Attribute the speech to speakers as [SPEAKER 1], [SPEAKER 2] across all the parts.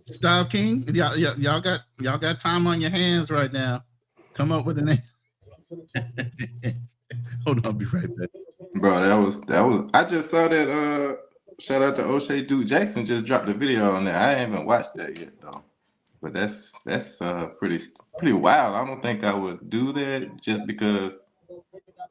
[SPEAKER 1] Style King, y'all got time on your hands right now. Come up with a name. Hold on, I'll be right back.
[SPEAKER 2] Bro, that was. I just saw that. Shout out to O'Shea Duke Jackson just dropped a video on there. I ain't even watched that yet though. But that's pretty wild. I don't think I would do that just because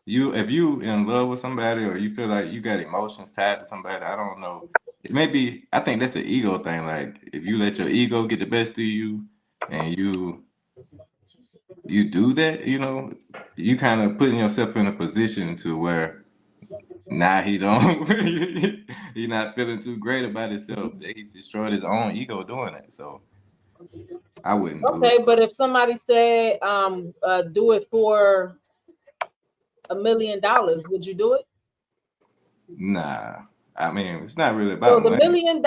[SPEAKER 2] if you in love with somebody or you feel like you got emotions tied to somebody. I don't know. Maybe I think that's an ego thing. Like if you let your ego get the best of you and you do that, you kind of putting yourself in a position to where now he don't he not feeling too great about himself. He destroyed his own ego doing it. So I wouldn't do it.
[SPEAKER 3] Okay, but if somebody said, do it for $1 million, would you do it?
[SPEAKER 2] Nah. I mean, it's not really
[SPEAKER 3] So
[SPEAKER 2] about
[SPEAKER 3] the $1
[SPEAKER 2] money.
[SPEAKER 3] million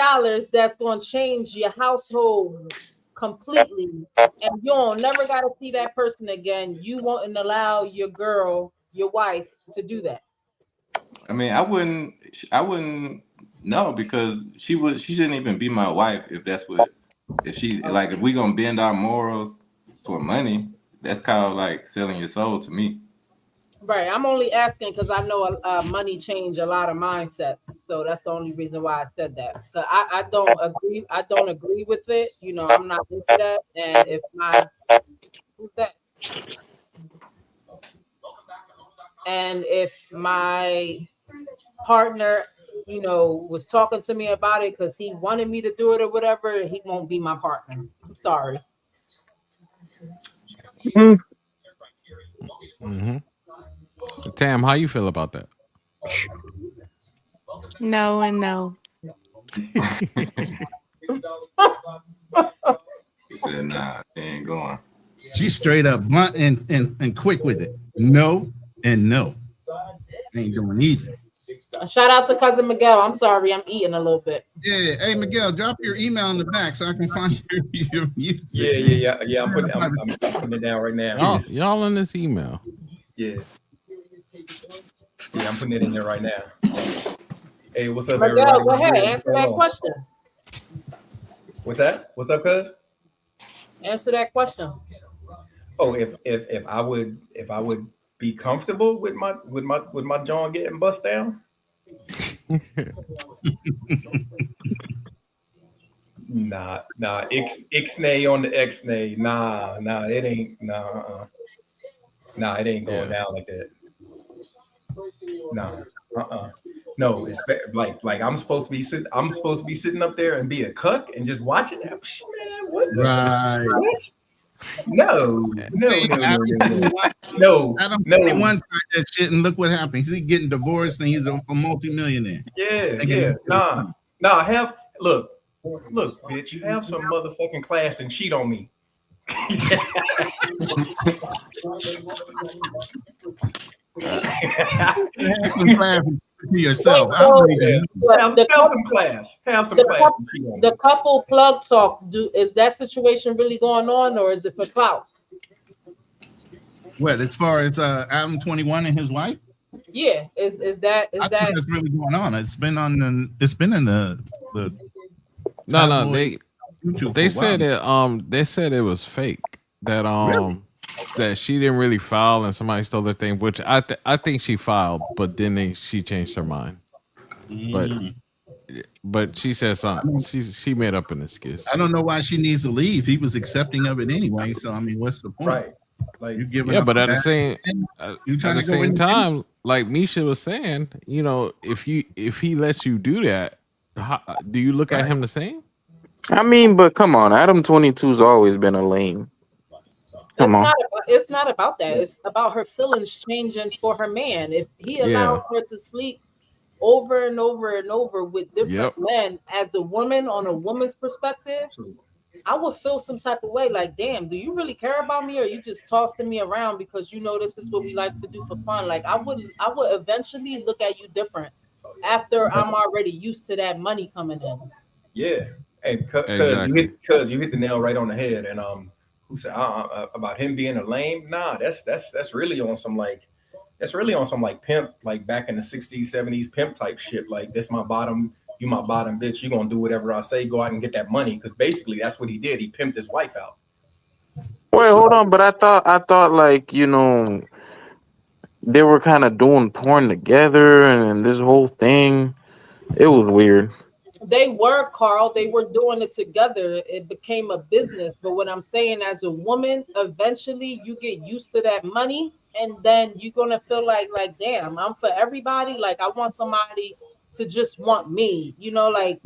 [SPEAKER 3] that's going to change your household completely, and you don't never got to see that person again. You won't allow your girl, your wife, to do that.
[SPEAKER 2] I mean, I wouldn't know because she shouldn't even be my wife if we gonna bend our morals for money, that's called like selling your soul to me.
[SPEAKER 3] Right. I'm only asking because I know money change a lot of mindsets. So that's the only reason why I said that. So I don't agree. I don't agree with it. I'm not into that. And if who's that? And if my partner, was talking to me about it because he wanted me to do it or whatever, he won't be my partner. I'm sorry.
[SPEAKER 4] Mm-hmm. Tam, how you feel about that?
[SPEAKER 5] No and no.
[SPEAKER 2] He said, nah, she ain't going.
[SPEAKER 1] She's straight up blunt and quick with it. No and no. Ain't doing either.
[SPEAKER 3] Shout out to cousin Miguel. I'm sorry, I'm eating a little bit.
[SPEAKER 1] Yeah. Hey, Miguel, drop your email in the back so I can find your music.
[SPEAKER 6] Yeah. I'm putting it down right now.
[SPEAKER 4] Y'all in this email.
[SPEAKER 6] Yeah, I'm putting it in there right now. Hey, what's up,
[SPEAKER 3] Miguel,
[SPEAKER 6] everybody?
[SPEAKER 3] go ahead, answer that question.
[SPEAKER 6] What's that? What's up, cuz?
[SPEAKER 3] Answer that question.
[SPEAKER 6] Oh, if I would be comfortable with my John getting bust down. Nah, Ixnay on the Xnay. Nah, it ain't. Nah, it ain't going down like that. Nah, no. It's like I'm supposed to be sitting. I'm supposed to be sitting up there and be a cuck and just watching that. Man, what?
[SPEAKER 1] Right.
[SPEAKER 6] What? No.
[SPEAKER 1] Adam one tried that shit and look what happened. He's getting divorced and he's a multimillionaire.
[SPEAKER 6] Yeah. Nah. Look, bitch. You have some motherfucking class and cheat on me.
[SPEAKER 1] To yourself.
[SPEAKER 6] Have some class.
[SPEAKER 3] The couple plug talk. Is that situation really going on, or is it for clout?
[SPEAKER 1] What, as far as Adam 21 and his wife?
[SPEAKER 3] Yeah, is that
[SPEAKER 1] I think that's really going on. It's been in the
[SPEAKER 4] No, they said
[SPEAKER 1] it.
[SPEAKER 4] They said it was fake. That
[SPEAKER 1] Really?
[SPEAKER 4] that she didn't really file and somebody stole their thing, which I think she filed, but then she changed her mind. But she said something. She made up an excuse.
[SPEAKER 1] I don't know why she needs to leave. He was accepting of it anyway. So I mean, what's the point?
[SPEAKER 6] Right. Like
[SPEAKER 1] you giving
[SPEAKER 4] but at the same time, like Misha was saying, if he lets you do that, do you look at him the same?
[SPEAKER 7] I mean, but come on, Adam 22's always been a lame.
[SPEAKER 3] It's not about that. It's about her feelings changing for her man. If he allows her to sleep over and over and over with different men as a woman on a woman's perspective, I would feel some type of way. Like, damn, do you really care about me, or you just tossing me around because this is what we like to do for fun? Like, I would eventually look at you different after I'm already used to that money coming in.
[SPEAKER 6] Yeah, and because you hit the nail right on the head. And who said about him being a lame? Nah, that's really on some like pimp, like back in the 60s, 70s pimp type shit. Like, this my bottom, you my bottom bitch. You gonna do whatever I say. Go out and get that money, because basically that's what he did. He pimped his wife out.
[SPEAKER 7] Wait, hold on. But I thought like, you know, they were kind of doing porn together and this whole thing. It was weird.
[SPEAKER 3] They were, Carl. They were doing it together. It became a business. But what I'm saying, as a woman, eventually you get used to that money, and then you're gonna feel like damn, I'm for everybody. Like I want somebody to just want me. You know, like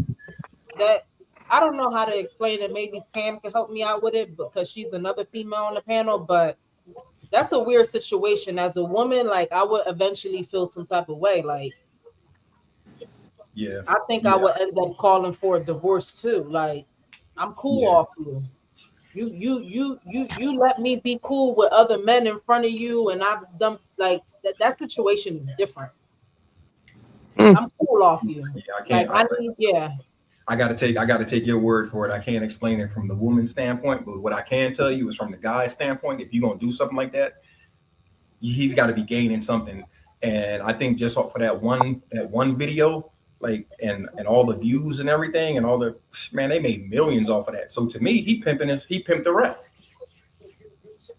[SPEAKER 3] that. I don't know how to explain it. Maybe Tam can help me out with it because she's another female on the panel. But that's a weird situation. As a woman, like I would eventually feel some type of way. Like,
[SPEAKER 6] yeah,
[SPEAKER 3] I think I would end up calling for a divorce too. Like, I'm cool off you. You let me be cool with other men in front of you, and I've done like that situation is different. I'm cool off you.
[SPEAKER 6] Yeah, I can't.
[SPEAKER 3] Like,
[SPEAKER 6] I gotta take your word for it. I can't explain it from the woman's standpoint, but what I can tell you is from the guy's standpoint. If you're gonna do something like that, he's got to be gaining something. And I think just off of that one video, like and all the views and everything, and all the man, they made millions off of that. So to me, he pimped her out.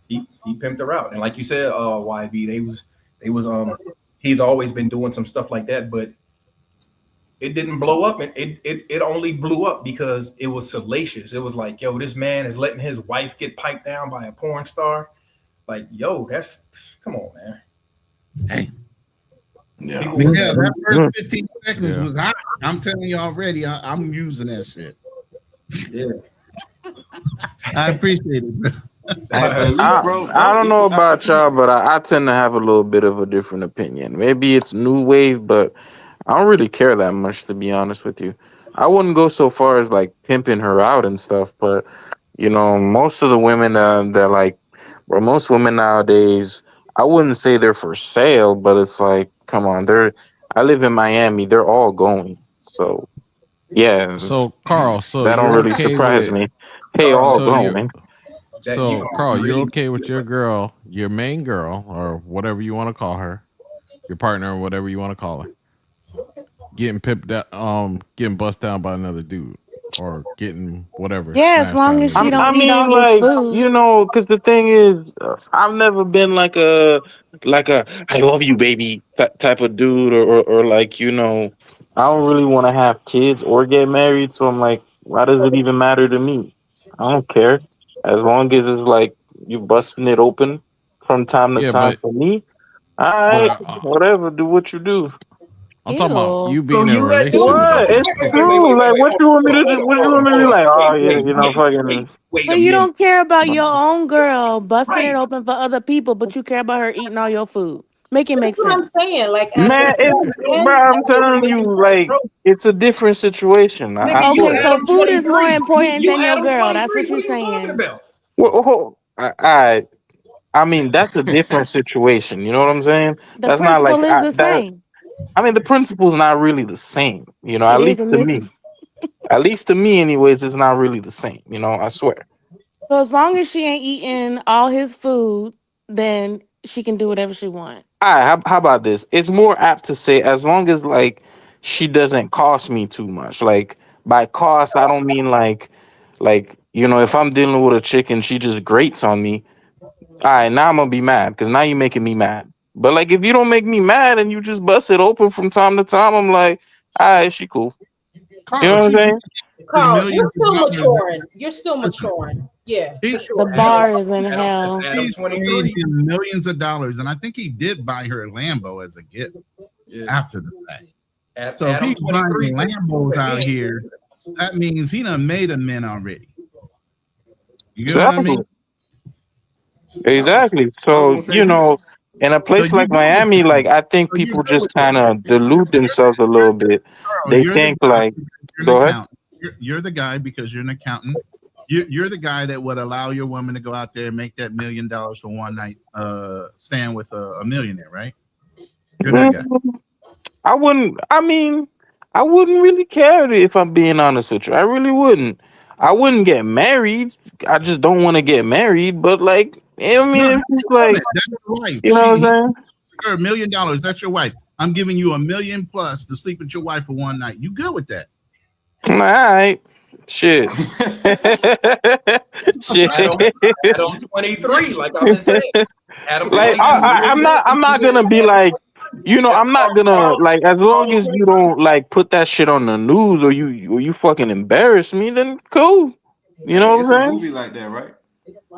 [SPEAKER 6] He pimped her out. And like you said, YV, he's always been doing some stuff like that, but it didn't blow up, and it only blew up because it was salacious. It was like, yo, this man is letting his wife get piped down by a porn star. Like, yo, come on, man.
[SPEAKER 1] Hey.
[SPEAKER 2] Yeah.
[SPEAKER 1] That first 15 seconds was hot. I'm telling you already, I'm using that shit.
[SPEAKER 6] Yeah.
[SPEAKER 1] I appreciate it.
[SPEAKER 7] I don't know about y'all, but I tend to have a little bit of a different opinion. Maybe it's new wave, but I don't really care that much, to be honest with you. I wouldn't go so far as like pimping her out and stuff, but you know, most of the women they're like, well, most women nowadays, I wouldn't say they're for sale, but it's like, come on, I live in Miami, they're all going. So yeah.
[SPEAKER 4] So Carl,
[SPEAKER 7] that don't really surprise me. Hey, all going.
[SPEAKER 4] So Carl, you're okay with your girl, your main girl, or whatever you want to call her, your partner, or whatever you want to call her, getting pimped down, getting bust down by another dude, or getting whatever.
[SPEAKER 5] Yeah, as long as she don't eat all
[SPEAKER 7] like,
[SPEAKER 5] his food.
[SPEAKER 7] you know, because the thing is, I've never been like a I love you, baby type of dude, or like, you know, I don't really want to have kids or get married. So I'm like, why does it even matter to me? I don't care, as long as it's like you busting it open from time to time for me. All right, whatever, do what you do.
[SPEAKER 4] I'm talking about you being in a relationship.
[SPEAKER 7] What? It's true. Like, what you want me to do? What you want me to be like? Oh yeah, you know, fucking.
[SPEAKER 5] So you don't care about your own girl busting it open for other people, but you care about her eating all your food. Make it make sense.
[SPEAKER 3] That's what I'm saying. Like,
[SPEAKER 7] man, I'm telling you, like, it's a different situation.
[SPEAKER 5] Okay, so food is more important than your girl. That's what you're saying.
[SPEAKER 7] Well, I mean, that's a different situation. You know what I'm saying?
[SPEAKER 5] The principle is the same.
[SPEAKER 7] I mean, the principle is not really the same. You know, at least to me. At least to me, anyways, it's not really the same. You know, I swear.
[SPEAKER 5] So as long as she ain't eating all his food, then she can do whatever she wants.
[SPEAKER 7] All right, how about this? It's more apt to say as long as like she doesn't cost me too much. Like by cost, I don't mean like you know, if I'm dealing with a chick and she just grates on me, all right, now I'm gonna be mad because now you're making me mad. But like if you don't make me mad and you just bust it open from time to time, I'm like, all right, she cool.
[SPEAKER 1] Carl,
[SPEAKER 7] you know what I'm saying?
[SPEAKER 3] Carl, you're still maturing. You're still maturing. Yeah. For sure.
[SPEAKER 5] The bar is in hell.
[SPEAKER 1] He's paid him millions of dollars, and I think he did buy her a Lambo as a gift after the fact. So if he's buying Lambos out here, that means he done made a man already. You get what I mean?
[SPEAKER 7] Exactly. So, you know, in a place like Miami, like I think people just kind of delude themselves a little bit. They think like, go ahead.
[SPEAKER 1] You're the guy because you're an accountant. You're the guy that would allow your woman to go out there and make that $1 million for one night stand with a millionaire, right? You're that guy.
[SPEAKER 7] I wouldn't really care if I'm being honest with you. I really wouldn't. I wouldn't get married. I just don't want to get married. But like, I mean, it's like,
[SPEAKER 1] that's your wife.
[SPEAKER 7] You know what I'm saying?
[SPEAKER 1] $1 million. That's your wife. I'm giving you $1 million plus to sleep with your wife for one night. You good with that?
[SPEAKER 7] All right. Shit. Shit.
[SPEAKER 6] Adam 23, like I've been saying. Adam
[SPEAKER 7] Like I'm not gonna be like, I'm not gonna like, as long as you don't like put that shit on the news or you fucking embarrass me, then cool. You know what I'm saying?
[SPEAKER 2] A movie like that, right?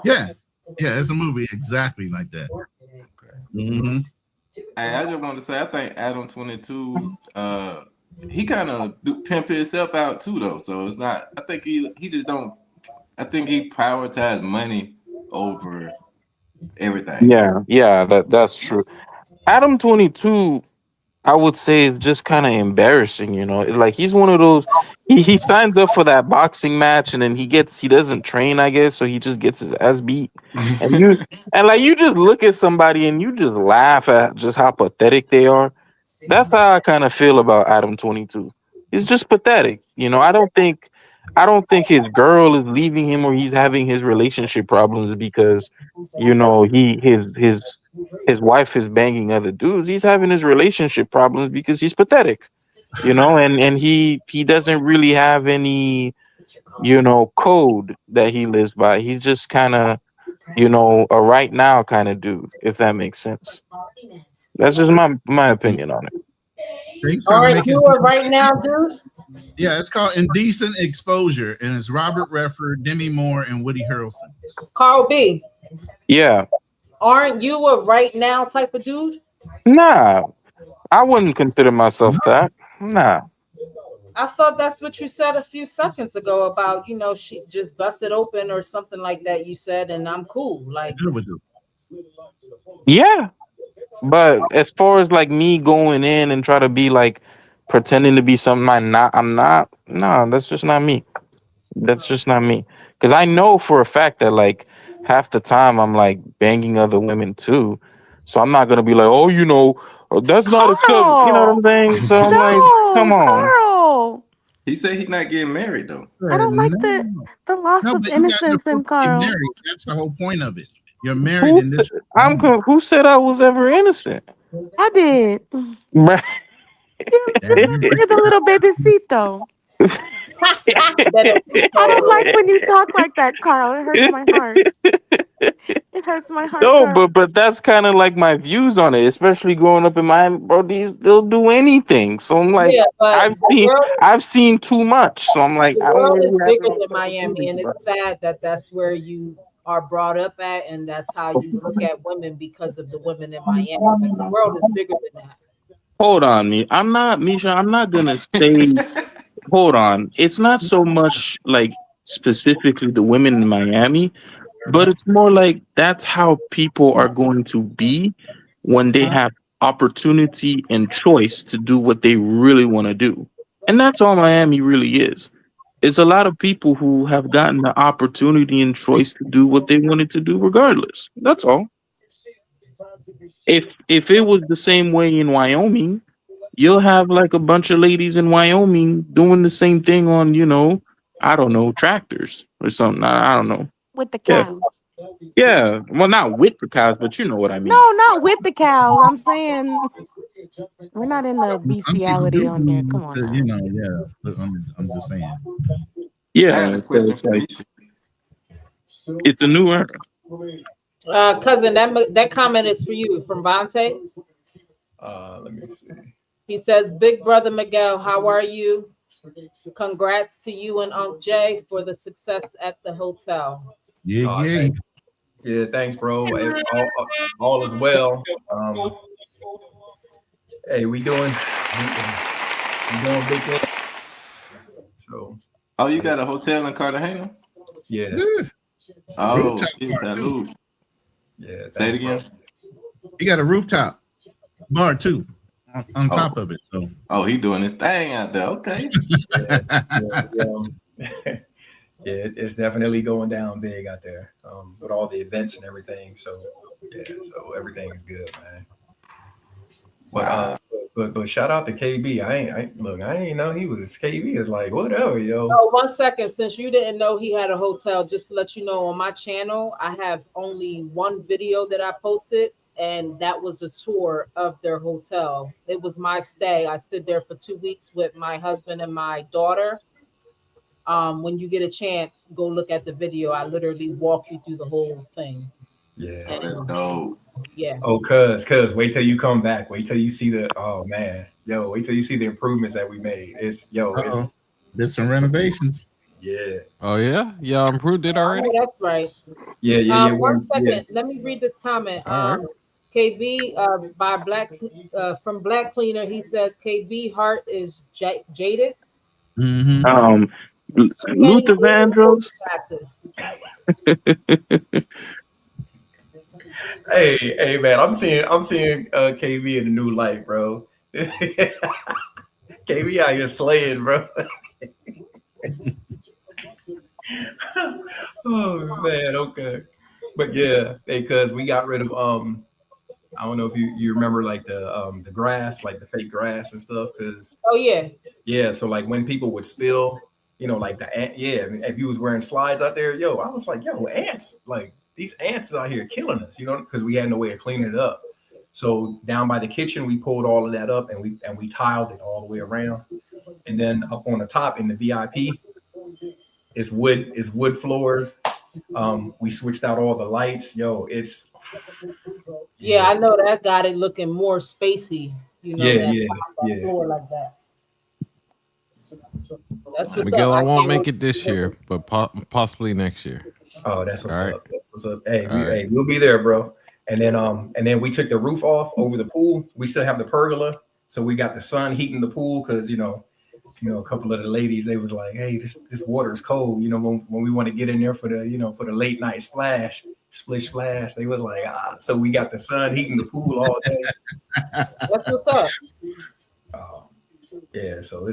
[SPEAKER 1] Yeah, it's a movie exactly like that. Mm-hmm.
[SPEAKER 2] Hey, I just want to say, I think Adam 22, he kind of pimp himself out too, though. So it's not. I think he just don't. I think he prioritized money over everything.
[SPEAKER 7] Yeah, that's true. Adam 22, I would say, is just kind of embarrassing, Like he's one of those. He signs up for that boxing match and then he doesn't train, I guess, so he just gets his ass beat. And you just look at somebody and you just laugh at just how pathetic they are. That's how I kind of feel about Adam 22. He's just pathetic, I don't think his girl is leaving him or he's having his relationship problems because his wife is banging other dudes. He's having his relationship problems because he's pathetic, and he doesn't really have any code that he lives by. He's just kind of a right now kind of dude, if that makes sense. That's just my opinion on it.
[SPEAKER 3] All right, you are right now, dude.
[SPEAKER 1] Yeah, it's called Indecent Exposure, and it's Robert Redford, Demi Moore, and Woody Harrelson.
[SPEAKER 3] Carl B.
[SPEAKER 7] Yeah.
[SPEAKER 3] Aren't you a right now type of dude?
[SPEAKER 7] Nah, I wouldn't consider myself that. Nah.
[SPEAKER 3] I thought that's what you said a few seconds ago about, she just busted open or something like that. You said, and I'm cool. Like,
[SPEAKER 7] yeah. But as far as like me going in and try to be like pretending to be something I'm not. No, that's just not me. That's just not me. Because I know for a fact that like half the time I'm like banging other women too. So I'm not gonna be like, that's not acceptable. You know what I'm saying? So I'm like, come on.
[SPEAKER 5] Carl.
[SPEAKER 2] He said he's not getting married though.
[SPEAKER 5] I don't like the loss of innocence in Carl.
[SPEAKER 1] That's the whole point of it. You're married in this.
[SPEAKER 7] Who said I was ever innocent?
[SPEAKER 5] I did. You're the little babycito. I don't like when you talk like that, Carl. It hurts my heart. It hurts my heart.
[SPEAKER 7] No, but that's kind of like my views on it, especially growing up in Miami, bro. They'll do anything. So I'm like, I've seen too much. So I'm like,
[SPEAKER 3] the world is bigger than Miami, and it's sad that that's where you are brought up at, and that's how you look at women because of the women in Miami. But the world is bigger than that.
[SPEAKER 7] Hold on, Misha. I'm not gonna say. Hold on. It's not so much like specifically the women in Miami, but it's more like that's how people are going to be when they have opportunity and choice to do what they really want to do. And that's all Miami really is. It's a lot of people who have gotten the opportunity and choice to do what they wanted to do regardless. That's all. If it was the same way in Wyoming, you'll have like a bunch of ladies in Wyoming doing the same thing on, I don't know, tractors or something. I don't know.
[SPEAKER 5] With the cows.
[SPEAKER 7] Yeah. Well, not with the cows, but you know what I mean.
[SPEAKER 5] No, not with the cows. I'm saying we're not in the bestiality on here. Come on.
[SPEAKER 1] I'm just saying.
[SPEAKER 7] Yeah. It's a new era.
[SPEAKER 3] Cousin, that comment is for you from Vontae.
[SPEAKER 6] Let me see.
[SPEAKER 3] He says, Big Brother Miguel, how are you? Congrats to you and Unc Jay for the success at the hotel.
[SPEAKER 1] Yeah.
[SPEAKER 6] Yeah, thanks, bro. All is well. Hey, we doing big things. So.
[SPEAKER 2] Oh, you got a hotel in Cartagena?
[SPEAKER 6] Yeah.
[SPEAKER 2] Oh, salute.
[SPEAKER 6] Yeah.
[SPEAKER 2] Say it again.
[SPEAKER 1] You got a rooftop bar too. On top of it, so
[SPEAKER 2] he doing his thing out there. Okay.
[SPEAKER 6] It's definitely going down big out there with all the events and everything. So everything is good, man.
[SPEAKER 2] Wow.
[SPEAKER 6] But shout out to KB. I didn't know he was KB. Is like whatever, yo.
[SPEAKER 3] Oh, 1 second. Since you didn't know he had a hotel, just to let you know, on my channel, I have only one video that I posted. and that was a tour of their hotel. It was my stay. I stood there for 2 weeks with my husband and my daughter. When you get a chance, go look at the video. I literally walk you through the whole thing.
[SPEAKER 6] Yeah,
[SPEAKER 2] that's dope.
[SPEAKER 3] Yeah.
[SPEAKER 6] Oh, cuz, wait till you come back. Wait till you see the. Oh man, yo, wait till you see the improvements that we made.
[SPEAKER 1] There's some renovations.
[SPEAKER 6] Yeah.
[SPEAKER 4] Oh yeah, y'all improved it already.
[SPEAKER 3] Oh, that's right.
[SPEAKER 6] Yeah.
[SPEAKER 3] 1 second.
[SPEAKER 6] Yeah.
[SPEAKER 3] Let me read this comment.
[SPEAKER 4] All right.
[SPEAKER 3] KB by Black from Black Cleaner. He says KB heart is jaded.
[SPEAKER 1] Mm-hmm.
[SPEAKER 7] Luther Vandross.
[SPEAKER 6] Hey, man, I'm seeing KB in a new light, bro. KB out here slaying, bro. Oh man, okay. But yeah, because we got rid of I don't know if you remember like the grass, like the fake grass and stuff. Cause yeah. So like when people would spill, like the ant, if you was wearing slides out there, I was like, ants, like these ants is out here killing us, because we had no way of cleaning it up. So down by the kitchen, we pulled all of that up and we tiled it all the way around. And then up on the top in the VIP, it's wood floors. We switched out all the lights. It's
[SPEAKER 3] I know that got it looking more spacey. Floor like that. That's what's
[SPEAKER 4] Miguel,
[SPEAKER 3] up.
[SPEAKER 4] I won't make it this year, but possibly next year.
[SPEAKER 6] Oh, that's what's
[SPEAKER 4] All
[SPEAKER 6] up. That's what's up. Hey, we'll be there, bro. And then we took the roof off over the pool. We still have the pergola, so we got the sun heating the pool because a couple of the ladies, they was like, hey, this water is cold. When we want to get in there for the late night splish splash, they was like, so we got the sun heating the pool all day.
[SPEAKER 3] That's what's up.
[SPEAKER 6] Yeah, so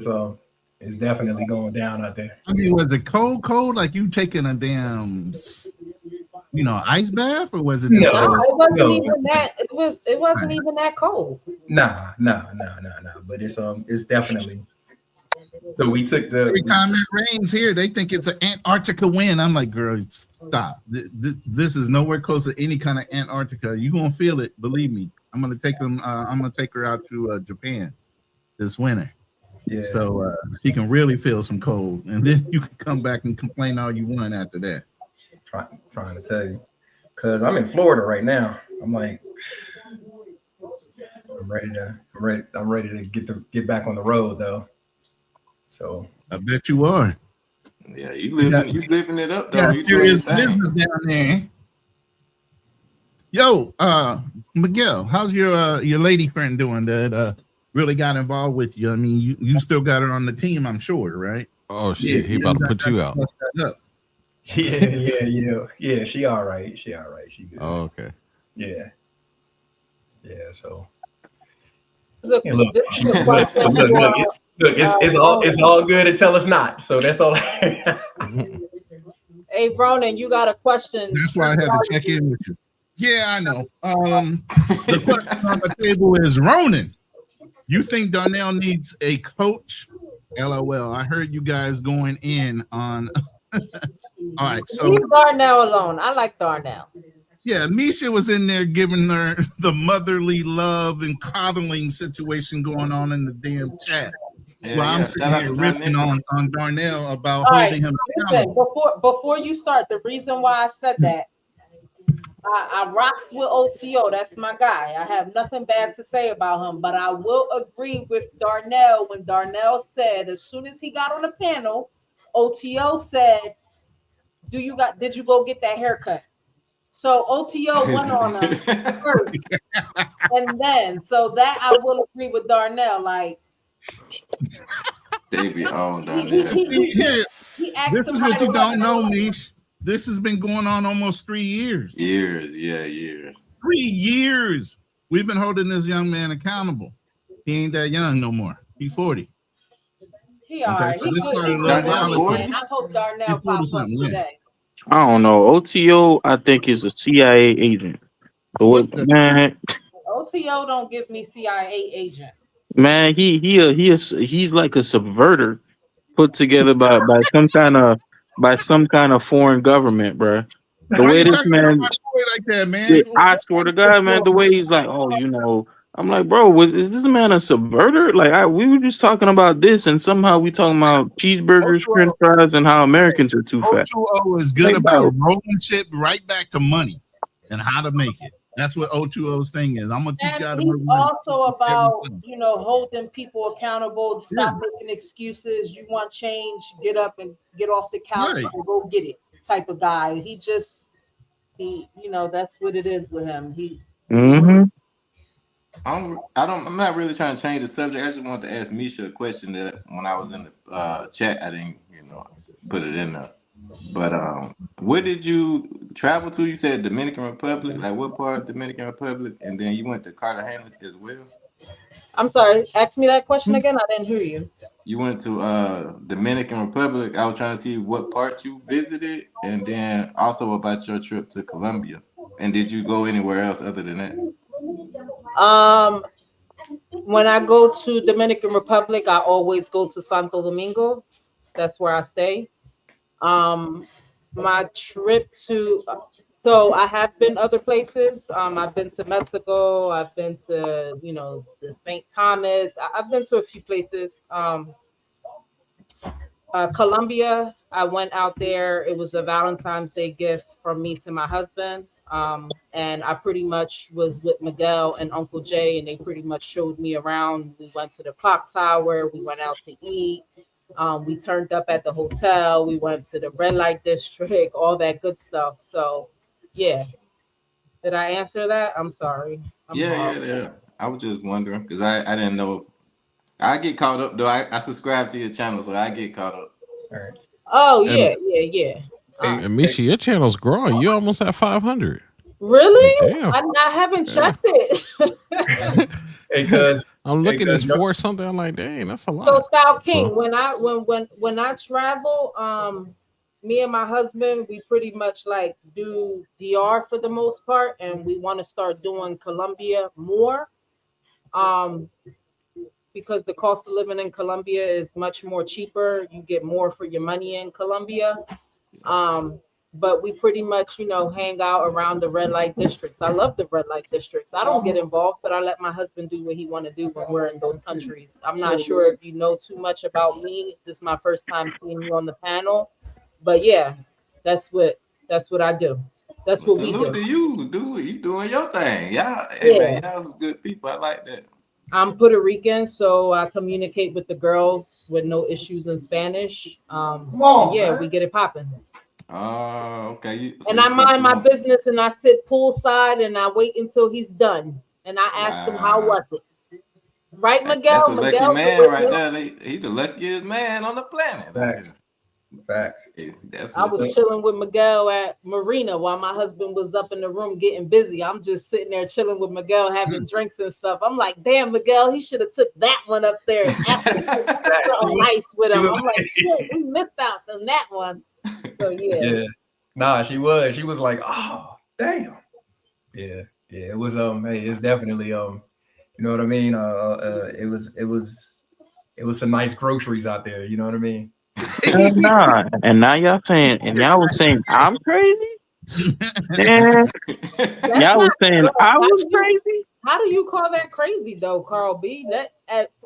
[SPEAKER 6] it's definitely going down out there.
[SPEAKER 1] I mean, was it cold? Like you taking a damn, ice bath, or was it?
[SPEAKER 3] No, it wasn't even that. It wasn't even that cold.
[SPEAKER 6] Nah. But it's definitely. So we took
[SPEAKER 1] every time it rains here, they think it's an Antarctica wind. I'm like, girl, stop. This is nowhere close to any kind of Antarctica. You're gonna feel it, believe me. I'm gonna take them. I'm gonna take her out to Japan this winter.
[SPEAKER 6] Yeah.
[SPEAKER 1] So she can really feel some cold, and then you can come back and complain all you want after that.
[SPEAKER 6] Trying to tell you, because I'm in Florida right now. I'm like, I'm ready to get back on the road though. So
[SPEAKER 1] I bet you are.
[SPEAKER 2] Yeah, you living it up though.
[SPEAKER 1] Yeah,
[SPEAKER 2] you
[SPEAKER 1] serious business down there. Yo, Miguel, how's your lady friend doing that really got involved with you? I mean, you still got her on the team, I'm sure, right?
[SPEAKER 4] Oh shit, he about to put you out.
[SPEAKER 6] Yeah. She all right. She good.
[SPEAKER 4] Oh, okay.
[SPEAKER 6] Yeah. So.
[SPEAKER 3] Look,
[SPEAKER 6] it's all good until it's not. So that's all.
[SPEAKER 3] Hey, Ronan, you got a question?
[SPEAKER 1] That's why I had to check in with you. Yeah, I know. The question on the table is, Ronan, you think Darnell needs a coach? LOL. I heard you guys going in on. All right, so
[SPEAKER 3] leave Darnell alone. I like Darnell.
[SPEAKER 1] Yeah, Misha was in there giving her the motherly love and coddling situation going on in the damn chat. Well, I'm sitting here ripping on Darnell about holding him accountable.
[SPEAKER 3] Before you start, the reason why I said that, I rocks with OTO. That's my guy. I have nothing bad to say about him, but I will agree with Darnell when Darnell said as soon as he got on the panel, OTO said, did you go get that haircut? So OTO went on him first, and then so that I will agree with Darnell. Like
[SPEAKER 2] they be on Darnell.
[SPEAKER 1] This is what you don't know, Mish. This has been going on almost 3 years.
[SPEAKER 2] Years.
[SPEAKER 1] 3 years. We've been holding this young man accountable. He ain't that young no more. He's 40.
[SPEAKER 3] He all right.
[SPEAKER 1] So this started a little while ago.
[SPEAKER 3] I hope Darnell pops up today.
[SPEAKER 7] I don't know. OTO, I think, is a CIA agent. But what, man?
[SPEAKER 3] OTO don't give me CIA agent.
[SPEAKER 7] Man, he's like a subverter put together by some kind of foreign government, bro. The
[SPEAKER 1] Why
[SPEAKER 7] way
[SPEAKER 1] you
[SPEAKER 7] this
[SPEAKER 1] talking
[SPEAKER 7] man,
[SPEAKER 1] about my boy like that, man?
[SPEAKER 7] yeah, I swear to God, man, the way he's like, oh, you know, I'm like, bro, is this man a subverter? Like, we were just talking about this, and somehow we talking about cheeseburgers, French fries, and how Americans are too fat.
[SPEAKER 1] O2O is good
[SPEAKER 7] Like,
[SPEAKER 1] about
[SPEAKER 7] bro.
[SPEAKER 1] rolling shit right back to money and how to make it. That's what O2O's thing is. I'm gonna teach
[SPEAKER 3] And
[SPEAKER 1] you how to
[SPEAKER 3] he's
[SPEAKER 1] make money.
[SPEAKER 3] also about,
[SPEAKER 1] Everything.
[SPEAKER 3] holding people accountable. Stop
[SPEAKER 1] Yeah.
[SPEAKER 3] making excuses. You want change, get up and get off the couch
[SPEAKER 1] Right.
[SPEAKER 3] and go get it type of guy. That's what it is with him.
[SPEAKER 7] Mm-hmm.
[SPEAKER 2] I'm not really trying to change the subject. I just wanted to ask Misha a question that when I was in the chat, I didn't, put it in there. But where did you travel to? You said Dominican Republic. Like what part of Dominican Republic? And then you went to Cartagena as well.
[SPEAKER 3] I'm sorry, ask me that question again. I didn't hear you.
[SPEAKER 2] You went to Dominican Republic. I was trying to see what part you visited, and then also about your trip to Colombia. And did you go anywhere else other than that?
[SPEAKER 3] When I go to Dominican Republic, I always go to Santo Domingo. That's where I stay. My trip so I have been other places. I've been to Mexico. I've been to, the St. Thomas. I've been to a few places. Colombia, I went out there. It was a Valentine's Day gift from me to my husband. And I pretty much was with Miguel and Uncle Jay, and they pretty much showed me around. We went to the clock tower. We went out to eat. We turned up at the hotel. We went to the red light district, all that good stuff. So, yeah. Did I answer that? I'm sorry.
[SPEAKER 2] Yeah. I was just wondering because I didn't know. I get caught up though. I subscribe to your channel, so I get caught up.
[SPEAKER 6] All right.
[SPEAKER 3] Oh, yeah.
[SPEAKER 4] And Misha, your channel's growing. You almost at 500.
[SPEAKER 3] Really?
[SPEAKER 4] Damn.
[SPEAKER 3] I haven't checked it.
[SPEAKER 6] Because
[SPEAKER 4] I'm looking at this 4 something. I'm like, dang, that's a lot.
[SPEAKER 3] So Style King, when I travel, me and my husband, we pretty much like do DR for the most part, and we want to start doing Colombia more. Because the cost of living in Colombia is much more cheaper. You get more for your money in Colombia. But we pretty much, hang out around the red light districts. I love the red light districts. I don't get involved, but I let my husband do what he want to do when we're in those countries. I'm not sure if you know too much about me. This is my first time seeing you on the panel, but yeah, that's what I do. That's what we do.
[SPEAKER 2] You doing your thing. Man, y'all some good people. I like that.
[SPEAKER 3] I'm Puerto Rican, so I communicate with the girls with no issues in Spanish. We get it popping.
[SPEAKER 2] Oh, okay.
[SPEAKER 3] And I mind my business, and I sit poolside, and I wait until he's done, and I ask him how was it. Right, Miguel?
[SPEAKER 2] That's a lucky man right there. He's the luckiest man on the planet.
[SPEAKER 6] Facts.
[SPEAKER 3] I was chilling with Miguel at Marina while my husband was up in the room getting busy. I'm just sitting there chilling with Miguel, having drinks and stuff. I'm like, damn, Miguel, he should have took that one upstairs. Something nice with him. I'm like, shit, we missed out on that one. So yeah.
[SPEAKER 6] Nah, she was like, oh, damn. Yeah. It was hey, it's definitely you know what I mean? It was some nice groceries out there, you know what I mean?
[SPEAKER 7] Nah. And now y'all was saying I'm crazy? Yeah. Y'all was saying I was crazy?
[SPEAKER 3] How do you call that crazy though, Carl B? That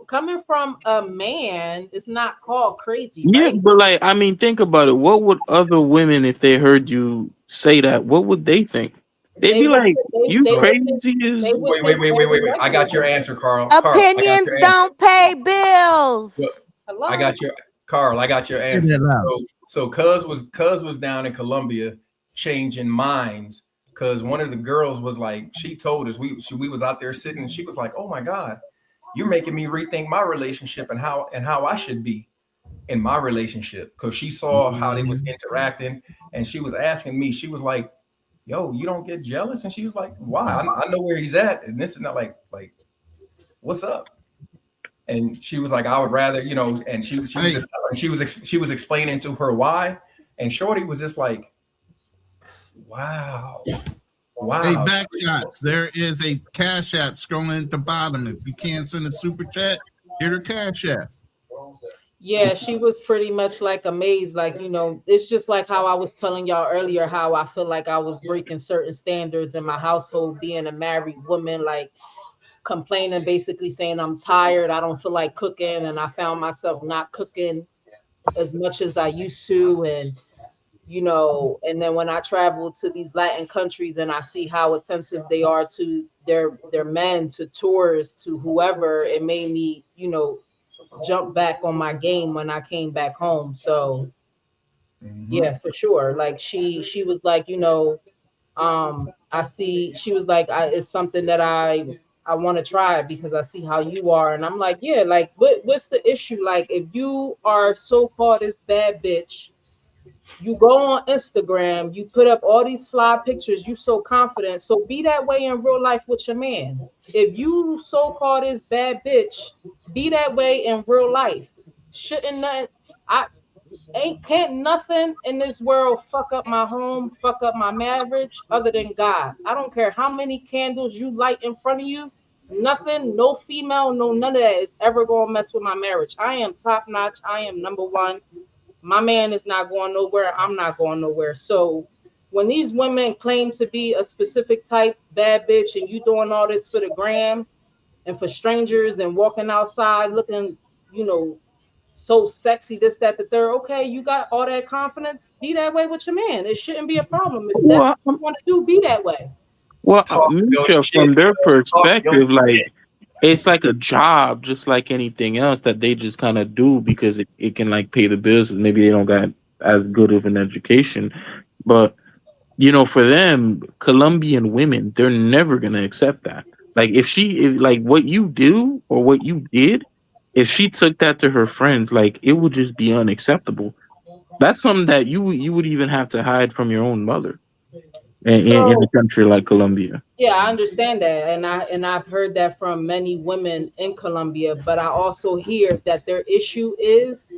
[SPEAKER 3] coming from a man, it's not called crazy.
[SPEAKER 7] Yeah,
[SPEAKER 3] right?
[SPEAKER 7] but like, I mean, think about it. What would other women, if they heard you say that, what would they think? They'd be like, "You crazy?"
[SPEAKER 6] Wait. I got your answer, Carl.
[SPEAKER 5] Opinions don't pay bills.
[SPEAKER 6] I got your answer. So Cuz was down in Colombia changing minds. Because one of the girls was like, she told us we was out there sitting, and she was like, "Oh my God, you're making me rethink my relationship and how I should be in my relationship." Because she saw how they was interacting, and she was asking me. She was like, "Yo, you don't get jealous?" And she was like, "Why? I know where he's at, and this is not like what's up?" And she was like, "I would rather, And she was explaining to her why, and Shorty was just like, Wow.
[SPEAKER 1] Hey, back shots. There is a Cash App scrolling at the bottom. If you can't send a super chat, hit her Cash App.
[SPEAKER 3] Yeah, she was pretty much like amazed. Like, it's just like how I was telling y'all earlier, how I feel like I was breaking certain standards in my household, being a married woman, like complaining, basically saying I'm tired, I don't feel like cooking, and I found myself not cooking as much as I used to. And then when I travel to these Latin countries and I see how attentive they are to their men, to tourists, to whoever, it made me, jump back on my game when I came back home. So yeah, for sure. Like she was like, I see, she was like, it's something that I want to try because I see how you are. And I'm like, yeah, like what's the issue? Like, if you are so-called this bad bitch, you go on Instagram, you put up all these fly pictures, you so confident. So be that way in real life with your man. If you so-called this bad bitch, be that way in real life. Shouldn't nothing, can't nothing in this world fuck up my home, fuck up my marriage other than God. I don't care how many candles you light in front of you. Nothing, no female, no none of that is ever gonna mess with my marriage. I am top notch. I am number one. My man is not going nowhere. I'm not going nowhere. So when these women claim to be a specific type bad bitch and you doing all this for the gram and for strangers and walking outside looking, so sexy, this, that, the third, okay, you got all that confidence, be that way with your man. It shouldn't be a problem. If that's what you want to do, be that way.
[SPEAKER 7] Well, Misha, from their perspective, like it's like a job, just like anything else that they just kind of do because it can like pay the bills. And maybe they don't got as good of an education, but for them, Colombian women, they're never gonna accept that. Like if like what you do or what you did, if she took that to her friends, like it would just be unacceptable. That's something that you would even have to hide from your own mother in a country like Colombia.
[SPEAKER 3] Yeah, I understand that, and I've heard that from many women in Colombia, but I also hear that their issue is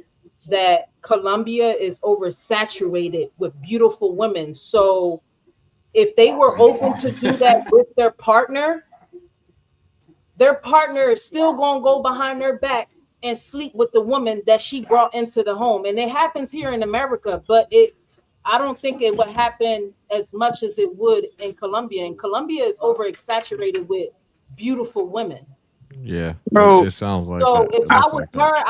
[SPEAKER 3] that Colombia is oversaturated with beautiful women. So if they were open to do that with their partner is still going to go behind their back and sleep with the woman that she brought into the home. And it happens here in America, but I don't think it would happen as much as it would in Colombia. And Colombia is oversaturated with beautiful women.
[SPEAKER 4] Yeah,
[SPEAKER 7] Bro,
[SPEAKER 4] it sounds like
[SPEAKER 3] So
[SPEAKER 4] that.
[SPEAKER 3] if I was her,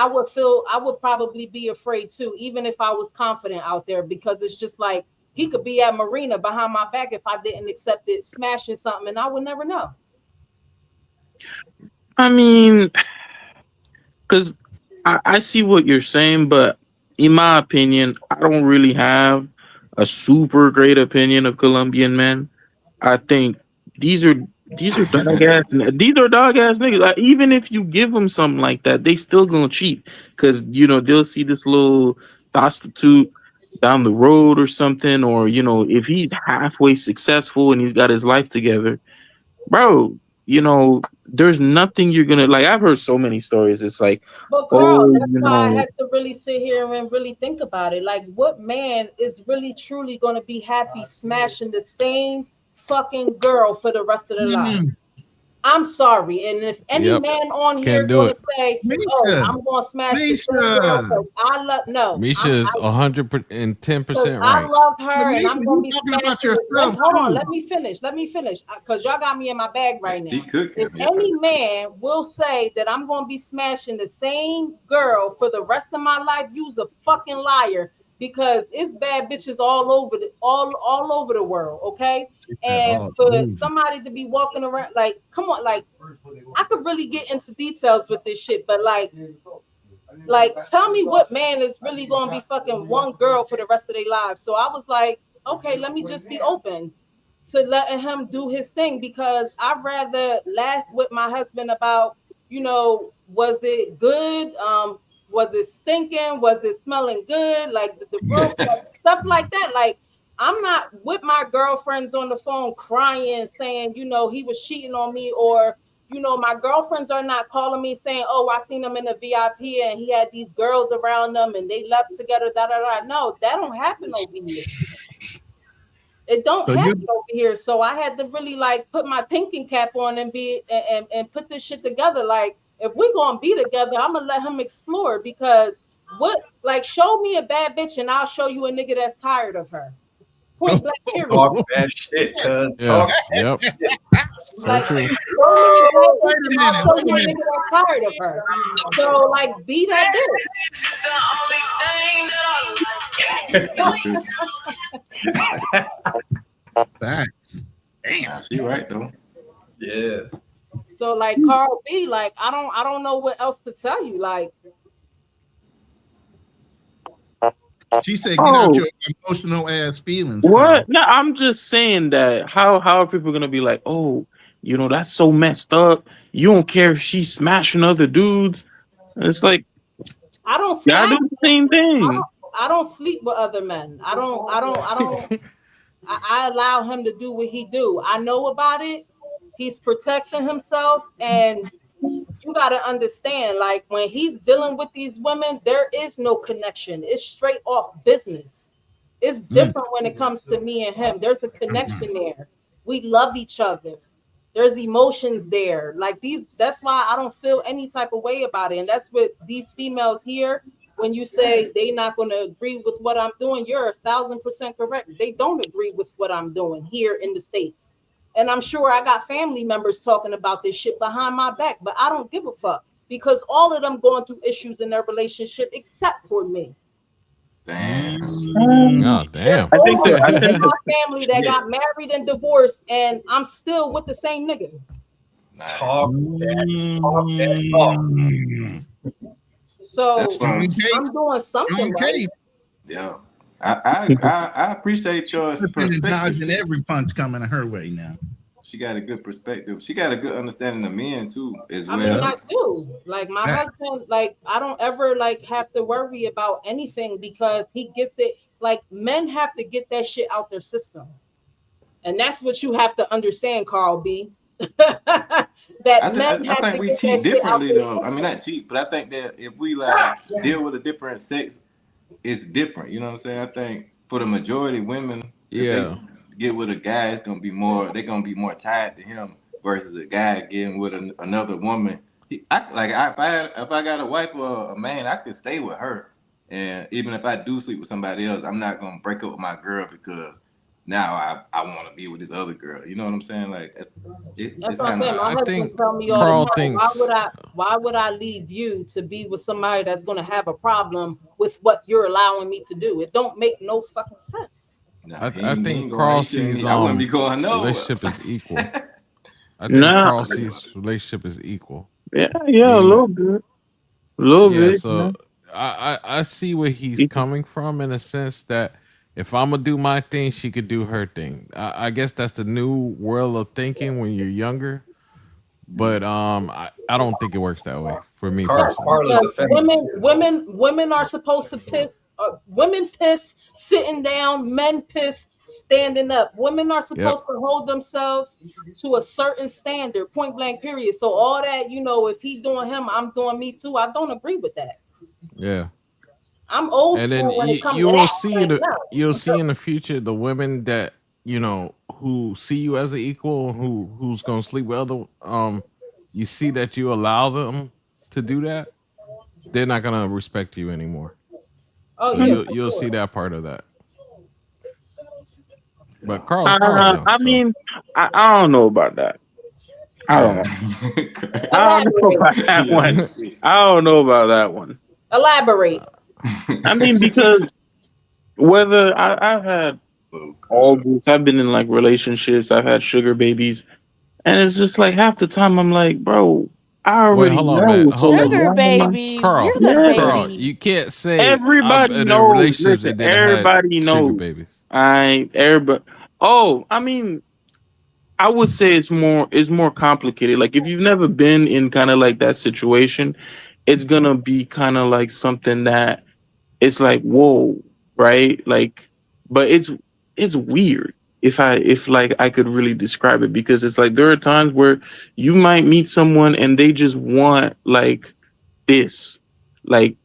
[SPEAKER 3] I would probably be afraid too, even if I was confident out there, because it's just like he could be at Marina behind my back if I didn't accept it, smashing something, and I would never know.
[SPEAKER 7] I mean, because I see what you're saying, but in my opinion, I don't really have a super great opinion of Colombian men. I think these are dog ass niggas. Like, even if you give them something like that, they still gonna cheat because they'll see this little prostitute down the road or something, or if he's halfway successful and he's got his life together, bro. There's nothing you're gonna like. I've heard so many stories. It's like,
[SPEAKER 3] But Carl, that's why I had to really sit here and really think about it. Like, what man is really truly going to be happy smashing the same fucking girl for the rest of their life? I'm sorry, and if any man on here going to say, "Oh, I'm going to smash this girl," I love
[SPEAKER 4] Misha is 110% right.
[SPEAKER 3] I love her, and I'm going to be smashing. Hold on, let me finish, because y'all got me in my bag right now. If any man will say that I'm going to be smashing the same girl for the rest of my life, you's a fucking liar. Because it's bad bitches all over the world, okay? And for somebody to be walking around, like, come on, like, I could really get into details with this shit, but like, tell me what man is really gonna be fucking one girl for the rest of their lives. So I was like, okay, let me just be open to letting him do his thing, because I'd rather laugh with my husband about, was it good? Was it stinking? Was it smelling good? Like the room, stuff like that. Like, I'm not with my girlfriends on the phone crying, saying, he was cheating on me, or, my girlfriends are not calling me saying, oh, I seen him in the VIP and he had these girls around them and they left together, No, that don't happen over here. It don't happen over here. So I had to really like put my thinking cap on and and put this shit together. Like, if we're gonna be together, I'm gonna let him explore, because what? Like, show me a bad bitch, and I'll show you a nigga that's tired of her. Point blank, period.
[SPEAKER 6] Talk that shit, cuz.
[SPEAKER 4] Yeah.
[SPEAKER 6] Talk
[SPEAKER 4] Yep. So
[SPEAKER 3] Like,
[SPEAKER 4] true.
[SPEAKER 3] show me a bad bitch, and I'll show you a nigga that's tired of her. So, like, be that bitch.
[SPEAKER 1] Facts.
[SPEAKER 2] Damn, she right though.
[SPEAKER 6] Yeah.
[SPEAKER 3] So, like, Carl B, like, I don't know what else to tell you. Like,
[SPEAKER 1] She said, "Get out your emotional ass feelings."
[SPEAKER 7] What?
[SPEAKER 1] Carl.
[SPEAKER 7] No, I'm just saying that. How are people gonna be like, oh, you know, that's so messed up. You don't care if she's smashing other dudes. It's like
[SPEAKER 3] I don't
[SPEAKER 7] y'all do the same thing.
[SPEAKER 3] I don't sleep with other men. I allow him to do what he do. I know about it. He's protecting himself, and you got to understand, like, when he's dealing with these women, there is no connection. It's straight off business. It's different when it comes to me and him. There's a connection there. We love each other. There's emotions there. Like, that's why I don't feel any type of way about it. And that's what these females here, when you say they not going to agree with what I'm doing, you're 1,000% correct. They don't agree with what I'm doing here in the States. And I'm sure I got family members talking about this shit behind my back, but I don't give a fuck, because all of them going through issues in their relationship except for me.
[SPEAKER 2] Damn.
[SPEAKER 4] Oh, damn.
[SPEAKER 7] I think
[SPEAKER 3] my family that got married and divorced, and I'm still with the same nigga.
[SPEAKER 6] Talk that talk.
[SPEAKER 3] So
[SPEAKER 2] That's fine.
[SPEAKER 3] I'm doing something right.
[SPEAKER 2] Yeah. I appreciate your perspective.
[SPEAKER 1] Dodging every punch coming her way now.
[SPEAKER 2] She got a good perspective. She got a good understanding of men too, as well.
[SPEAKER 3] I mean, I do. Like, my husband, like, I don't ever like have to worry about anything, because he gets it. Like, men have to get that shit out their system, and that's what you have to understand, Carl B.
[SPEAKER 2] I think we cheat differently though. I mean, not cheat, but I think that if we like deal with a different sex, it's different. You know what I'm saying? I think for the majority of women,
[SPEAKER 4] Yeah.
[SPEAKER 2] get with a guy, it's gonna be more. They're gonna be more tied to him versus a guy getting with another woman. If I got a wife or a man, I could stay with her, and even if I do sleep with somebody else, I'm not gonna break up with my girl because now I want to be with this other girl. You know what I'm saying? Like,
[SPEAKER 3] that's what I'm saying. My husband tell me all the time, why would I leave you to be with somebody that's gonna have a problem with what you're allowing me to do? It don't make no fucking sense.
[SPEAKER 4] I think Carl sees relationship is equal. I think Carl sees relationship is equal.
[SPEAKER 7] Yeah, a little bit. A little bit.
[SPEAKER 4] So I see where he's coming from, in a sense that if I'm gonna do my thing, she could do her thing. I guess that's the new world of thinking when you're younger. But I don't think it works that way for me personally.
[SPEAKER 3] Women are supposed to piss. Women piss sitting down, men piss standing up. Women are supposed to hold themselves to a certain standard, point blank, period. So all that, you know, if he doing him, I'm doing me too. I don't agree with that.
[SPEAKER 4] Yeah.
[SPEAKER 3] I'm old
[SPEAKER 4] and
[SPEAKER 3] school
[SPEAKER 4] then
[SPEAKER 3] when it comes
[SPEAKER 4] you
[SPEAKER 3] to
[SPEAKER 4] will
[SPEAKER 3] that.
[SPEAKER 4] see you'll see in the future the women that, you know, who see you as an equal, who's gonna sleep with other you see that you allow them to do that, they're not gonna respect you anymore.
[SPEAKER 3] Oh,
[SPEAKER 4] so
[SPEAKER 3] yeah,
[SPEAKER 4] you'll see that part of that. But Carl,
[SPEAKER 7] I mean, I don't know about that. I don't know. I don't know about that one. I don't know about that one.
[SPEAKER 3] Elaborate.
[SPEAKER 7] I mean, because whether I've had all this, I've been in like relationships, I've had sugar babies, and it's just like half the time I'm like, bro, I already know.
[SPEAKER 5] Sugar babies,
[SPEAKER 4] Carl,
[SPEAKER 5] you're the baby.
[SPEAKER 4] Carl, you can't say
[SPEAKER 7] everybody
[SPEAKER 4] in
[SPEAKER 7] knows.
[SPEAKER 4] a relationship that
[SPEAKER 7] Everybody knows.
[SPEAKER 4] Sugar babies.
[SPEAKER 7] Everybody. Oh, I mean, I would say it's more complicated. Like, if you've never been in kind of like that situation, it's gonna be kind of like something that it's like, whoa, right? Like, but it's weird if I could really describe it, because it's like there are times where you might meet someone and they just want like this, like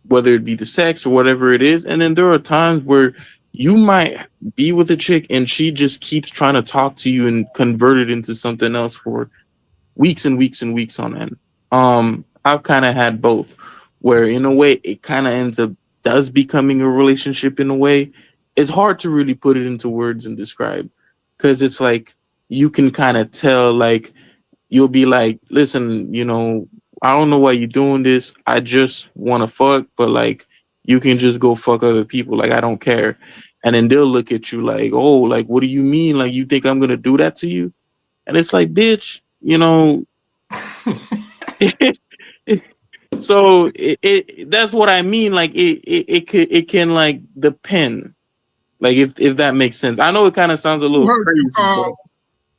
[SPEAKER 7] whether it be the sex or whatever it is, and then there are times where you might be with a chick and she just keeps trying to talk to you and convert it into something else for weeks and weeks and weeks on end. I've kind of had both, where in a way it kind of ends up does becoming a relationship in a way. It's hard to really put it into words and describe, because it's like you can kind of tell, like you'll be like, listen, you know, I don't know why you're doing this. I just want to fuck, but like you can just go fuck other people. Like I don't care. And then they'll look at you like, oh, like what do you mean? Like you think I'm gonna do that to you? And it's like, bitch, you know. So that's what I mean. Like it can like depend. Like if that makes sense. I know it kind of sounds a little crazy.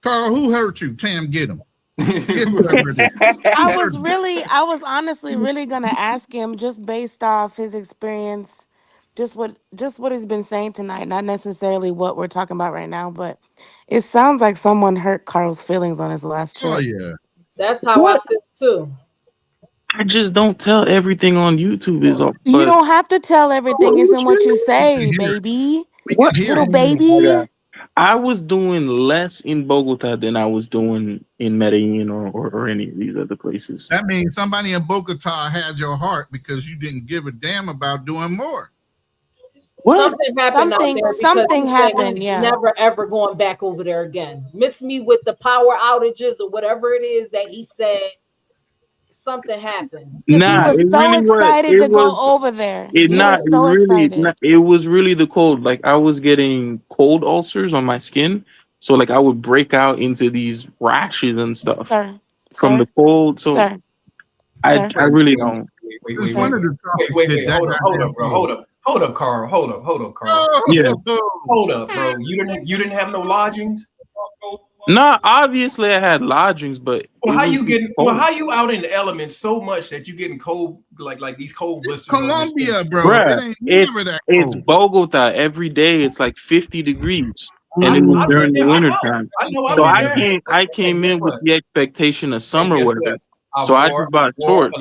[SPEAKER 1] Carl, who hurt you? Tam, get him.
[SPEAKER 5] I was honestly really gonna ask him, just based off his experience, just what he's been saying tonight, not necessarily what we're talking about right now, but it sounds like someone hurt Carl's feelings on his last trip.
[SPEAKER 1] Oh yeah.
[SPEAKER 3] That's how I feel too.
[SPEAKER 7] I just don't tell everything on YouTube.
[SPEAKER 5] You don't have to tell everything. It's in what you say, baby.
[SPEAKER 7] What
[SPEAKER 5] little baby?
[SPEAKER 7] I was doing less in Bogota than I was doing in Medellin or any of these other places.
[SPEAKER 1] That means somebody in Bogota had your heart because you didn't give a damn about doing more.
[SPEAKER 7] What?
[SPEAKER 5] Something happened. Yeah.
[SPEAKER 3] Never ever going back over there again. Miss me with the power outages or whatever it is that he said. Something happened.
[SPEAKER 5] Nah, he was so excited to go over there.
[SPEAKER 7] It was really the cold. Like I was getting cold ulcers on my skin, so like I would break out into these rashes and stuff from the cold. So I really don't.
[SPEAKER 6] Wait, hold up, Carl. Hold up, Carl.
[SPEAKER 7] Yeah.
[SPEAKER 6] Hold up, bro. You didn't have no lodgings?
[SPEAKER 7] No, obviously I had lodgings, but
[SPEAKER 6] how you out in the elements so much that you getting cold like these cold blisters?
[SPEAKER 1] Colombia, bro.
[SPEAKER 7] Bruh, it's Bogota every day. It's like 50 degrees, and it was during the winter time. So I came in with the expectation of summer weather. So I just bought shorts.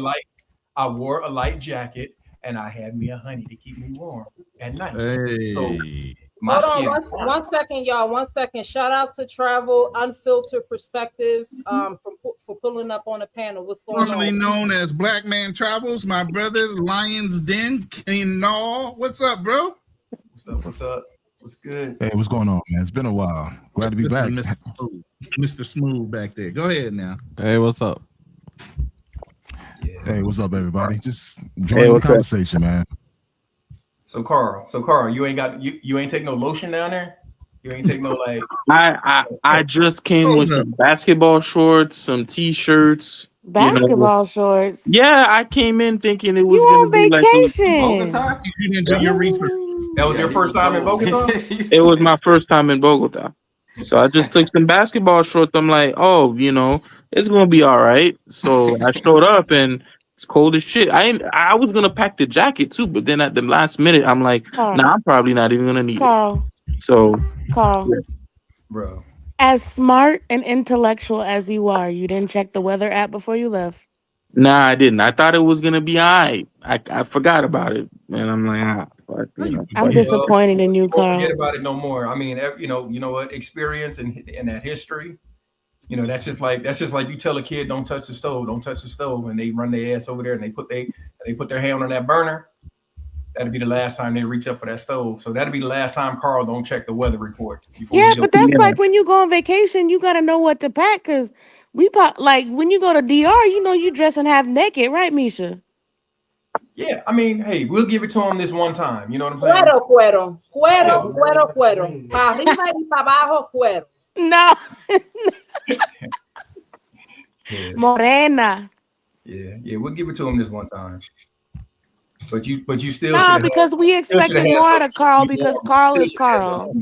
[SPEAKER 6] I wore a light jacket, and I had me a honey to keep me warm at night.
[SPEAKER 1] Hey.
[SPEAKER 6] So,
[SPEAKER 3] hold on, one second, y'all. 1 second. Shout out to Travel Unfiltered Perspectives for pulling up on the panel. What's going
[SPEAKER 1] Formerly
[SPEAKER 3] on?
[SPEAKER 1] known as Black Man Travels, my brother Lions Den, Kinall. What's up, bro?
[SPEAKER 6] What's up? What's good?
[SPEAKER 8] Hey, what's going on, man? It's been a while. Glad to be back.
[SPEAKER 1] Mr. Smooth back there. Go ahead now.
[SPEAKER 4] Hey, what's up?
[SPEAKER 8] Hey, what's up, everybody? Just enjoying the conversation, man.
[SPEAKER 6] So Carl, you ain't take no lotion down there? You ain't take no like
[SPEAKER 7] I just came with some basketball shorts, some t-shirts.
[SPEAKER 5] Basketball shorts.
[SPEAKER 7] Yeah, I came in thinking it was gonna be
[SPEAKER 5] vacation.
[SPEAKER 7] Like
[SPEAKER 1] you didn't do your research.
[SPEAKER 6] That was your first time in Bogota?
[SPEAKER 7] It was my first time in Bogota. So I just took some basketball shorts. I'm like, oh, you know, it's gonna be all right. So I showed up and it's cold as shit. I was gonna pack the jacket too, but then at the last minute, I'm like, I'm probably not even gonna need it. So,
[SPEAKER 5] Carl,
[SPEAKER 6] bro,
[SPEAKER 5] as smart and intellectual as you are, you didn't check the weather app before you left.
[SPEAKER 7] Nah, I didn't. I thought it was gonna be all right. I forgot about it, and I'm like,
[SPEAKER 5] I'm disappointed in you, Carl.
[SPEAKER 6] Don't forget about it no more. I mean, you know what? Experience and that history. You know, that's just like you tell a kid, don't touch the stove, and they run their ass over there and they put their hand on that burner. That'll be the last time they reach up for that stove. So that'll be the last time Carl don't check the weather report.
[SPEAKER 5] Yeah, but that's like when you go on vacation, you gotta know what to pack, because like when you go to DR, you know you dressing half naked, right, Misha?
[SPEAKER 6] Yeah, I mean, hey, we'll give it to him this one time. You know what I'm saying?
[SPEAKER 3] Cuero. Pa arriba y pa abajo, cuero.
[SPEAKER 5] No. Morena.
[SPEAKER 6] Yeah, we'll give it to him this one time. But you still
[SPEAKER 5] because we expected more out of Carl because Carl is Carl.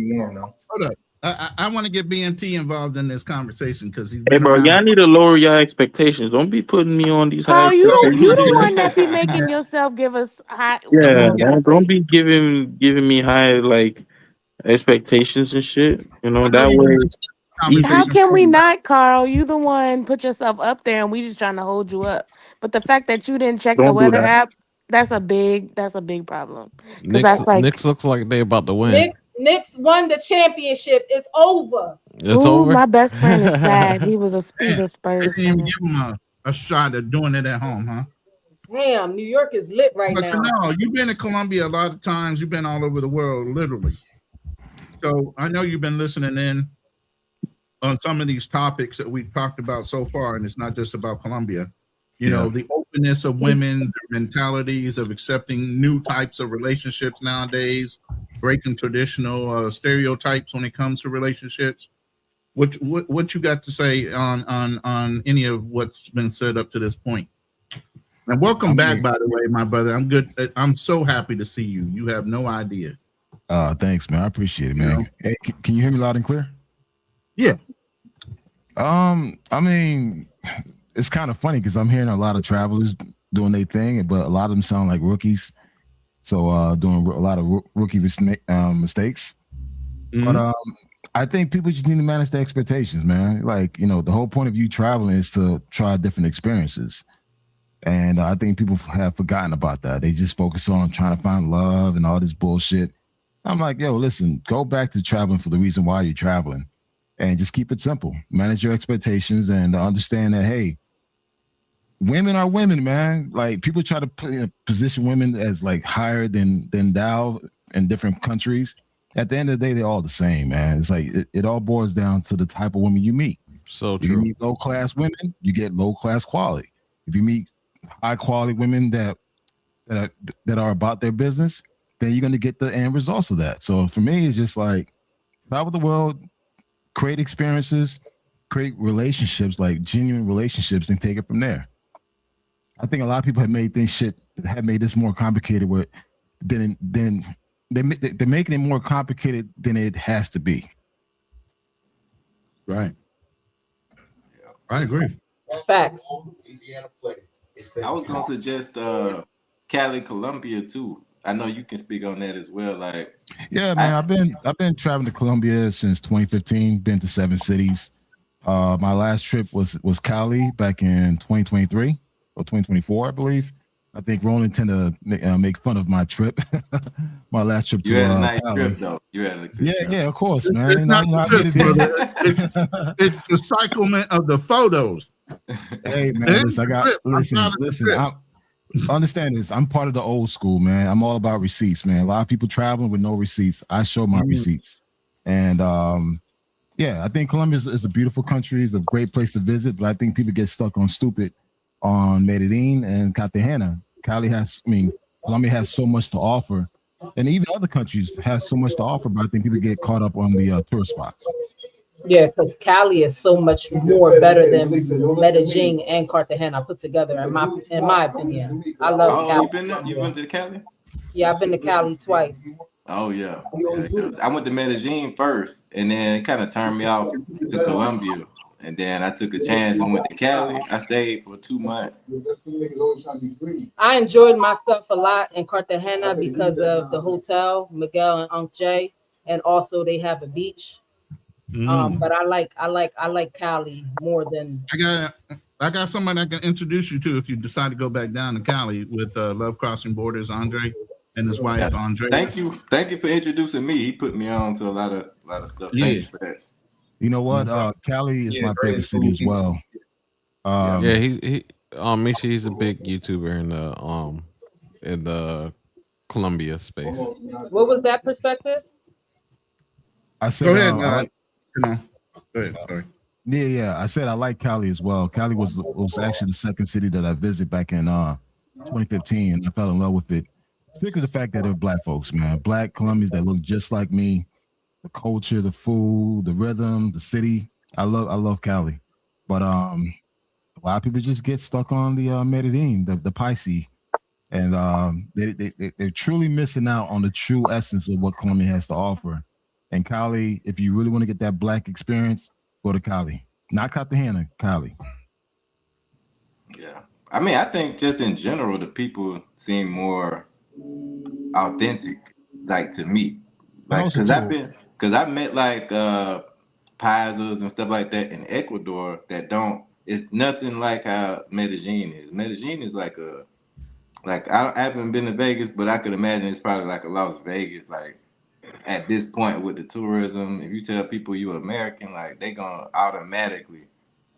[SPEAKER 1] Hold up. I want to get BMT involved in this conversation because he's
[SPEAKER 7] bro, y'all need to lower your expectations. Don't be putting me on these high.
[SPEAKER 5] You the one that be making yourself give us high.
[SPEAKER 7] Yeah, don't be giving me high like expectations and shit. You know that way.
[SPEAKER 5] How can we not, Carl? You the one put yourself up there, and we just trying to hold you up. But the fact that you didn't check the weather app, that's a big problem.
[SPEAKER 4] Knicks looks like they about to win.
[SPEAKER 3] Knicks won the championship. It's over.
[SPEAKER 4] It's over.
[SPEAKER 5] My best friend is sad. He's a Spurs
[SPEAKER 1] fan.
[SPEAKER 5] fan.
[SPEAKER 1] Give him a shot at doing it at home, huh?
[SPEAKER 3] damn, New York is lit right
[SPEAKER 1] But
[SPEAKER 3] now.
[SPEAKER 1] you know, you've been to Colombia a lot of times. You've been all over the world, literally. So I know you've been listening in on some of these topics that we've talked about so far, and it's not just about Colombia. You know, the openness of women, their mentalities of accepting new types of relationships nowadays, breaking traditional stereotypes when it comes to relationships. What you got to say on any of what's been said up to this point? And welcome back, by the way, my brother. I'm good. I'm so happy to see you. You have no idea.
[SPEAKER 8] Thanks, man. I appreciate it, man. You know? Hey, can you hear me loud and clear?
[SPEAKER 1] Yeah.
[SPEAKER 8] I mean, it's kind of funny because I'm hearing a lot of travelers doing their thing, but a lot of them sound like rookies. So doing a lot of rookie mistakes. Mm-hmm. But I think people just need to manage their expectations, man. Like, you know, the whole point of you traveling is to try different experiences. And I think people have forgotten about that. They just focus on trying to find love and all this bullshit. I'm like, yo, listen, go back to traveling for the reason why you're traveling and just keep it simple. Manage your expectations and understand that, hey, women are women, man. Like, people try to position women as like higher than thou in different countries. At the end of the day, they're all the same, man. It's like it all boils down to the type of women you meet.
[SPEAKER 4] So
[SPEAKER 8] true. If you meet low-class women, you get low-class quality. If you meet high-quality women that are about their business, then you're going to get the end results of that. So for me, it's just like travel the world, create experiences, create relationships, like genuine relationships, and take it from there. I think a lot of people have made this more complicated than they're making it more complicated than it has to be.
[SPEAKER 1] Right. I agree.
[SPEAKER 3] Facts.
[SPEAKER 2] I was gonna suggest Cali, Colombia too. I know you can speak on that as well. Like,
[SPEAKER 8] yeah, man, I've been traveling to Colombia since 2015. Been to 7 cities. My last trip was Cali back in 2023 or 2024, I believe. I think Roland tend to make fun of my trip. My last trip to
[SPEAKER 2] you had a nice
[SPEAKER 8] Cali.
[SPEAKER 2] trip, though. You had a good trip.
[SPEAKER 8] Yeah, of course, man.
[SPEAKER 1] It's not it's the cyclement of the photos.
[SPEAKER 8] Hey, man, listen. Understand this. I'm part of the old school, man. I'm all about receipts, man. A lot of people traveling with no receipts. I show my receipts, and yeah, I think Colombia is a beautiful country. It's a great place to visit, but I think people get stuck on stupid on Medellin and Cartagena. Colombia has so much to offer, and even other countries have so much to offer, but I think people get caught up on the tourist spots.
[SPEAKER 3] Yeah, because Cali is so much more better than Medellin and Cartagena put together, in my opinion. I love Cali.
[SPEAKER 2] You been to Cali?
[SPEAKER 3] Yeah, I've been to Cali twice.
[SPEAKER 2] Oh yeah. I went to Medellin first, and then it kind of turned me off to Colombia. And then I took a chance and went to Cali. I stayed for 2 months.
[SPEAKER 3] I enjoyed myself a lot in Cartagena because of the hotel, Miguel and Unc Jay, and also they have a beach. But I like Cali more than.
[SPEAKER 1] I got somebody I can introduce you to if you decide to go back down to Cali with Love Crossing Borders, Andre and his wife, Andre.
[SPEAKER 2] Thank you for introducing me. He put me on to a lot of stuff.
[SPEAKER 1] Yeah.
[SPEAKER 2] Thank you for that.
[SPEAKER 8] You know what? Cali is my favorite city as well.
[SPEAKER 4] Misha, he's a big YouTuber in the Colombia space.
[SPEAKER 3] What was that perspective?
[SPEAKER 8] I said,
[SPEAKER 1] go ahead. Go ahead. Sorry.
[SPEAKER 8] Yeah. I said I like Cali as well. Cali was actually the second city that I visited back in 2015, and I fell in love with it. Particularly the fact that they're black folks, man. Black Colombians that look just like me. The culture, the food, the rhythm, the city. I love Cali. But a lot of people just get stuck on the Medellin, the Paisi. And they're truly missing out on the true essence of what Colombia has to offer. And Cali, if you really want to get that black experience, go to Cali. Not Cartagena, Cali.
[SPEAKER 2] Yeah. I mean, I think just in general, the people seem more authentic, like, to me. Like, because I met like Paisas and stuff like that in Ecuador it's nothing like how Medellin is. Medellin is like I haven't been to Vegas, but I could imagine it's probably like a Las Vegas, like at this point with the tourism. If you tell people you're American, like they gonna automatically,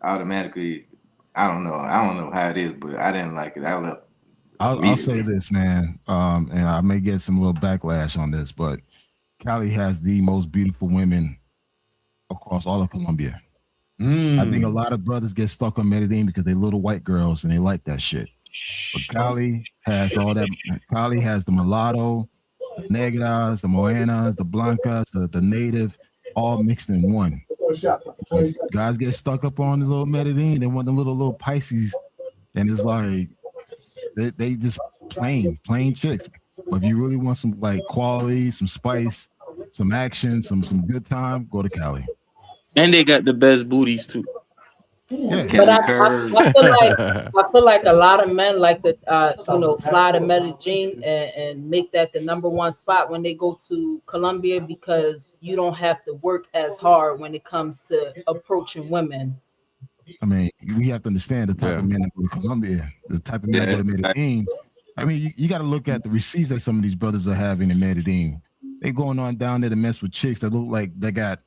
[SPEAKER 2] I don't know how it is, but I didn't like it. I left
[SPEAKER 8] I'll say this, man, and I may get some little backlash on this, but Cali has the most beautiful women across all of Colombia. I think a lot of brothers get stuck on Medellin because they little white girls and they like that shit. But Cali has all that. Cali has the mulatto, the negras, the morenas, the blancas, the native, all mixed in one. But guys get stuck up on the little Medellin. They want the little Pisces, and it's like they just plain chicks. But if you really want some like quality, some spice, some action, some good time, go to Cali.
[SPEAKER 7] And they got the best booties too.
[SPEAKER 8] Yeah.
[SPEAKER 3] But I feel like a lot of men like to fly to Medellin and make that the number one spot when they go to Colombia, because you don't have to work as hard when it comes to approaching women.
[SPEAKER 8] I mean, we have to understand the type of men that go to Colombia, the type of men that go to Medellin. I mean, you got to look at the receipts that some of these brothers are having in Medellin. They going on down there to mess with chicks that look like they got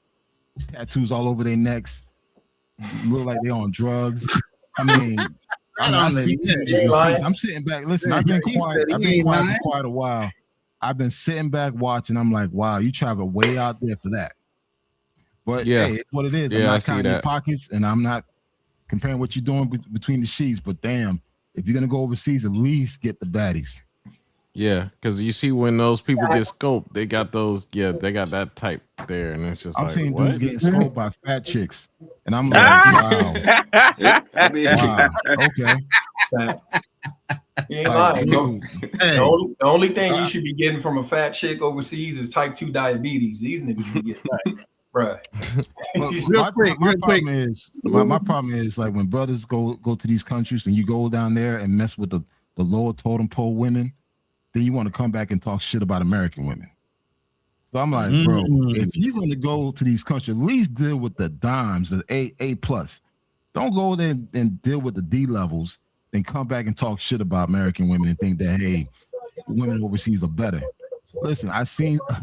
[SPEAKER 8] tattoos all over their necks, look like they on drugs. I mean, I'm sitting back. Listen, I've been quiet. I've been quiet for quite a while. I've been sitting back watching. I'm like, wow, you travel way out there for that. But hey, it's what it is. I'm not counting your pockets, and I'm not comparing what you're doing between the sheets. But damn, if you're gonna go overseas, at least get the baddies.
[SPEAKER 4] Yeah, because you see when those people get scoped, they got those. Yeah, they got that type there, and it's just
[SPEAKER 8] I'm
[SPEAKER 4] like,
[SPEAKER 8] seeing
[SPEAKER 4] what?
[SPEAKER 8] dudes getting scoped by fat chicks, and I'm like, wow. Wow. Okay.
[SPEAKER 6] You ain't lying. The only thing you should be getting from a fat chick overseas is type 2 diabetes. These niggas be getting fat, bruh.
[SPEAKER 8] My problem is like when brothers go to these countries and you go down there and mess with the lower totem pole women, then you want to come back and talk shit about American women. So I'm like, bro, if you're going to go to these countries, at least deal with the dimes, the A plus. Don't go there and deal with the D levels and come back and talk shit about American women and think that, hey, women overseas are better. Listen, I've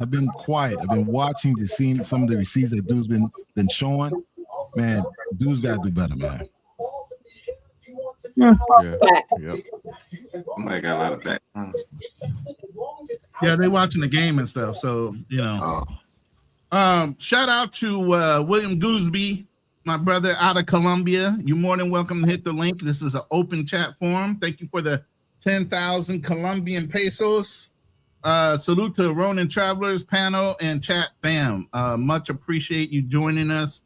[SPEAKER 8] been quiet. I've been watching, just seeing some of the receipts that dudes been showing. Man, dudes got to do better, man.
[SPEAKER 2] I got a lot of that.
[SPEAKER 1] Yeah, they watching the game and stuff. So, shout out to William Gooseby, my brother out of Colombia. You're more than welcome to hit the link. This is an open chat forum. Thank you for the 10,000 Colombian pesos. Salute to Ronin Travelers panel and chat fam. Much appreciate you joining us.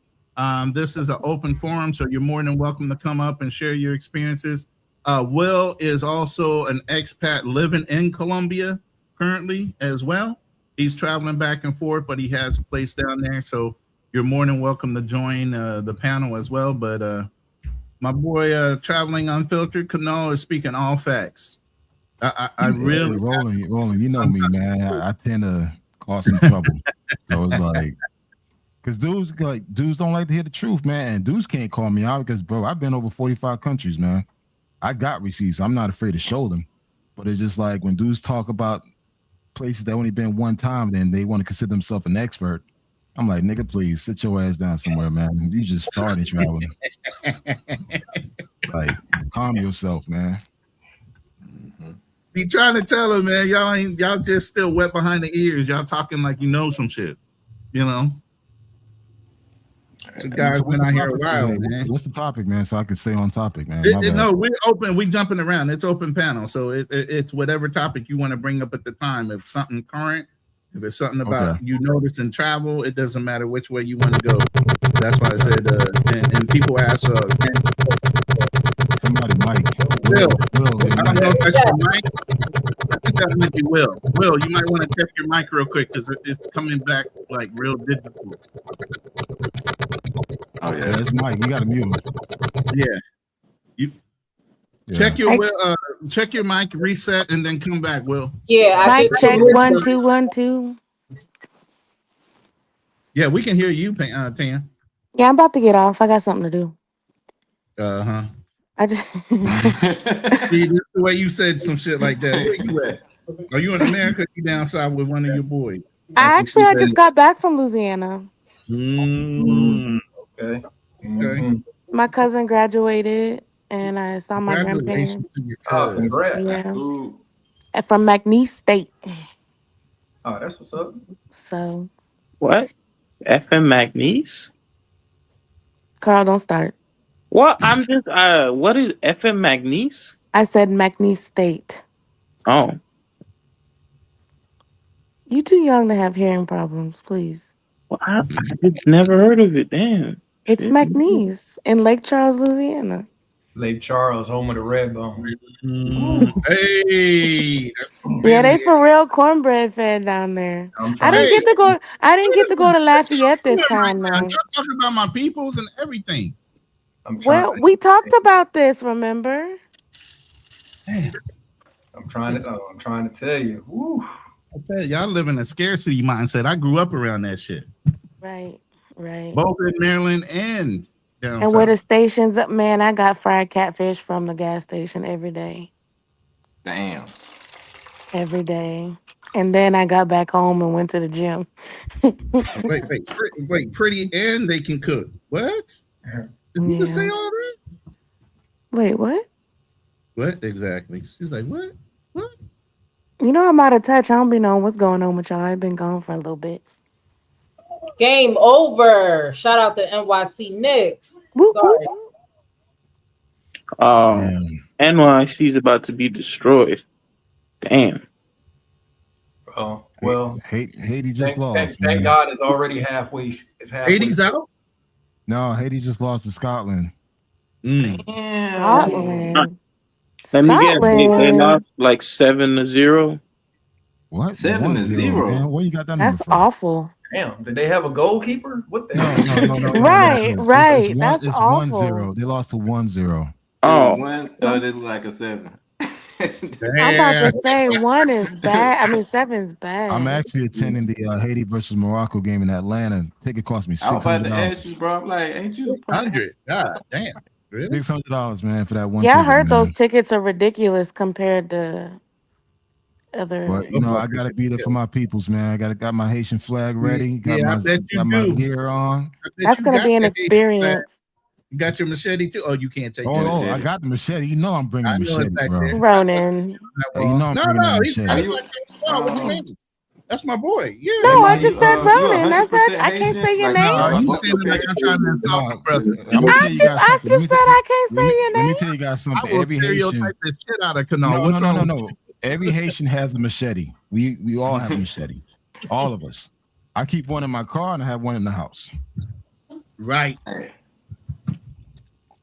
[SPEAKER 1] This is an open forum, so you're more than welcome to come up and share your experiences. Will is also an expat living in Colombia currently as well. He's traveling back and forth, but he has a place down there, so you're more than welcome to join the panel as well. But my boy, Traveling Unfiltered, Canal is speaking all facts. I really
[SPEAKER 8] rolling. You know me, man. I tend to cause some trouble. So it's like, because dudes don't like to hear the truth, man. And dudes can't call me out because, bro, I've been over 45 countries, man. I got receipts. I'm not afraid to show them. But it's just like when dudes talk about places that only been one time, then they want to consider themselves an expert. I'm like, nigga, please sit your ass down somewhere, man. You just started traveling. Like, calm yourself, man.
[SPEAKER 1] Be trying to tell them, man, y'all just still wet behind the ears. Y'all talking like you know some shit, you know. So guys been out here a while, man.
[SPEAKER 8] What's the topic, man? So I can stay on topic, man.
[SPEAKER 1] No, we're open. We jumping around. It's open panel, so it's whatever topic you want to bring up at the time. If something current, if it's something about you notice in travel, it doesn't matter which way you want to go. That's why I said. And people ask,
[SPEAKER 8] somebody mic.
[SPEAKER 1] Will, I don't know if that's your mic. I think that might be Will. Will, you might want to check your mic real quick because it's coming back like real digital.
[SPEAKER 2] Oh yeah,
[SPEAKER 8] it's Mike. You gotta mute him.
[SPEAKER 1] Check your check your mic, reset, and then come back, Will.
[SPEAKER 3] Yeah,
[SPEAKER 5] mic check 1 2 1 2.
[SPEAKER 1] Yeah, we can hear you, Tan.
[SPEAKER 5] Yeah, I'm about to get off. I got something to do. I just
[SPEAKER 1] See, the way you said some shit like that. Where you at? Are you in America? Or you down south with one of your boys?
[SPEAKER 5] I just got back from Louisiana.
[SPEAKER 6] Okay.
[SPEAKER 1] Okay.
[SPEAKER 5] My cousin graduated and I saw my
[SPEAKER 1] Congratulations
[SPEAKER 5] grandparents.
[SPEAKER 1] to your
[SPEAKER 6] Oh,
[SPEAKER 1] cousin.
[SPEAKER 6] congrats.
[SPEAKER 5] Yeah,
[SPEAKER 2] Ooh.
[SPEAKER 5] from McNeese State.
[SPEAKER 6] Oh, that's what's up.
[SPEAKER 5] So,
[SPEAKER 7] What? FM McNeese?
[SPEAKER 5] Carl, don't start.
[SPEAKER 7] What? I'm just what is FM McNeese?
[SPEAKER 5] I said McNeese State.
[SPEAKER 7] Oh.
[SPEAKER 5] You too young to have hearing problems, please.
[SPEAKER 7] Well, I just never heard of it. Damn.
[SPEAKER 5] It's
[SPEAKER 7] Shit.
[SPEAKER 5] McNeese in Lake Charles, Louisiana.
[SPEAKER 6] Lake Charles, home of the Red Bone.
[SPEAKER 1] Hey, that's
[SPEAKER 5] Yeah, they for real cornbread fed down there.
[SPEAKER 6] I'm
[SPEAKER 5] I
[SPEAKER 6] trying
[SPEAKER 5] didn't
[SPEAKER 6] to
[SPEAKER 5] get to go. I didn't get to go to Lafayette this time,
[SPEAKER 1] Y'all
[SPEAKER 5] though.
[SPEAKER 1] talking about my peoples and everything.
[SPEAKER 5] Well, we talked about this. Remember?
[SPEAKER 6] I'm trying to tell you. Woo.
[SPEAKER 1] I said y'all live in a scarcity mindset. I grew up around that shit,
[SPEAKER 5] Right.
[SPEAKER 1] both in Maryland and down
[SPEAKER 5] And where the
[SPEAKER 1] south.
[SPEAKER 5] stations up, man, I got fried catfish from the gas station every day.
[SPEAKER 2] Damn.
[SPEAKER 5] Every day. And then I got back home and went to the gym.
[SPEAKER 1] Wait, pretty and they can cook. What? Did you just say
[SPEAKER 5] Yeah.
[SPEAKER 1] all that?
[SPEAKER 5] Wait, what?
[SPEAKER 1] What exactly? She's like, what?
[SPEAKER 5] You know I'm out of touch. I don't be knowing what's going on with y'all. I've been gone for a little bit.
[SPEAKER 3] Game over. Shout out to NYC Knicks.
[SPEAKER 5] Whoop,
[SPEAKER 3] Sorry.
[SPEAKER 7] NYC's about to be destroyed. Damn.
[SPEAKER 6] Oh, well,
[SPEAKER 8] Haiti just lost.
[SPEAKER 6] Thank God it's already halfway. It's halfway.
[SPEAKER 1] Haiti's out?
[SPEAKER 8] No, Haiti just lost to Scotland.
[SPEAKER 5] Scotland.
[SPEAKER 7] Let me guess. They
[SPEAKER 5] Scotland.
[SPEAKER 7] lost like 7-0.
[SPEAKER 8] What?
[SPEAKER 2] 7-0.
[SPEAKER 8] Man, where you got that
[SPEAKER 5] That's
[SPEAKER 8] number from?
[SPEAKER 5] awful.
[SPEAKER 6] Damn, did they have a goalkeeper? What the hell?
[SPEAKER 8] No.
[SPEAKER 5] Right. That's
[SPEAKER 8] it's
[SPEAKER 5] awful.
[SPEAKER 8] 1-0. They lost to 1-0.
[SPEAKER 7] Oh.
[SPEAKER 2] They look like a 7.
[SPEAKER 5] I'm about to say 1 is bad. I mean, 7's bad.
[SPEAKER 8] I'm actually attending the Haiti versus Morocco game in Atlanta. Ticket cost me
[SPEAKER 2] I was about to
[SPEAKER 8] $600.
[SPEAKER 2] ask you, bro. I'm like, ain't you
[SPEAKER 1] 100? God damn. Really?
[SPEAKER 8] $600, man, for that one.
[SPEAKER 5] Yeah, I
[SPEAKER 8] ticket,
[SPEAKER 5] heard
[SPEAKER 8] man.
[SPEAKER 5] those tickets are ridiculous compared to other.
[SPEAKER 8] But you know, I gotta be there for my peoples, man. Got my Haitian flag ready. Got
[SPEAKER 1] Yeah, I bet you
[SPEAKER 8] my
[SPEAKER 1] do.
[SPEAKER 8] gear on.
[SPEAKER 5] That's gonna be an experience.
[SPEAKER 1] You got your machete too? Oh, you can't take your
[SPEAKER 8] Oh,
[SPEAKER 1] machete.
[SPEAKER 8] I got the machete. You know I'm bringing
[SPEAKER 1] I
[SPEAKER 8] the
[SPEAKER 1] know
[SPEAKER 8] machete,
[SPEAKER 1] it's back
[SPEAKER 8] bro.
[SPEAKER 1] there.
[SPEAKER 5] Ronan.
[SPEAKER 8] Hey, you know I'm bringing the
[SPEAKER 1] he's
[SPEAKER 8] machete.
[SPEAKER 1] what do you mean? That's my boy. Yeah.
[SPEAKER 5] No, I just said Ronan. That's it. I can't say your name.
[SPEAKER 1] No, you saying like I'm trying to insult my brother.
[SPEAKER 5] I just said I can't say your
[SPEAKER 8] Let me
[SPEAKER 5] name.
[SPEAKER 8] tell you guys
[SPEAKER 1] I
[SPEAKER 8] something.
[SPEAKER 1] will
[SPEAKER 8] Every Haitian.
[SPEAKER 1] stereotype the shit out of Kanal.
[SPEAKER 8] No. Every Haitian has a machete. We all have a machete. All of us. I keep one in my car and I have one in the house.
[SPEAKER 1] Right.
[SPEAKER 2] Hey.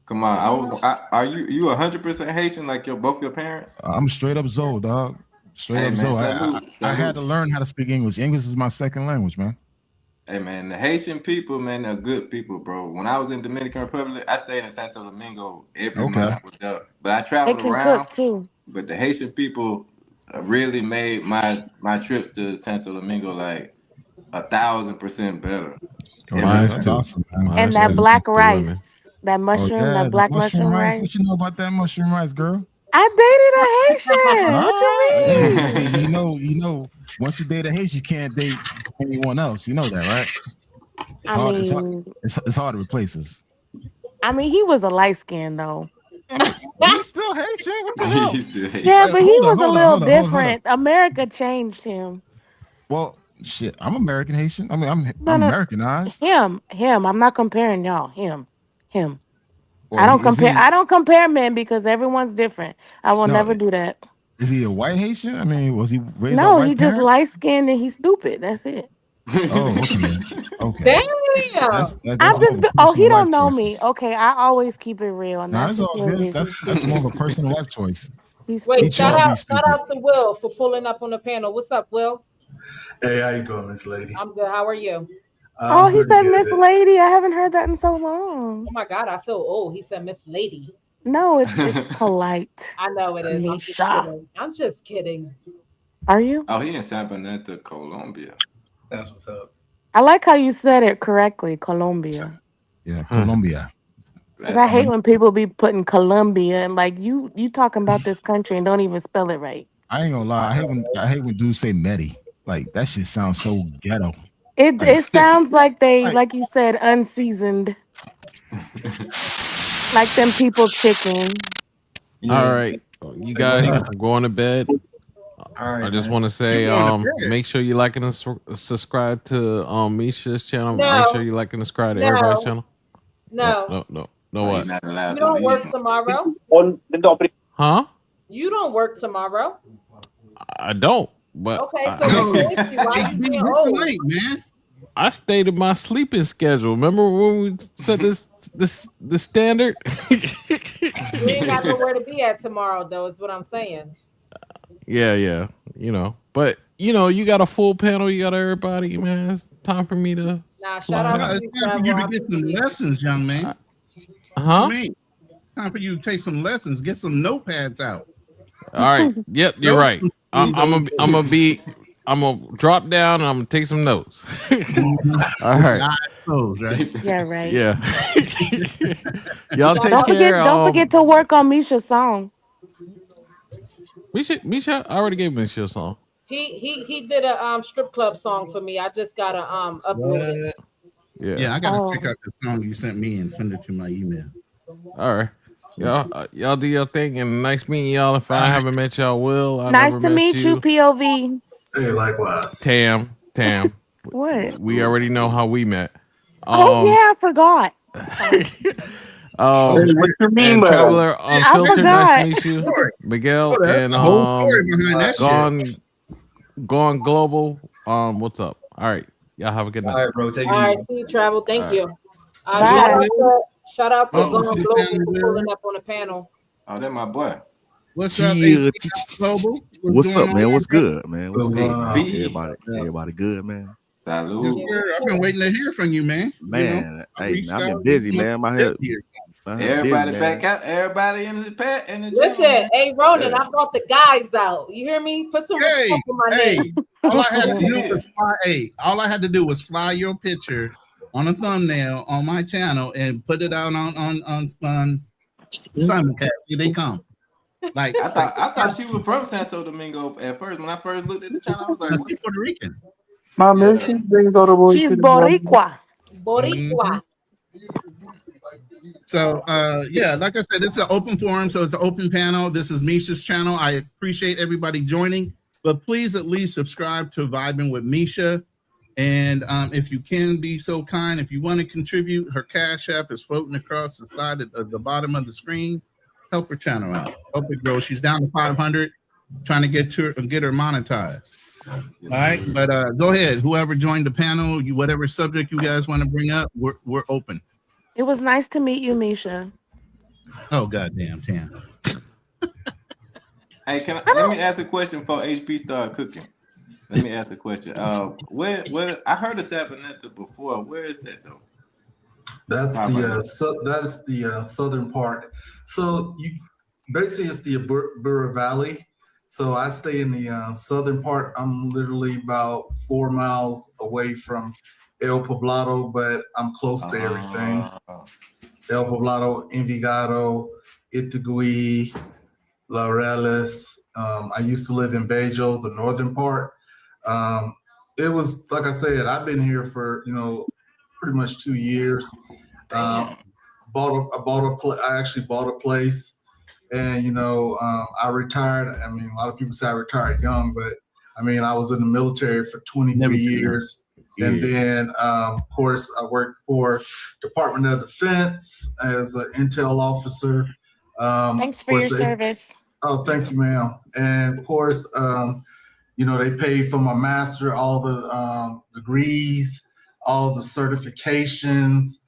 [SPEAKER 2] Come on. Are you 100% Haitian like both your parents?
[SPEAKER 8] I'm straight up Zoe, dog. Straight up
[SPEAKER 2] man,
[SPEAKER 8] Zoe.
[SPEAKER 2] salute.
[SPEAKER 8] I had to learn how to speak English. English is my second language, man.
[SPEAKER 2] Hey man, the Haitian people, man, they're good people, bro. When I was in Dominican Republic, I stayed in Santo Domingo every month I was there. But I
[SPEAKER 5] They
[SPEAKER 2] traveled
[SPEAKER 5] can
[SPEAKER 2] around.
[SPEAKER 5] cook too.
[SPEAKER 2] But the Haitian people really made my trips to Santo Domingo like 1,000% better.
[SPEAKER 4] Mine's too.
[SPEAKER 8] awesome, man.
[SPEAKER 5] And that black rice, that mushroom,
[SPEAKER 8] yeah,
[SPEAKER 5] that black mushroom rice.
[SPEAKER 8] What you know about that mushroom rice, girl?
[SPEAKER 5] I dated a Haitian. What you mean?
[SPEAKER 8] You know, once you date a Haitian, you can't date anyone else. You know that, right? It's hard to replace us.
[SPEAKER 5] I mean, he was a light skin though.
[SPEAKER 8] He's still Haitian. What the hell?
[SPEAKER 5] Yeah, but he was a
[SPEAKER 8] Hold
[SPEAKER 5] little
[SPEAKER 8] on.
[SPEAKER 5] different. America changed him.
[SPEAKER 8] Well, shit, I'm American Haitian. I mean, I'm
[SPEAKER 5] No.
[SPEAKER 8] Americanized.
[SPEAKER 5] Him. I'm not comparing y'all. Him.
[SPEAKER 8] Well,
[SPEAKER 5] I don't
[SPEAKER 8] is
[SPEAKER 5] compare.
[SPEAKER 8] he-
[SPEAKER 5] I don't compare men because everyone's different. I will
[SPEAKER 8] No,
[SPEAKER 5] never do that.
[SPEAKER 8] Is he a white Haitian? I mean, was he raised by
[SPEAKER 5] No,
[SPEAKER 8] white
[SPEAKER 5] he just
[SPEAKER 8] parents?
[SPEAKER 5] light skinned and he's stupid. That's it.
[SPEAKER 8] Oh, okay. Okay.
[SPEAKER 3] Damn.
[SPEAKER 5] I'm just.
[SPEAKER 8] more of a
[SPEAKER 5] He
[SPEAKER 8] personal
[SPEAKER 5] don't
[SPEAKER 8] life
[SPEAKER 5] know
[SPEAKER 8] choice.
[SPEAKER 5] me. Okay, I always keep it real, and
[SPEAKER 8] Nah,
[SPEAKER 5] that's
[SPEAKER 8] it's
[SPEAKER 5] just
[SPEAKER 8] all
[SPEAKER 5] what it
[SPEAKER 8] good.
[SPEAKER 5] is.
[SPEAKER 8] That's more of a personal life choice.
[SPEAKER 5] He's
[SPEAKER 3] Wait,
[SPEAKER 8] He
[SPEAKER 3] shout
[SPEAKER 8] chose to be
[SPEAKER 3] out to Will for pulling up on the panel. What's up, Will?
[SPEAKER 9] Hey, how you doing, Miss Lady?
[SPEAKER 3] I'm good. How are you?
[SPEAKER 5] Oh, he
[SPEAKER 9] pretty
[SPEAKER 5] said
[SPEAKER 9] good.
[SPEAKER 5] Miss Lady. I haven't heard that in so long.
[SPEAKER 3] Oh my God, I feel old. He said Miss Lady.
[SPEAKER 5] No, it's polite.
[SPEAKER 3] I know it is. I'm just
[SPEAKER 5] Nisha.
[SPEAKER 3] kidding. I'm just kidding.
[SPEAKER 5] Are you?
[SPEAKER 2] Oh, he in San Bernardino, Colombia.
[SPEAKER 6] That's what's up.
[SPEAKER 5] I like how you said it correctly, Colombia.
[SPEAKER 8] Yeah, Colombia.
[SPEAKER 5] Because I hate when people be putting Colombia and like you talking about this country and don't even spell it right.
[SPEAKER 8] I ain't gonna lie. I hate when dudes say Medi. Like that shit sounds so ghetto.
[SPEAKER 5] It sounds like they, like you said, unseasoned. Like them people chicken.
[SPEAKER 4] All right, you guys going to bed.
[SPEAKER 6] All right,
[SPEAKER 4] I just
[SPEAKER 6] man.
[SPEAKER 4] want to say,
[SPEAKER 1] You going to bed.
[SPEAKER 4] make sure you like and subscribe to Misha's channel.
[SPEAKER 3] No.
[SPEAKER 4] Make sure you like and subscribe to
[SPEAKER 3] No.
[SPEAKER 4] everybody's channel.
[SPEAKER 3] No.
[SPEAKER 4] No,
[SPEAKER 2] You're
[SPEAKER 4] what?
[SPEAKER 2] not allowed
[SPEAKER 3] You
[SPEAKER 2] to
[SPEAKER 3] don't
[SPEAKER 2] leave.
[SPEAKER 3] work tomorrow.
[SPEAKER 4] Huh?
[SPEAKER 3] You don't work tomorrow.
[SPEAKER 4] I don't. But
[SPEAKER 3] Okay, so
[SPEAKER 1] No.
[SPEAKER 3] what's the issue? Why you being old?
[SPEAKER 1] Late, man.
[SPEAKER 4] I stayed in my sleeping schedule. Remember when we set the standard?
[SPEAKER 3] You ain't got nowhere to be at tomorrow, though, is what I'm saying.
[SPEAKER 4] Yeah. But you got a full panel. You got everybody, man. It's time for me to.
[SPEAKER 3] Nah, shout
[SPEAKER 4] slide
[SPEAKER 3] out
[SPEAKER 1] No,
[SPEAKER 3] to
[SPEAKER 1] it's
[SPEAKER 3] you,
[SPEAKER 1] time for you to
[SPEAKER 3] Trevor.
[SPEAKER 1] get some lessons, young man.
[SPEAKER 4] Huh?
[SPEAKER 1] What you mean? Time for you to take some lessons. Get some notepads out.
[SPEAKER 4] All right. Yep, you're right. I'm gonna drop down and I'm gonna take some notes. All right.
[SPEAKER 1] Eyes closed, right?
[SPEAKER 5] Yeah, right.
[SPEAKER 4] Yeah. Y'all take
[SPEAKER 5] Don't forget,
[SPEAKER 4] care.
[SPEAKER 5] don't forget to work on Misha's song.
[SPEAKER 4] Misha, I already gave Misha a song.
[SPEAKER 3] He did a strip club song for me. I just gotta upload it.
[SPEAKER 4] Yeah.
[SPEAKER 1] I gotta
[SPEAKER 5] Oh.
[SPEAKER 1] check out the song you sent me and send it to my email.
[SPEAKER 4] All right. Y'all do your thing, and nice meeting y'all. If I haven't met y'all, will I
[SPEAKER 5] Nice
[SPEAKER 4] never
[SPEAKER 5] to
[SPEAKER 4] met
[SPEAKER 5] meet you, POV.
[SPEAKER 9] Hey, likewise.
[SPEAKER 4] Tam.
[SPEAKER 5] What?
[SPEAKER 4] We already know how we met.
[SPEAKER 5] Oh yeah, I forgot.
[SPEAKER 7] What you mean
[SPEAKER 4] And
[SPEAKER 7] by that?
[SPEAKER 4] Traveler Unfiltered, nice
[SPEAKER 5] forgot.
[SPEAKER 4] to meet you.
[SPEAKER 1] Story.
[SPEAKER 4] Miguel
[SPEAKER 1] Oh, that's
[SPEAKER 4] and
[SPEAKER 1] the whole story behind that shit.
[SPEAKER 4] Gone Global. What's up? All right. Y'all have a good
[SPEAKER 6] All
[SPEAKER 4] night.
[SPEAKER 6] right, bro. Take it
[SPEAKER 3] All right,
[SPEAKER 6] easy.
[SPEAKER 3] see you, Travel. Thank
[SPEAKER 4] All
[SPEAKER 3] you.
[SPEAKER 5] Bye.
[SPEAKER 3] Shout out to
[SPEAKER 1] Oh,
[SPEAKER 3] Gone
[SPEAKER 1] sit
[SPEAKER 3] Global
[SPEAKER 1] down,
[SPEAKER 3] for
[SPEAKER 1] Will.
[SPEAKER 3] pulling up on the panel.
[SPEAKER 2] Oh, that's my boy.
[SPEAKER 1] What's up,
[SPEAKER 10] Yeah,
[SPEAKER 1] HP Global?
[SPEAKER 10] what's
[SPEAKER 1] going
[SPEAKER 10] up, man?
[SPEAKER 1] on?
[SPEAKER 10] What's good, man? What's
[SPEAKER 9] What's
[SPEAKER 10] good?
[SPEAKER 9] going on?
[SPEAKER 10] Everybody good, man.
[SPEAKER 1] Yes,
[SPEAKER 2] Salute.
[SPEAKER 1] sir. I've been waiting to hear from you, man.
[SPEAKER 10] Man,
[SPEAKER 1] I
[SPEAKER 10] hey,
[SPEAKER 1] reached
[SPEAKER 10] man, I've
[SPEAKER 1] out
[SPEAKER 10] been busy,
[SPEAKER 1] to
[SPEAKER 10] man. My head,
[SPEAKER 1] here.
[SPEAKER 2] Everybody
[SPEAKER 10] busy,
[SPEAKER 2] back
[SPEAKER 10] man.
[SPEAKER 2] out. Everybody in the pet in the
[SPEAKER 3] Listen,
[SPEAKER 2] channel.
[SPEAKER 3] hey Ronan,
[SPEAKER 10] Yeah.
[SPEAKER 3] I brought the guys out. You hear me? Put some
[SPEAKER 1] Hey,
[SPEAKER 3] respect on my
[SPEAKER 1] hey,
[SPEAKER 3] name.
[SPEAKER 1] all I had to do was fly. Hey, all I had to do was fly your picture on a thumbnail on my channel and put it out on simulcast. Here they come. Like
[SPEAKER 2] I thought she was from Santo Domingo at first. When I first looked at the channel, I was like,
[SPEAKER 1] she's Puerto Rican.
[SPEAKER 7] My mission brings all the boys
[SPEAKER 5] She's
[SPEAKER 7] to the bottom.
[SPEAKER 5] Boricua.
[SPEAKER 3] Boricua.
[SPEAKER 1] So yeah, like I said, it's an open forum, so it's an open panel. This is Misha's channel. I appreciate everybody joining, but please at least subscribe to Vibing with Misha. And if you can be so kind, if you want to contribute, her Cash App is floating across the side at the bottom of the screen. Help her channel out. Help it grow. She's down to 500, trying to get her monetized. All right, but go ahead. Whoever joined the panel, whatever subject you guys want to bring up, we're open.
[SPEAKER 5] It was nice to meet you, Misha.
[SPEAKER 1] Oh goddamn, Tam.
[SPEAKER 2] hey, let me ask a question before HP start cooking. Let me ask a question. Where I heard of Sabaneta before. Where is that though?
[SPEAKER 9] That's the southern part. So basically it's the Burra Valley. So I stay in the southern part. I'm literally about 4 miles away from El Poblado, but I'm close to everything. El Poblado, Envigado, Itagüí, Laureles. I used to live in Bejo, the northern part. It was, like I said, I've been here for, pretty much 2 years. I actually bought a place. And, I retired. I mean, a lot of people say I retired young, but I mean, I was in the military for 23 years. And then, of course, I worked for Department of Defense as an intel officer.
[SPEAKER 5] Thanks for your service.
[SPEAKER 9] Oh, thank you, ma'am. And of course, they paid for my master, all the degrees, all the certifications.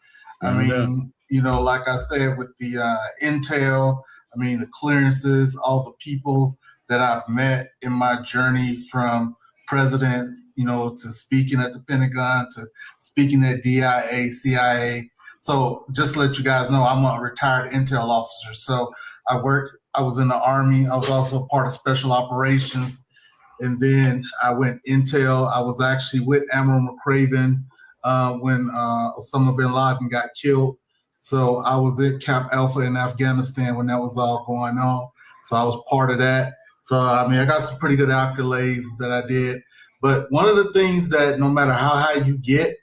[SPEAKER 9] I mean, like I said, with the intel, I mean, the clearances, all the people that I've met in my journey from presidents, to speaking at the Pentagon, to speaking at DIA, CIA. So just to let you guys know, I'm a retired intel officer. So I was in the Army. I was also part of special operations. And then I went intel. I was actually with Admiral McCraven when Osama bin Laden got killed. So I was at Camp Alpha in Afghanistan when that was all going on. So I was part of that. So, I mean, I got some pretty good accolades that I did. But one of the things that no matter how high you get,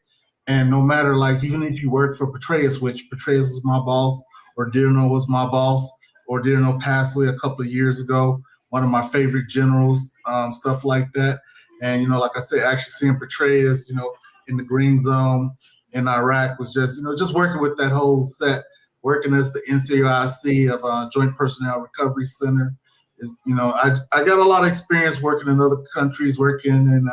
[SPEAKER 9] and no matter, like, even if you work for Petraeus, which Petraeus is my boss, Oderno was my boss. Oderno passed away a couple of years ago. One of my favorite generals, stuff like that. And, you know, like I said, actually seeing Petraeus, you know, in the green zone in Iraq was just, you know, just working with that whole set, working as the NCOIC of Joint Personnel Recovery Center. Is, you know, I got a lot of experience working in other countries, working in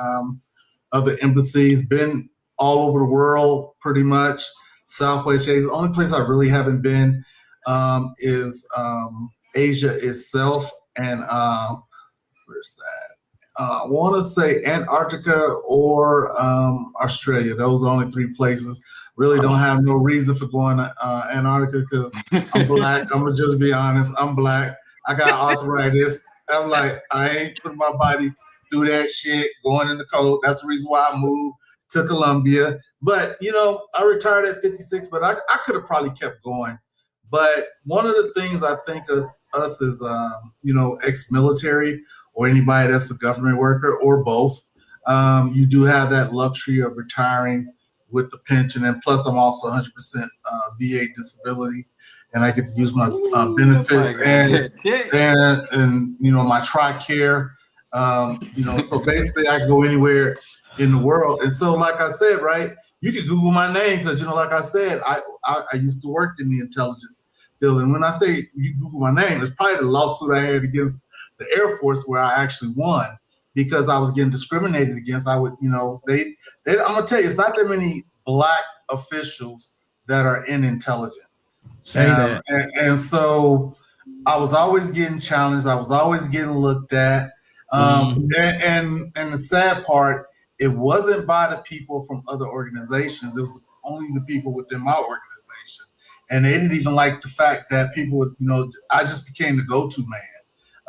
[SPEAKER 9] other embassies, been all over the world pretty much. Southwest Asia. The only place I really haven't been is Asia itself, and where's that? I want to say Antarctica or Australia. Those are only 3 places. Really don't have no reason for going to Antarctica because I'm black. I'm gonna just be honest. I'm black. I got arthritis. I'm like, I ain't putting my body through that shit, going in the cold. That's the reason why I moved to Colombia. But, you know, I retired at 56, but I could have probably kept going. But one of the things I think us as, you know, ex-military or anybody that's a government worker or both, you do have that luxury of retiring with the pension. And plus, I'm also 100% VA disability. And I get to use my benefits and you know, my TRICARE. You know, so basically I can go anywhere in the world. And so, like I said, right, you can Google my name because, you know, like I said, I used to work in the intelligence field. And when I say you Google my name, it's probably the lawsuit I had against the Air Force where I actually won because I was getting discriminated against. I would, you know, I'm gonna tell you, it's not that many black officials that are in intelligence. And so I was always getting challenged. I was always getting looked at. And the sad part, it wasn't by the people from other organizations. It was only the people within my organization. And they didn't even like the fact that people would, you know, I just became the go-to man.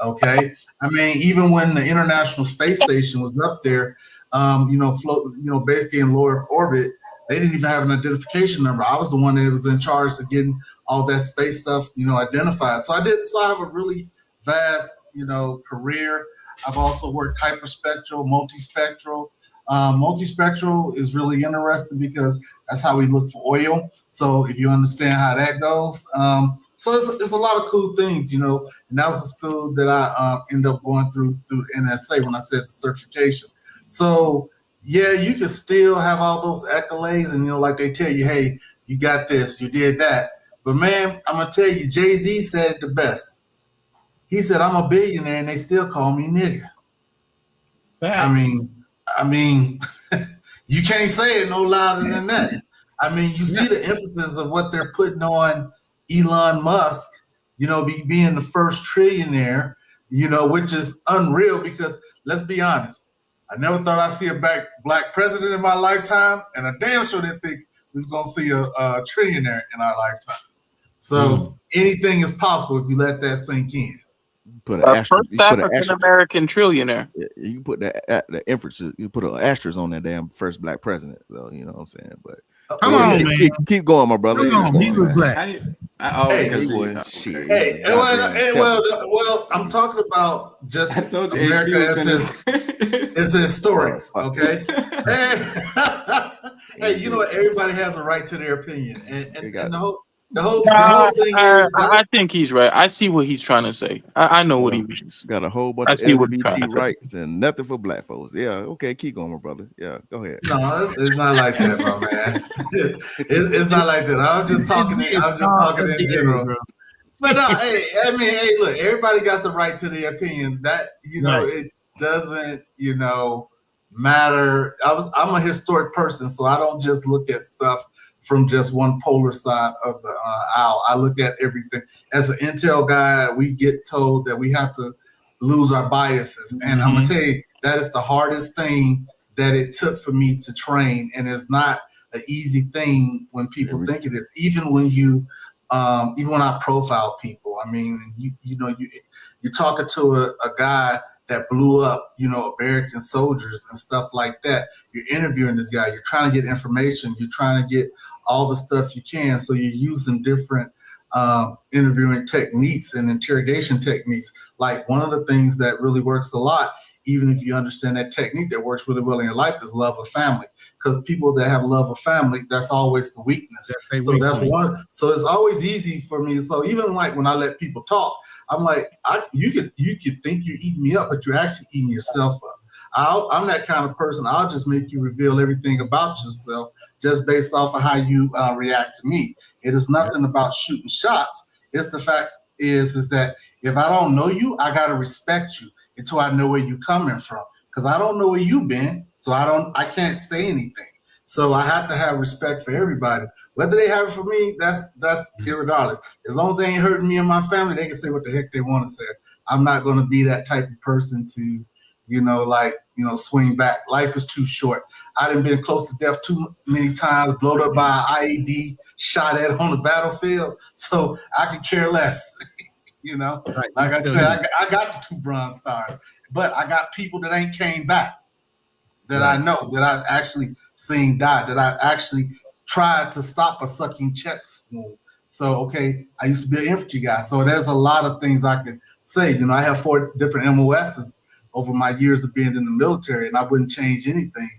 [SPEAKER 9] Okay. I mean, even when the International Space Station was up there, you know, floating, you know, basically in low Earth orbit, they didn't even have an identification number. I was the one that was in charge of getting all that space stuff, you know, identified. So I have a really vast, you know, career. I've also worked hyperspectral, multispectral. Multispectral is really interesting because that's how we look for oil. So if you understand how that goes, so it's a lot of cool things, you know. And that was the school that I ended up going through NSA when I said the certifications. So yeah, you can still have all those accolades, and you know, like they tell you, hey, you got this, you did that. But man, I'm gonna tell you, Jay-Z said it the best. He said, I'm a billionaire and they still call me nigga. I mean, you can't say it no louder than that. I mean, you see the emphasis of what they're putting on Elon Musk, you know, being the first trillionaire, you know, which is unreal because let's be honest, I never thought I'd see a black president in my lifetime, and I damn sure didn't think we was gonna see a trillionaire in our lifetime. So anything is possible if you let that sink in.
[SPEAKER 7] Put an
[SPEAKER 11] First African American trillionaire.
[SPEAKER 7] You put the emphasis. You put an asterisk on that damn first black president. So you know what I'm saying. But
[SPEAKER 1] come on, man,
[SPEAKER 7] keep going, my brother.
[SPEAKER 1] Come on, he was black.
[SPEAKER 9] Well, I'm talking about just America as historians. Okay. Hey, you know what? Everybody has a right to their opinion, and the whole thing is.
[SPEAKER 11] I think he's right. I see what he's trying to say. I know what he means.
[SPEAKER 7] Got a whole bunch of LGBT rights and nothing for black folks. Yeah, okay, keep going, my brother. Yeah, go ahead.
[SPEAKER 9] No, it's not like that, my man. It's not like that. I'm just talking in general. But no, hey, look, everybody got the right to their opinion. That, you know, it doesn't, you know, matter. I'm a historic person, so I don't just look at stuff from just one polar side of the aisle. I look at everything. As an intel guy, we get told that we have to lose our biases. And I'm gonna tell you, that is the hardest thing that it took for me to train. And it's not an easy thing when people think it is. Even when I profile people, I mean, you're talking to a guy that blew up, you know, American soldiers and stuff like that. You're interviewing this guy. You're trying to get information. You're trying to get all the stuff you can. So you're using different interviewing techniques and interrogation techniques. Like one of the things that really works a lot even if you understand that technique that works really well in your life, is love of family. Because people that have love of family, that's always the weakness. So that's one. So it's always easy for me. So even like when I let people talk, I'm like, you could think you're eating me up, but you're actually eating yourself up. I'm that kind of person. I'll just make you reveal everything about yourself just based off of how you react to me. It is nothing about shooting shots. It's the fact is that if I don't know you, I gotta respect you until I know where you're coming from. Because I don't know where you've been, so I can't say anything. So I have to have respect for everybody. Whether they have it for me, that's irregardless. As long as they ain't hurting me and my family, they can say what the heck they want to say. I'm not gonna be that type of person to, swing back. Life is too short. I done been close to death too many times, blown up by an IED, shot at on the battlefield. So I could care less. Right. Like I said, I got the 2 Bronze Stars, but I got people that ain't came back that I know, that I've actually seen die, that I actually tried to stop a sucking chest wound. So, okay, I used to be an infantry guy. So there's a lot of things I could say. I have 4 different MOSs over my years of being in the military, and I wouldn't change anything.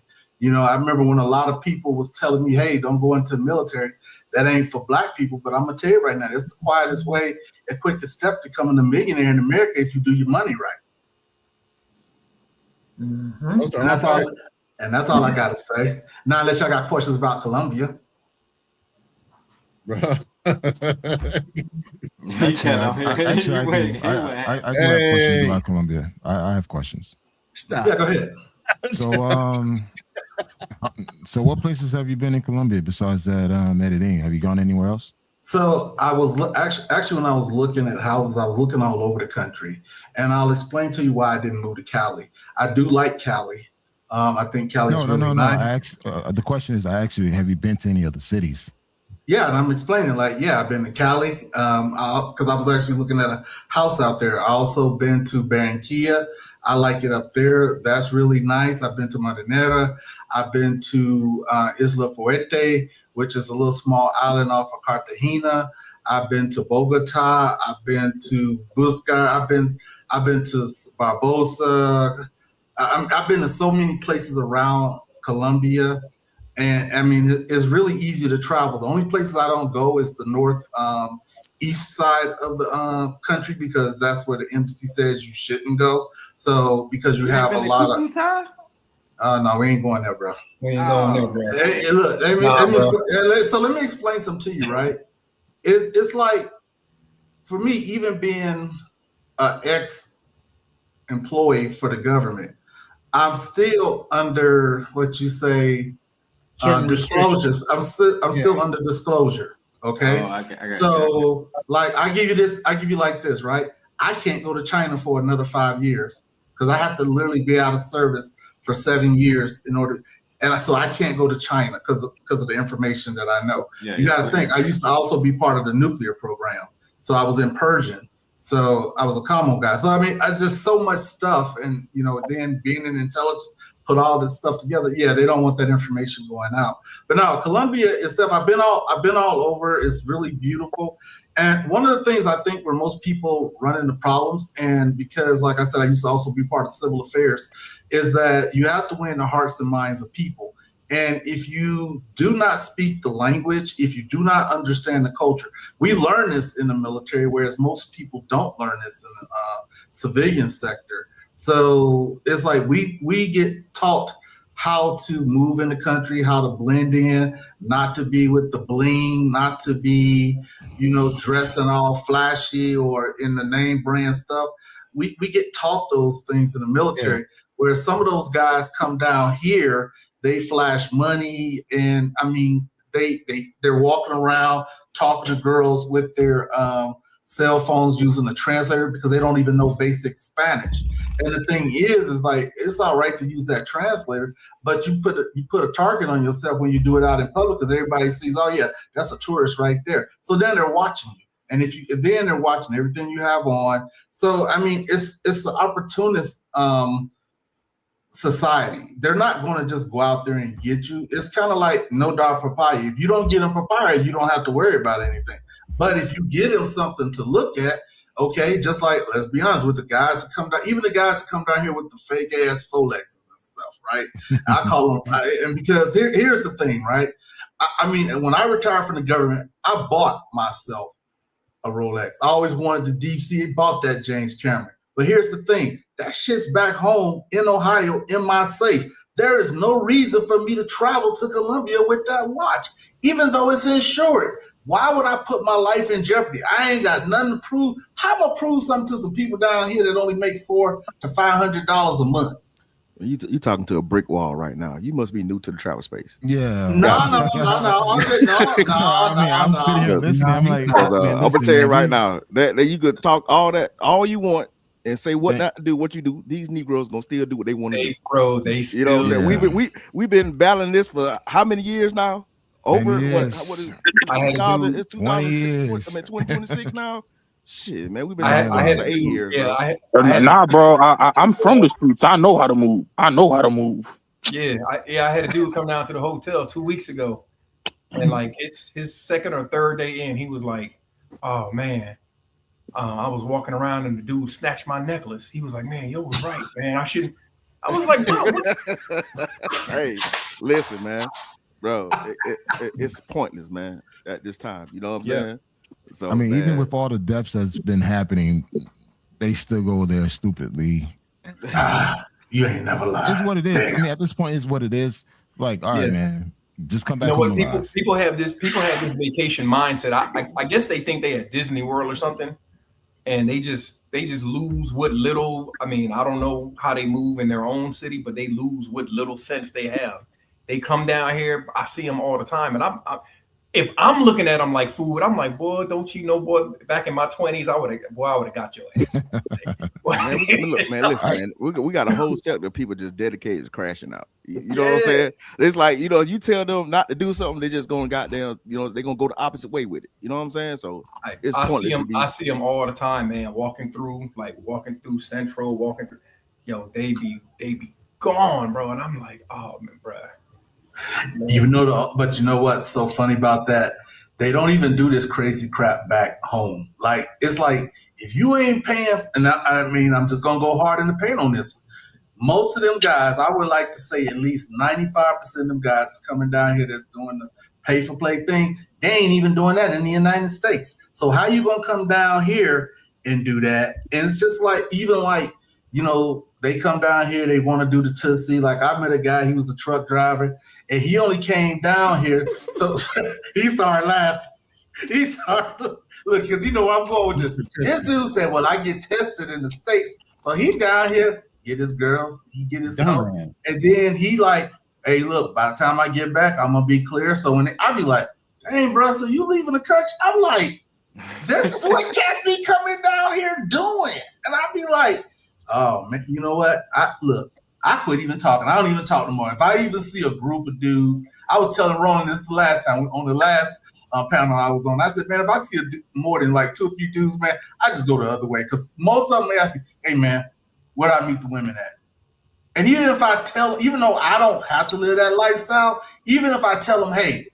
[SPEAKER 9] I remember when a lot of people was telling me, hey, don't go into the military. That ain't for Black people. But I'm going to tell you right now, it's the quietest way and quickest step to becoming a millionaire in America if you do your money right. Mm-hmm. And that's all I got to say. Now, unless y'all got questions about Colombia.
[SPEAKER 8] I do have questions about Colombia. I have questions.
[SPEAKER 9] Stop. Yeah, go ahead.
[SPEAKER 8] So what places have you been in Colombia besides that Medellin? Have you gone anywhere else?
[SPEAKER 9] So I was actually when I was looking at houses, I was looking all over the country, and I'll explain to you why I didn't move to Cali. I do like Cali. I think Cali's really nice.
[SPEAKER 8] The question is, have you been to any other cities?
[SPEAKER 9] Yeah, and I'm explaining I've been to Cali because I was actually looking at a house out there. I also been to Barranquilla. I like it up there. That's really nice. I've been to Marinera. I've been to Isla Fuerte, which is a little small island off of Cartagena. I've been to Bogota. I've been to Buscar. I've been to Barbosa. I've been to so many places around Colombia. And I mean, it's really easy to travel. The only places I don't go is the north east side of the country, because that's where the embassy says you shouldn't go. So because you have a lot of no, we ain't going there, bro.
[SPEAKER 6] We ain't going there, bro.
[SPEAKER 9] Hey, look, let me explain something to you, right? It's like, for me, even being an ex-employee for the government, I'm still under what you say disclosures. I'm still under disclosure. Okay. So like I give you like this, right? I can't go to China for another 5 years because I have to literally be out of service for 7 years in order. And so I can't go to China because of the information that I know. Yeah, you got to think, I used to also be part of the nuclear program. So I was in Persian. So I was a commo guy. So I mean, I just so much stuff. And, then being in intelligence, put all this stuff together. Yeah, they don't want that information going out. But now Colombia itself, I've been all over. It's really beautiful. And one of the things I think where most people run into problems, and because, like I said, I used to also be part of civil affairs, is that you have to win the hearts and minds of people. And if you do not speak the language, if you do not understand the culture, we learn this in the military, whereas most people don't learn this in the civilian sector. So it's like we get taught how to move in the country, how to blend in, not to be with the bling, not to be, dressing all flashy or in the name brand stuff. We get taught those things in the military, where some of those guys come down here, they flash money, and I mean, they're walking around talking to girls with their cell phones using a translator because they don't even know basic Spanish. And the thing is like, it's all right to use that translator, but you put a target on yourself when you do it out in public, because everybody sees, oh yeah, that's a tourist right there. So then they're watching you. And then they're watching everything you have on. So I mean, it's the opportunist society. They're not going to just go out there and get you. It's kind of like no dog papaya. If you don't get them papaya, you don't have to worry about anything. But if you get them something to look at, Okay, just like, let's be honest, with the guys that come down, even the guys that come down here with the fake ass Rolexes and stuff, right? I call them, and because here's the thing, right? I mean, when I retired from the government, I bought myself a Rolex. I always wanted the deep sea, bought that James Cameron. But here's the thing, that shit's back home in Ohio in my safe. There is no reason for me to travel to Colombia with that watch, even though it's insured. Why would I put my life in jeopardy? I ain't got nothing to prove. How am I prove something to some people down here that only make $400 to $500 a month?
[SPEAKER 10] You talking to a brick wall right now. You must be new to the travel space.
[SPEAKER 8] Yeah.
[SPEAKER 9] No. I'm
[SPEAKER 8] sitting here listening. I'm like,
[SPEAKER 10] I'm gonna tell you right now that you could talk all you want and say what not to do, what you do. These Negroes gonna still do what they want to do.
[SPEAKER 6] Bro, they still,
[SPEAKER 10] you know what I'm saying? We've been battling this for how many years now? Over what is 2000? It's 2026 now. Shit, man, we've been talking about this for 8 years.
[SPEAKER 6] Yeah,
[SPEAKER 11] nah, bro. I'm from the streets. I know how to move. I
[SPEAKER 6] had a dude come down to the hotel 2 weeks ago, and like it's his second or third day in. He was like, "Oh man, I was walking around and the dude snatched my necklace." He was like, "Man, yo was right, man. I shouldn't." I was like, "Bro,
[SPEAKER 10] hey, listen, man, bro, it's pointless, man. At this time, you know what I'm saying?" So,
[SPEAKER 8] I mean, even with all the deaths that's been happening, they still go there stupidly.
[SPEAKER 9] You ain't never lied.
[SPEAKER 8] It's what it is. I mean, at this point, it's what it is. Like, all right, man, just come back.
[SPEAKER 6] You know what? People have this vacation mindset. I guess they think they at Disney World or something, and they just lose what little. I mean, I don't know how they move in their own city, but they lose what little sense they have. They come down here. I see them all the time, and if I'm looking at them like food, I'm like, boy, don't you know, boy, back in my 20s, I would have got your ass.
[SPEAKER 10] Man, look, man, listen, man, we got a whole sector of people just dedicated to crashing out. You know what I'm saying? It's like, you know, you tell them not to do something, they're just going goddamn, you know, they're going to go the opposite way with it. You know what I'm saying? So it's pointless.
[SPEAKER 6] I see them all the time, man, walking through Central, yo, they be gone, bro. And I'm like, oh, man, bro.
[SPEAKER 9] But you know what's so funny about that? They don't even do this crazy crap back home. Like, it's like, if you ain't paying, and I mean, I'm just gonna go hard in the paint on this. Most of them guys, I would like to say at least 95% of them guys coming down here that's doing the pay for play thing, they ain't even doing that in the United States. So how you gonna come down here and do that? And it's just like, even like, you know, they come down here, they want to do the Tootsie. Like, I met a guy, he was a truck driver, and he only came down here, so he started laughing. He started, look, because you know where I'm going with this. This dude said, well, I get tested in the States. So he's down here, get his girl, he get his girl. And then he like, hey, look, by the time I get back, I'm going to be clear. So when I be like, dang, bro, so you leaving the country? I'm like, this is what cats be coming down here doing. And I be like, oh, man, you know what? I quit even talking. I don't even talk no more. If I even see a group of dudes, I was telling Ronan this the last time on the last panel I was on. I said, man, if I see more than like 2 or 3 dudes, man, I just go the other way. Because most of them may ask me, hey, man, where do I meet the women at? And even though I don't have to live that lifestyle, even if I tell them, hey,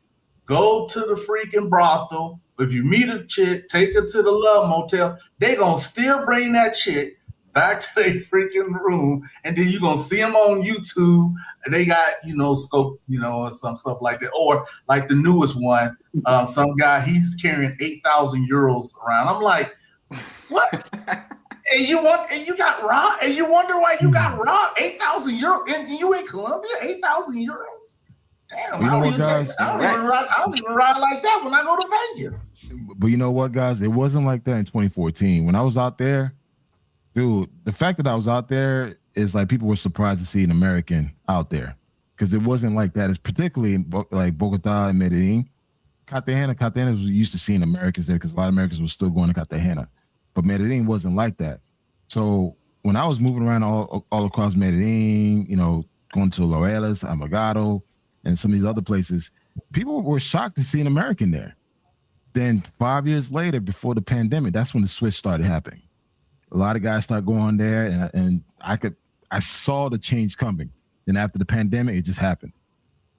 [SPEAKER 9] go to the freaking brothel. If you meet a chick, take her to the love motel, they going to still bring that chick back to their freaking room, and then you're gonna see them on YouTube, and they got, you know, scope, you know, or some stuff like that. Or like the newest one, some guy, he's carrying 8,000 euros around. I'm like, what? and you got robbed, and you wonder why you got robbed. 8,000 euros, and you in Colombia, 8,000 euros. Damn, I don't even ride like that when I go to Vegas.
[SPEAKER 8] But you know what, guys? It wasn't like that in 2014. When I was out there, dude, the fact that I was out there is like people were surprised to see an American out there, because it wasn't like that. It's particularly in like Bogota and Medellin. Cartagena was used to seeing Americans there because a lot of Americans were still going to Cartagena, but Medellin wasn't like that. So when I was moving around all across Medellin, you know, going to Laureles, Amagado, and some of these other places, people were shocked to see an American there. Then 5 years later, before the pandemic, that's when the switch started happening. A lot of guys start going there, and I saw the change coming. Then after the pandemic, it just happened.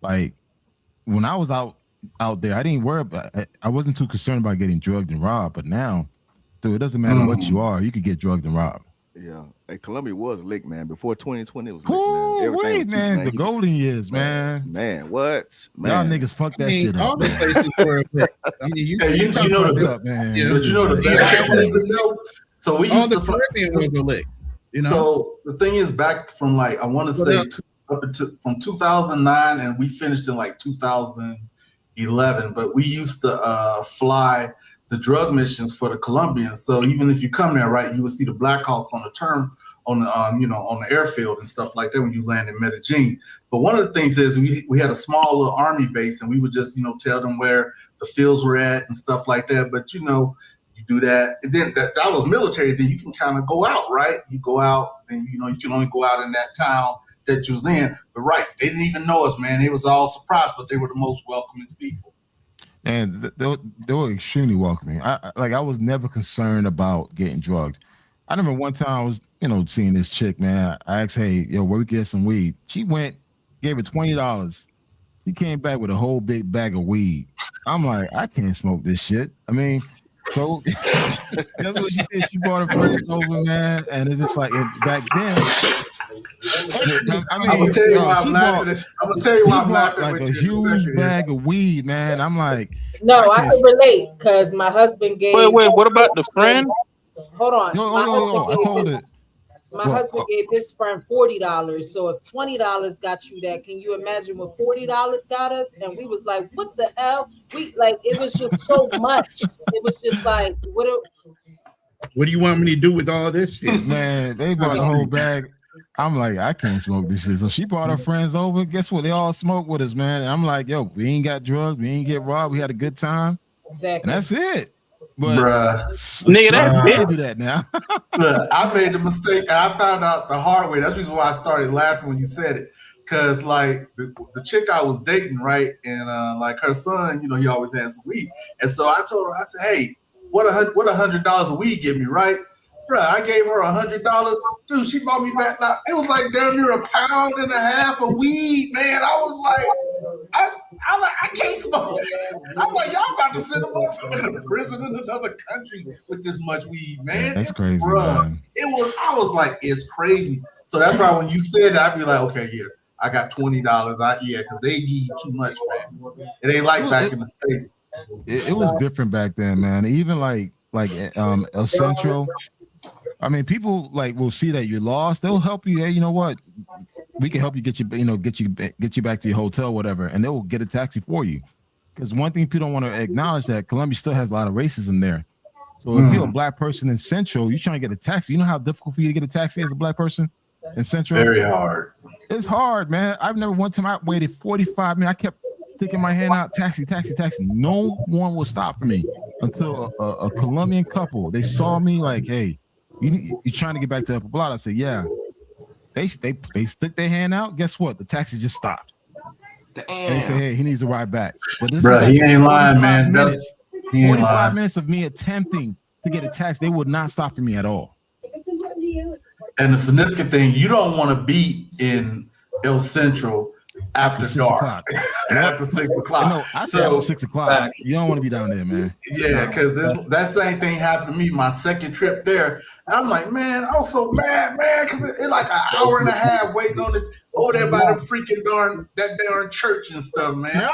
[SPEAKER 8] Like when I was out there, I didn't worry about. I wasn't too concerned about getting drugged and robbed. But now, Dude, it doesn't matter what you are. You could get drugged and robbed.
[SPEAKER 10] Yeah. Hey, Columbia was licked, man. Before 2020, it was
[SPEAKER 8] licked, man. Wait, man. The golden years, man.
[SPEAKER 10] Man, what? Man.
[SPEAKER 8] Y'all niggas fuck that shit up.
[SPEAKER 1] All the places were lit. I mean, you
[SPEAKER 9] know the
[SPEAKER 8] man.
[SPEAKER 9] Yeah, but you know the best. So we used
[SPEAKER 1] all the Caribbean was a lick. You know?
[SPEAKER 9] So the thing is, back from like I want to say from 2009, and we finished in like 2011. But we used to fly the drug missions for the Colombians. So even if you come there, right, you will see the Blackhawks on the airfield and stuff like that when you land in Medellin. But one of the things is we had a small little army base, and we would just tell them where the fields were at and stuff like that. But you do that, and then that was military. Then you can kind of go out, right? You go out, and you can only go out in that town that you was in. But right, they didn't even know us, man. They was all surprised, but they were the most welcoming people.
[SPEAKER 8] And they were extremely welcoming. I was never concerned about getting drugged. I remember one time I was, seeing this chick, man. I asked, hey, where we get some weed? She went, gave it $20. She came back with a whole big bag of weed. I'm like, I can't smoke this shit. I mean, so that's what she did. She brought her friends over, man, and it's just like back then. I'm gonna tell you why I'm laughing. I'm gonna tell you why I'm laughing. Like a huge bag of weed, man. I'm like,
[SPEAKER 3] no, I can relate because my husband gave.
[SPEAKER 11] Wait, what about the friend?
[SPEAKER 3] Hold on.
[SPEAKER 8] I told it.
[SPEAKER 3] My husband gave his friend $40. So if $20 got you that, can you imagine what $40 got us? And we was like, what the hell? It was just so much. It was just like, what
[SPEAKER 1] do you want me to do with all this shit?
[SPEAKER 8] Man, they bought a whole bag. I'm like, I can't smoke this shit. So she brought her friends over. Guess what? They all smoke with us, man. And I'm like, yo, we ain't got drugs. We ain't get robbed. We had a good time.
[SPEAKER 3] Exactly.
[SPEAKER 8] And that's it. But
[SPEAKER 11] nigga, that's
[SPEAKER 8] do that now.
[SPEAKER 9] Look, I made the mistake, and I found out the hard way. That's the reason why I started laughing when you said it. Cause like the chick I was dating, right, and like her son, he always has weed, and so I told her, I said, hey, what $100 of weed give me, right? Bruh, I gave her $100. Dude, she bought me back. Now, it was like damn near £1.5 pounds of weed, man. I was like, I can't smoke that. I'm like, y'all about to send a motherfucker to prison in another country with this much weed, man.
[SPEAKER 8] That's crazy,
[SPEAKER 9] man. I was like, it's crazy. So that's why when you said that, I'd be like, okay, yeah, I got $20. Because they give you too much, man. It ain't like back in the States.
[SPEAKER 8] It was different back then, man. Even like El Centro. I mean, people will see that you're lost. They'll help you. Hey, you know what? We can help you get you back to your hotel, whatever, and they will get a taxi for you. Because one thing people don't want to acknowledge that Colombia still has a lot of racism there. So if you're a black person in Central, you're trying to get a taxi. You know how difficult for you to get a taxi as a black person in Central?
[SPEAKER 9] Very hard.
[SPEAKER 8] It's hard, man. I've never one time I waited 45 minutes. I kept sticking my hand out, taxi. No one would stop for me until a Colombian couple. They saw me like, hey. You trying to get back to Upper Block? I said, yeah. They stick their hand out. Guess what? The taxi just stopped.
[SPEAKER 2] Damn.
[SPEAKER 8] And they say, hey, he needs to ride back. But this
[SPEAKER 9] Bruh,
[SPEAKER 8] is
[SPEAKER 9] he ain't lying, man.
[SPEAKER 8] 45 minutes of me attempting to get a taxi. They would not stop for me at all.
[SPEAKER 9] And the significant thing, you don't want to be in El Centro after dark. After 6 o'clock.
[SPEAKER 8] No, I said after 6 o'clock. You don't want to be down there, man.
[SPEAKER 9] Yeah, because that same thing happened to me my second trip there. And I'm like, man, I was so mad, man, because it's like an hour and a half waiting on it over there by the freaking darn church and stuff, man.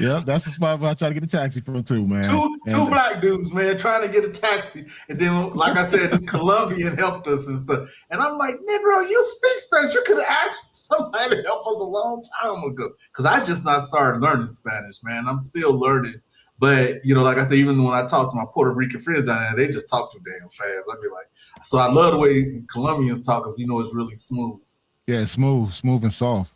[SPEAKER 8] Yeah, that's the spot where I try to get a taxi from too, man.
[SPEAKER 9] Two black dudes, man, trying to get a taxi. And then, like I said, this Colombian helped us and stuff. And I'm like, Negro, you speak Spanish. You could have asked somebody to help us a long time ago. Because I just not started learning Spanish, man. I'm still learning. But, like I said, even when I talk to my Puerto Rican friends down there, they just talk too damn fast. I'd be like, so I love the way Colombians talk because, it's really smooth.
[SPEAKER 8] Yeah, smooth and soft.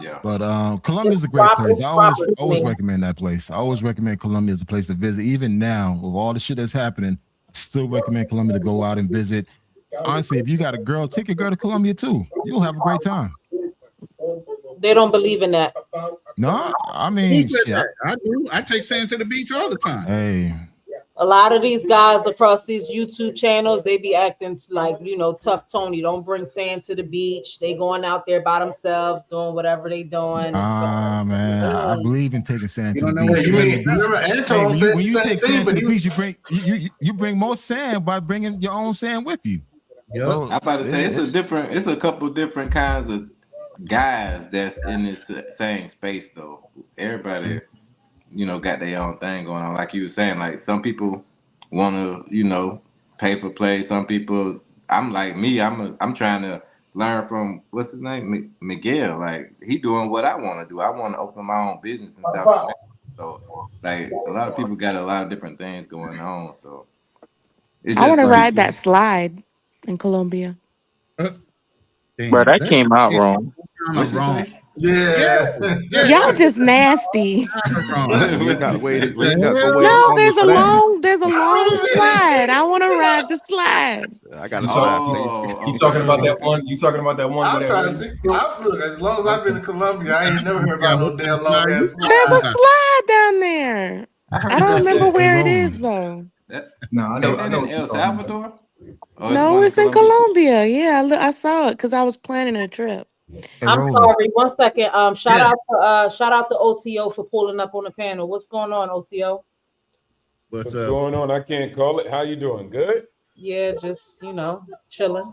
[SPEAKER 2] Yeah.
[SPEAKER 8] But Colombia is a great place. I always recommend that place. I always recommend Colombia as a place to visit. Even now, with all the shit that's happening, I still recommend Colombia to go out and visit. Honestly, if you got a girl, take a girl to Colombia too. You'll have a great time.
[SPEAKER 3] They don't believe in that.
[SPEAKER 8] No, I mean, shit.
[SPEAKER 1] I do. I take Sand to the beach all the time.
[SPEAKER 8] Hey,
[SPEAKER 3] A lot of these guys across these YouTube channels, they be acting like, tough Tony. Don't bring sand to the beach. They going out there by themselves, doing whatever they doing.
[SPEAKER 8] Man, I believe in taking sand to the
[SPEAKER 9] know what
[SPEAKER 8] beach.
[SPEAKER 9] you mean? Remember, Anton said
[SPEAKER 8] When you
[SPEAKER 9] the same
[SPEAKER 8] take
[SPEAKER 9] thing,
[SPEAKER 8] sand
[SPEAKER 9] but
[SPEAKER 8] to the
[SPEAKER 9] he
[SPEAKER 8] beach, you bring more sand by bringing your own sand with you.
[SPEAKER 1] Yep.
[SPEAKER 8] So,
[SPEAKER 2] I'm about to say it's a couple different kinds of guys that's in this same space though. Everybody, got their own thing going on. Like you were saying, like some people want to, pay for play. Some people, I'm like me. I'm trying to learn from what's his name, Miguel. Like he doing what I want to do. I want to open my own business in South America. So like a lot of people got a lot of different things going on. So it's
[SPEAKER 5] I
[SPEAKER 2] just
[SPEAKER 5] want to
[SPEAKER 2] like,
[SPEAKER 5] ride that slide in Colombia.
[SPEAKER 11] Bro, that came out wrong.
[SPEAKER 1] Wrong.
[SPEAKER 9] Yeah.
[SPEAKER 5] Y'all just nasty.
[SPEAKER 10] We got waited. We got to wait
[SPEAKER 5] No,
[SPEAKER 10] longer
[SPEAKER 5] there's a
[SPEAKER 10] for that.
[SPEAKER 5] there's a long slide. I want to ride the slide.
[SPEAKER 10] I got a slide.
[SPEAKER 6] You talking about that one? You talking about that one?
[SPEAKER 9] I'm
[SPEAKER 6] where
[SPEAKER 9] trying to
[SPEAKER 6] that-
[SPEAKER 9] see. Look, as long as I've been to Colombia, I ain't never heard about no damn long ass
[SPEAKER 5] There's a
[SPEAKER 9] slide.
[SPEAKER 5] slide down there. I don't remember where it is though.
[SPEAKER 6] No, I know.
[SPEAKER 2] Ain't that in El Salvador? Or
[SPEAKER 5] No,
[SPEAKER 2] one
[SPEAKER 5] it's in Colombia. Yeah, I saw it because I was planning a trip.
[SPEAKER 3] I'm sorry. 1 second. Shout out to OCO for pulling up on the panel. What's going on, OCO?
[SPEAKER 12] What's going on? I can't call it. How you doing? Good?
[SPEAKER 3] Yeah, just chilling.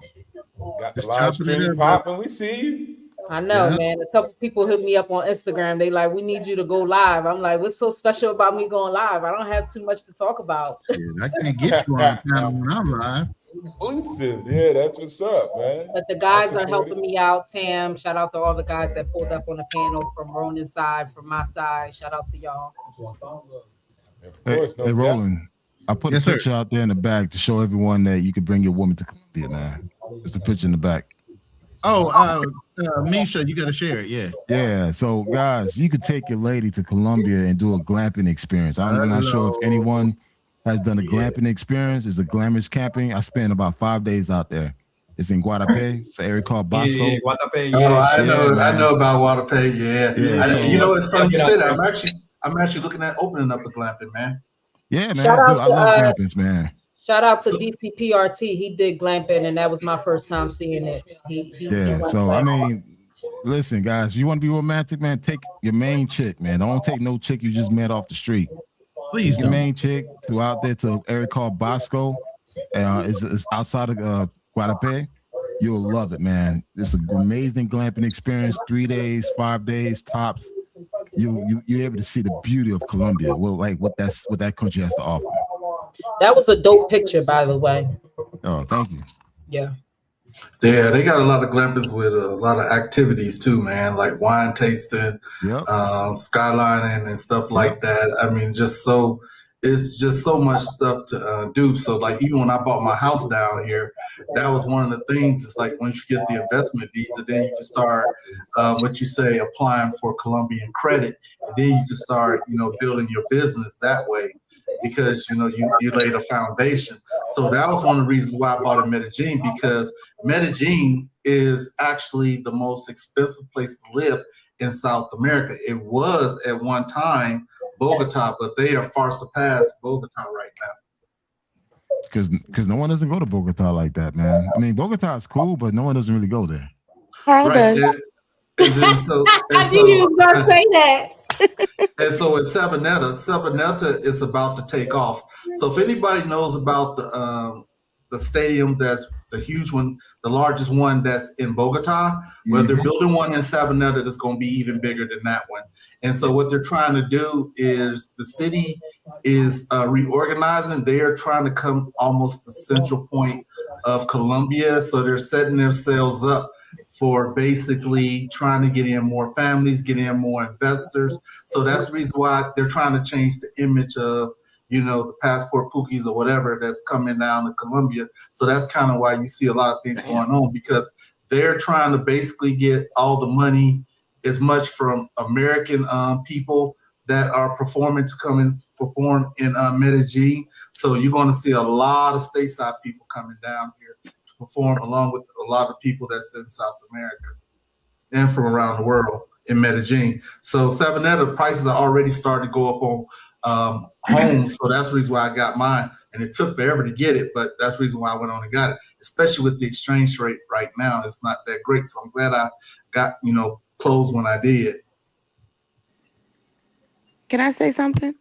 [SPEAKER 12] Got the live stream popping. We see you.
[SPEAKER 3] I know, man. A couple people hit me up on Instagram. They like, we need you to go live. I'm like, what's so special about me going live? I don't have too much to talk about.
[SPEAKER 1] I can't get you on camera when I'm live.
[SPEAKER 12] Exclusive. Yeah, that's what's up, man.
[SPEAKER 3] But the guys are helping me out. Tam, shout out to all the guys that pulled up on the panel from Ronan's side, from my side. Shout out to y'all.
[SPEAKER 12] Of course,
[SPEAKER 8] Hey, Roland, I put a picture out there in the back to show everyone that you could bring your woman to Colombia, man. There's a picture in the back.
[SPEAKER 1] Oh, Misha, you gotta share it. Yeah.
[SPEAKER 8] Yeah. So, guys, you could take your lady to Colombia and do a glamping experience. I'm not sure if anyone has done a glamping experience. It's a glamorous camping. I spent about 5 days out there. It's in Guatapé. It's an area called Bosco.
[SPEAKER 6] Guatapé,
[SPEAKER 9] I know about Guatapé. Yeah.
[SPEAKER 8] So,
[SPEAKER 9] It's funny you say that. I'm actually looking at opening up a glamping, man.
[SPEAKER 8] Yeah, man.
[SPEAKER 3] Shout out
[SPEAKER 8] I love
[SPEAKER 3] to,
[SPEAKER 8] glampings, man.
[SPEAKER 3] Shout out to DCPRT. He did glamping, and that was my first time seeing it. He
[SPEAKER 8] So I mean, listen, guys, you want to be romantic, man? Take your main chick, man. Don't take no chick you just met off the street.
[SPEAKER 1] Please,
[SPEAKER 8] your main chick to out there to an area called Bosco. It's outside of Guatapé. You'll love it, man. It's an amazing glamping experience. 3 days, 5 days tops. You're able to see the beauty of Colombia. Well, like what that country has to offer.
[SPEAKER 3] That was a dope picture, by the way.
[SPEAKER 8] Oh, thank you.
[SPEAKER 3] Yeah.
[SPEAKER 9] Yeah, they got a lot of glampings with a lot of activities too, man, like wine tasting, skylining and stuff like that. I mean, it's just so much stuff to do. So like even when I bought my house down here, that was one of the things. It's like once you get the investment visa, then you can start applying for Colombian credit, and then you can start building your business that way, because you laid a foundation. So that was one of the reasons why I bought in Medellin, because Medellin is actually the most expensive place to live in South America. It was at one time Bogota, but they are far surpassed Bogota right now.
[SPEAKER 8] Because no one doesn't go to Bogota like that, man. I mean, Bogota is cool, but no one doesn't really go there.
[SPEAKER 5] Carl does.
[SPEAKER 3] I knew you were gonna say that.
[SPEAKER 9] And so at Sabaneta is about to take off. So if anybody knows about the stadium, that's the huge one, the largest one that's in Bogota, well, they're building one in Sabaneta that's going to be even bigger than that one. And so what they're trying to do is the city is reorganizing. They are trying to come almost the central point of Colombia. So they're setting themselves up for basically trying to get in more families, get in more investors. So that's the reason why they're trying to change the image of, the passport pookies or whatever that's coming down to Colombia. So that's kind of why you see a lot of things going on, because they're trying to basically get all the money as much from American people that are performing to come and perform in Medellin. So you're going to see a lot of stateside people coming down here to perform, along with a lot of people that's in South America and from around the world in Medellin. So Sabaneta prices are already starting to go up home. So that's the reason why I got mine. And it took forever to get it, but that's the reason why I went on and got it. Especially with the exchange rate right now, it's not that great. So I'm glad I got, clothes when I did.
[SPEAKER 5] Can I say something?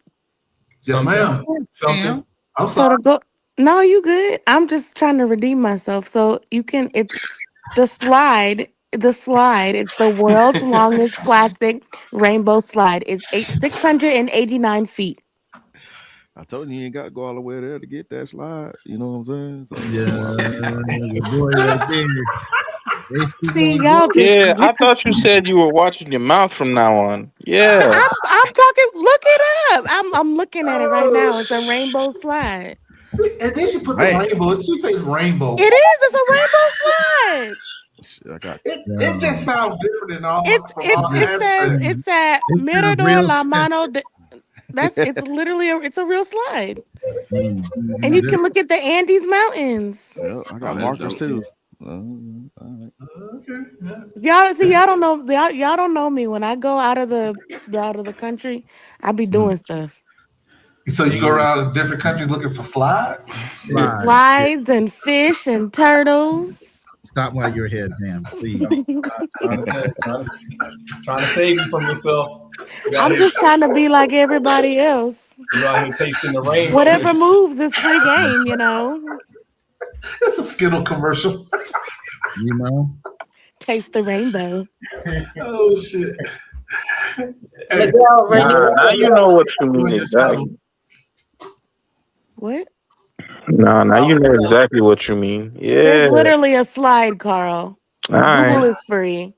[SPEAKER 9] Yes, ma'am.
[SPEAKER 6] Something.
[SPEAKER 9] I'm
[SPEAKER 5] So
[SPEAKER 9] sorry.
[SPEAKER 5] to go, no, you good. I'm just trying to redeem myself. So it's the slide. The slide. It's the world's longest plastic rainbow slide. It's 689 feet.
[SPEAKER 10] I told you ain't got to go all the way there to get that slide. You know what I'm saying? So,
[SPEAKER 1] the boy right there.
[SPEAKER 5] See, y'all just
[SPEAKER 11] Yeah, I thought you said you were watching your mouth from now on. Yeah.
[SPEAKER 5] I'm talking. Look it up. I'm looking at it right now. It's a rainbow slide.
[SPEAKER 9] And then she put the rainbow. She says rainbow.
[SPEAKER 5] It is. It's a rainbow slide.
[SPEAKER 10] I got
[SPEAKER 9] It just sounds different in all.
[SPEAKER 5] It says it's at Mirador La Mano. It's literally it's a real slide, and you can look at the Andes Mountains.
[SPEAKER 10] Yeah, I got markers too.
[SPEAKER 5] Y'all don't know. Y'all don't know me. When I go out of the country, I be doing stuff.
[SPEAKER 9] So you go around different countries looking for slides?
[SPEAKER 5] Slides and fish and turtles.
[SPEAKER 1] Stop while you're ahead, ma'am, please.
[SPEAKER 6] Trying to save you from yourself.
[SPEAKER 5] I'm just trying to be like everybody else.
[SPEAKER 6] You out here tasting the rain.
[SPEAKER 5] Whatever moves is free game,
[SPEAKER 9] It's a Skittle commercial.
[SPEAKER 5] Taste the rainbow.
[SPEAKER 9] Oh shit.
[SPEAKER 11] Now you know what you mean exactly.
[SPEAKER 5] What?
[SPEAKER 11] No, now you know exactly what you mean. Yeah.
[SPEAKER 5] There's literally a slide, Carl.
[SPEAKER 11] All right.
[SPEAKER 5] Google is free.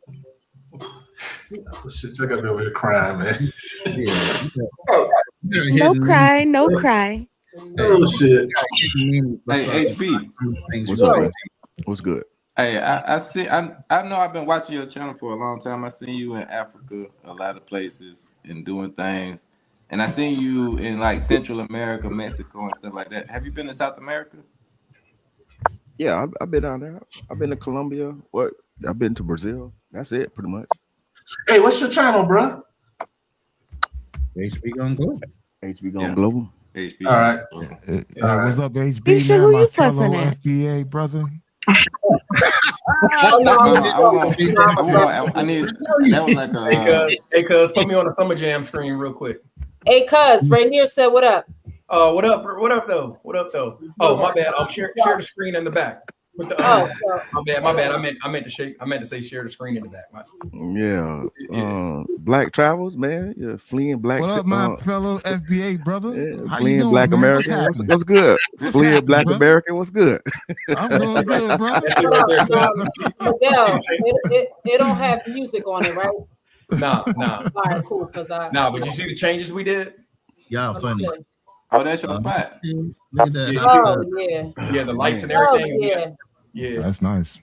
[SPEAKER 9] Shit, I gotta be over here crying, man.
[SPEAKER 5] No cry, no cry.
[SPEAKER 9] Oh shit.
[SPEAKER 2] Hey, HB.
[SPEAKER 10] What's up? What's good?
[SPEAKER 2] Hey, I know I've been watching your channel for a long time. I seen you in Africa, a lot of places, and doing things. And I seen you in like Central America, Mexico, and stuff like that. Have you been to South America?
[SPEAKER 10] Yeah, I've been down there. I've been to Colombia. I've been to Brazil. That's it, pretty much.
[SPEAKER 9] Hey, what's your channel, bro?
[SPEAKER 1] HB Gone Global.
[SPEAKER 10] HB Gone Global.
[SPEAKER 2] HB.
[SPEAKER 9] All right.
[SPEAKER 8] What's up, HB?
[SPEAKER 5] Keisha,
[SPEAKER 8] Man,
[SPEAKER 5] who
[SPEAKER 8] my
[SPEAKER 5] you
[SPEAKER 8] fellow
[SPEAKER 5] fussing at?
[SPEAKER 8] FBA brother.
[SPEAKER 2] I need. That was like a.
[SPEAKER 6] Hey, cuz, put me on the Summer Jam screen real quick.
[SPEAKER 3] Hey, cuz, Rainier said, "What up?"
[SPEAKER 6] What up? What up, though? What up, though? Oh, my bad. I'll share the screen in the back. With the, my bad. I meant to say share the screen in the back.
[SPEAKER 10] Yeah. Black travels, man. Yeah, fleeing black.
[SPEAKER 8] What up, my fellow FBA brother?
[SPEAKER 10] Yeah,
[SPEAKER 8] How you
[SPEAKER 10] fleeing
[SPEAKER 8] doing,
[SPEAKER 10] black
[SPEAKER 8] man?
[SPEAKER 10] American. What's good? Fleeing black
[SPEAKER 8] brother?
[SPEAKER 10] American. What's good?
[SPEAKER 8] I'm doing good, brother.
[SPEAKER 3] Miguel, it don't have music on it, right?
[SPEAKER 6] Nah.
[SPEAKER 3] All right, cool.
[SPEAKER 6] Nah, but you see the changes we did?
[SPEAKER 1] Y'all funny.
[SPEAKER 2] Oh, that's your spot.
[SPEAKER 1] Look at that.
[SPEAKER 3] Oh yeah.
[SPEAKER 6] Yeah, the lights and everything.
[SPEAKER 3] Oh,
[SPEAKER 6] yeah.
[SPEAKER 8] That's nice.